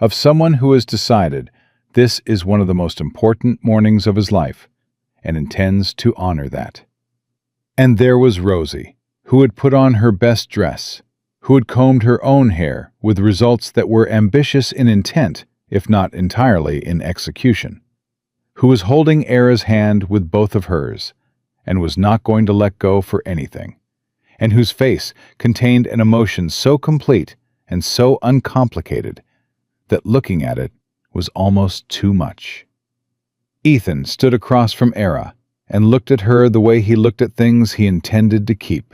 of someone who has decided this is one of the most important mornings of his life and intends to honor that. And there was Rosie, who had put on her best dress, who had combed her own hair with results that were ambitious in intent, if not entirely in execution, who was holding Era's hand with both of hers, and was not going to let go for anything, and whose face contained an emotion so complete and so uncomplicated that looking at it was almost too much. Ethan stood across from Era and looked at her the way he looked at things he intended to keep.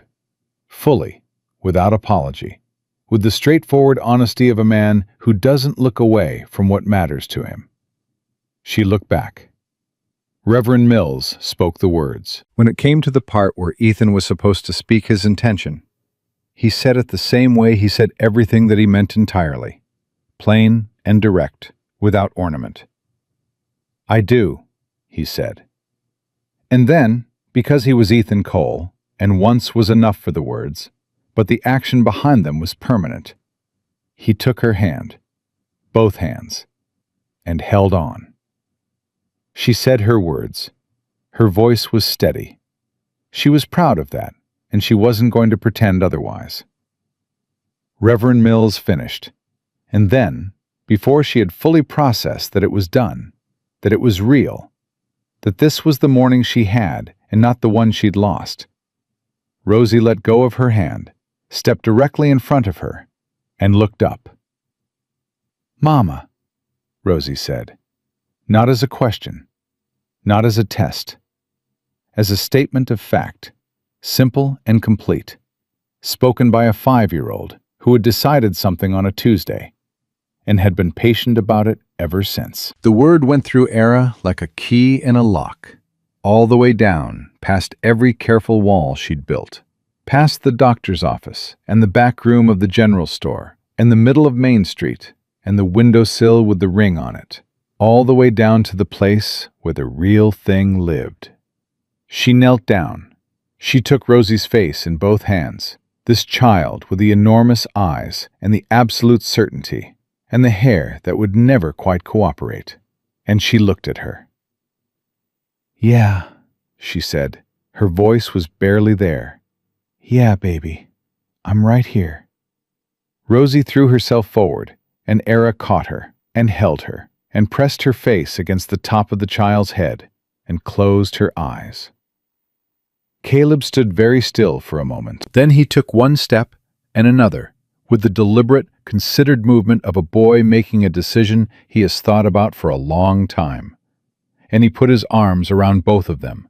Fully, without apology, with the straightforward honesty of a man who doesn't look away from what matters to him. She looked back. Reverend Mills spoke the words. When it came to the part where Ethan was supposed to speak his intention, he said it the same way he said everything that he meant entirely, plain and direct, without ornament. I do, he said. And then, because he was Ethan Cole, and once was enough for the words, but the action behind them was permanent, he took her hand, both hands, and held on. She said her words. Her voice was steady. She was proud of that, and she wasn't going to pretend otherwise. Reverend Mills finished, and then, before she had fully processed that it was done, that it was real, that this was the morning she had and not the one she'd lost, Rosie let go of her hand, stepped directly in front of her, and looked up. "Mama," Rosie said, not as a question, not as a test, as a statement of fact, simple and complete, spoken by a 5-year-old who had decided something on a Tuesday and had been patient about it ever since. The word went through Era like a key in a lock, all the way down, past every careful wall she'd built, past the doctor's office and the back room of the general store and the middle of Main Street and the windowsill with the ring on it, all the way down to the place where the real thing lived. She knelt down. She took Rosie's face in both hands, this child with the enormous eyes and the absolute certainty and the hair that would never quite cooperate, and she looked at her. "Yeah," she said. Her voice was barely there. "Yeah, baby. I'm right here." Rosie threw herself forward, and Era caught her, and held her, and pressed her face against the top of the child's head, and closed her eyes. Caleb stood very still for a moment. Then he took one step and another, with the deliberate, considered movement of a boy making a decision he has thought about for a long time. And he put his arms around both of them,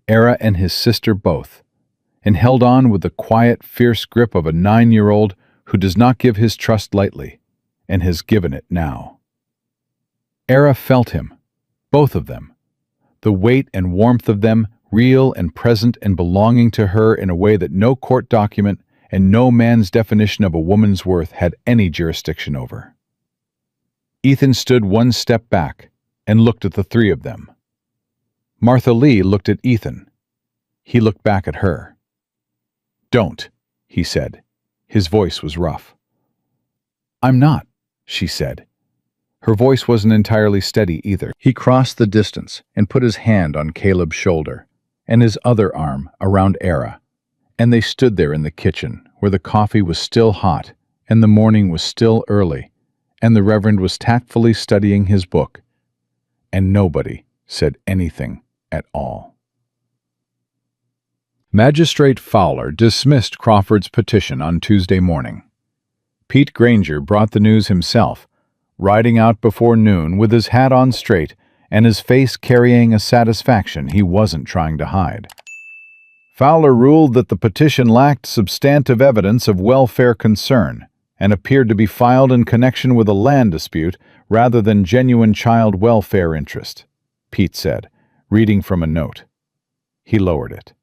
Era and his sister both, and held on with the quiet, fierce grip of a 9-year-old who does not give his trust lightly, and has given it now. Era felt him, both of them, the weight and warmth of them, real and present and belonging to her in a way that no court document and no man's definition of a woman's worth had any jurisdiction over. Ethan stood one step back and looked at the three of them. Martha Lee looked at Ethan. He looked back at her. "Don't," he said. His voice was rough. "I'm not," she said. Her voice wasn't entirely steady either. He crossed the distance and put his hand on Caleb's shoulder and his other arm around Era, and they stood there in the kitchen where the coffee was still hot and the morning was still early, and the Reverend was tactfully studying his book, and nobody said anything at all. Magistrate Fowler dismissed Crawford's petition on Tuesday morning. Pete Granger brought the news himself, riding out before noon with his hat on straight and his face carrying a satisfaction he wasn't trying to hide. Fowler ruled that the petition lacked substantive evidence of welfare concern and appeared to be filed in connection with a land dispute rather than genuine child welfare interest, Pete said, reading from a note. He lowered it.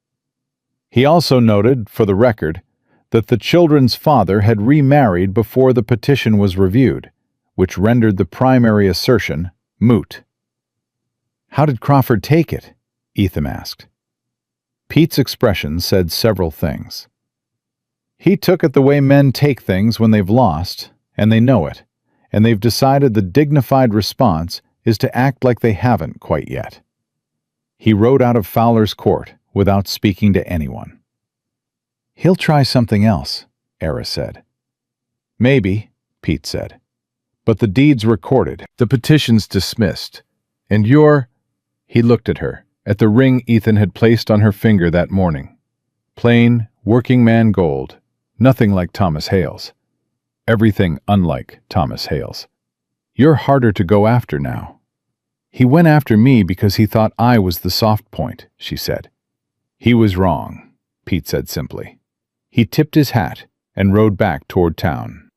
He also noted, for the record, that the children's father had remarried before the petition was reviewed, which rendered the primary assertion moot. "How did Crawford take it?" Ethan asked. Pete's expression said several things. He took it the way men take things when they've lost, and they know it, and they've decided the dignified response is to act like they haven't quite yet. He rode out of Fowler's court without speaking to anyone. "He'll try something else," Era said. "Maybe," Pete said. "But the deed's recorded, the petition's dismissed, and He looked at her, at the ring Ethan had placed on her finger that morning. Plain, working man gold, nothing like Thomas Hale's. Everything unlike Thomas Hale's. You're harder to go after now." "He went after me because he thought I was the soft point," she said. "He was wrong," Pete said simply. He tipped his hat and rode back toward town.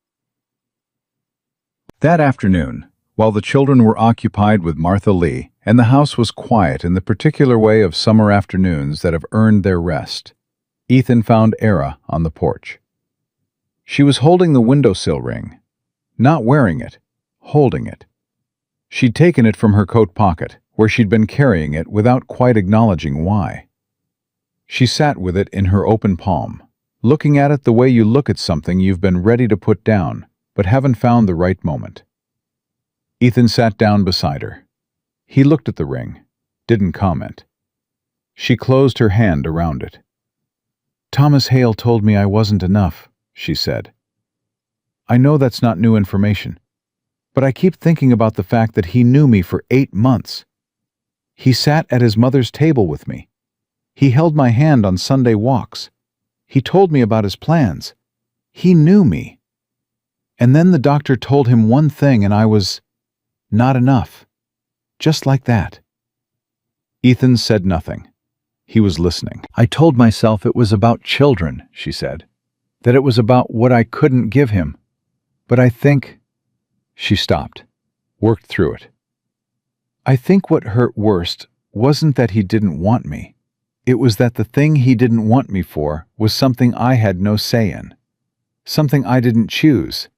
That afternoon, while the children were occupied with Martha Lee and the house was quiet in the particular way of summer afternoons that have earned their rest, Ethan found Era on the porch. She was holding the windowsill ring, not wearing it, holding it. She'd taken it from her coat pocket, where she'd been carrying it without quite acknowledging why. She sat with it in her open palm, looking at it the way you look at something you've been ready to put down, but haven't found the right moment. Ethan sat down beside her. He looked at the ring, didn't comment. She closed her hand around it. "Thomas Hale told me I wasn't enough," she said. "I know that's not new information, but I keep thinking about the fact that he knew me for 8 months. He sat at his mother's table with me. He held my hand on Sunday walks. He told me about his plans. He knew me. And then the doctor told him one thing and I was not enough. Just like that." Ethan said nothing. He was listening. "I told myself it was about children," she said. "That it was about what I couldn't give him. But I think—" She stopped, worked through it. "I think what hurt worst wasn't that he didn't want me. It was that the thing he didn't want me for was something I had no say in. Something I didn't choose.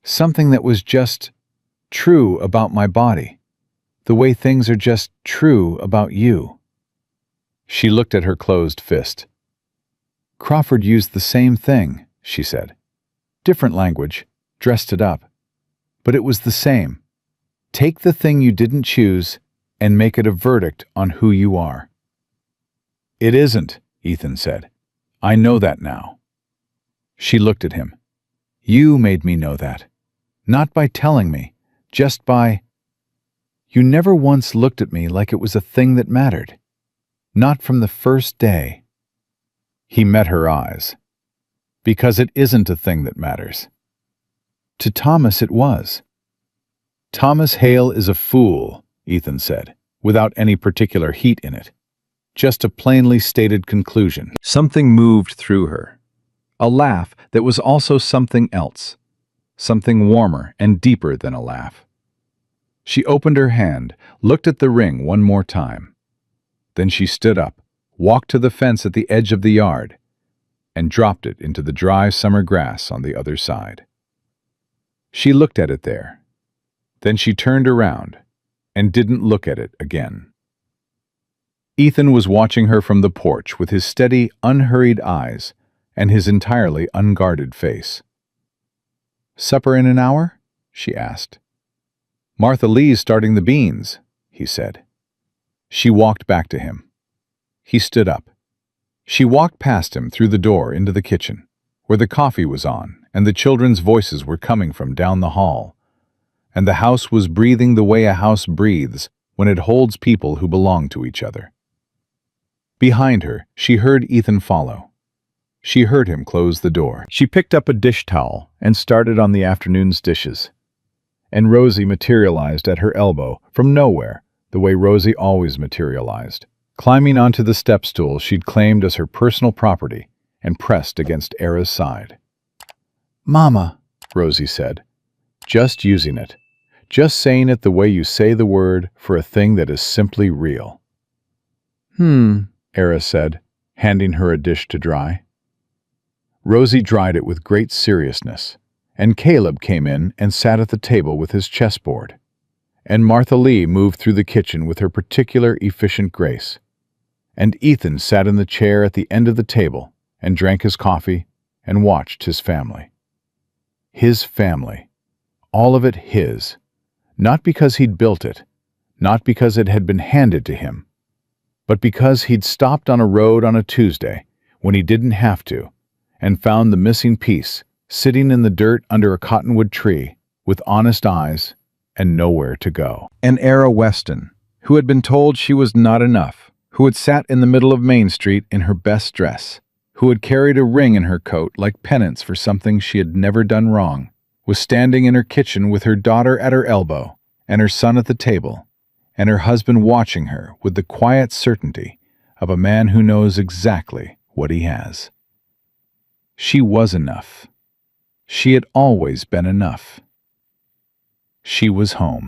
Something that was just true about my body. The way things are just true about you." She looked at her closed fist. "Crawford used the same thing," she said. "Different language, dressed it up. But it was the same. Take the thing you didn't choose and make it a verdict on who you are." "It isn't," Ethan said. "I know that now." She looked at him. "You made me know that. Not by telling me, just by— You never once looked at me like it was a thing that mattered. Not from the first day." He met her eyes. "Because it isn't a thing that matters." To Thomas it was. "Thomas Hale is a fool," Ethan said, without any particular heat in it. Just a plainly stated conclusion. Something moved through her. A laugh that was also something else. Something warmer and deeper than a laugh. She opened her hand, looked at the ring one more time. Then she stood up, walked to the fence at the edge of the yard, and dropped it into the dry summer grass on the other side. She looked at it there. Then she turned around and didn't look at it again. Ethan was watching her from the porch with his steady, unhurried eyes and his entirely unguarded face. "Supper in an hour?" she asked. "Martha Lee's starting the beans," he said. She walked back to him. He stood up. She walked past him through the door into the kitchen, where the coffee was on and the children's voices were coming from down the hall, and the house was breathing the way a house breathes when it holds people who belong to each other. Behind her, she heard Ethan follow. She heard him close the door. She picked up a dish towel and started on the afternoon's dishes. And Rosie materialized at her elbow from nowhere, the way Rosie always materialized, climbing onto the step stool she'd claimed as her personal property and pressed against Era's side. "Mama," Rosie said, just using it, just saying it the way you say the word for a thing that is simply real. Era said, handing her a dish to dry. Rosie dried it with great seriousness, and Caleb came in and sat at the table with his chessboard, and Martha Lee moved through the kitchen with her particular efficient grace, and Ethan sat in the chair at the end of the table and drank his coffee and watched his family. His family, all of it his, not because he'd built it, not because it had been handed to him, but because he'd stopped on a road on a Tuesday when he didn't have to, and found the missing piece sitting in the dirt under a cottonwood tree with honest eyes and nowhere to go. And Era Weston, who had been told she was not enough, who had sat in the middle of Main Street in her best dress, who had carried a ring in her coat like penance for something she had never done wrong, was standing in her kitchen with her daughter at her elbow and her son at the table, and her husband watching her with the quiet certainty of a man who knows exactly what he has. She was enough. She had always been enough. She was home.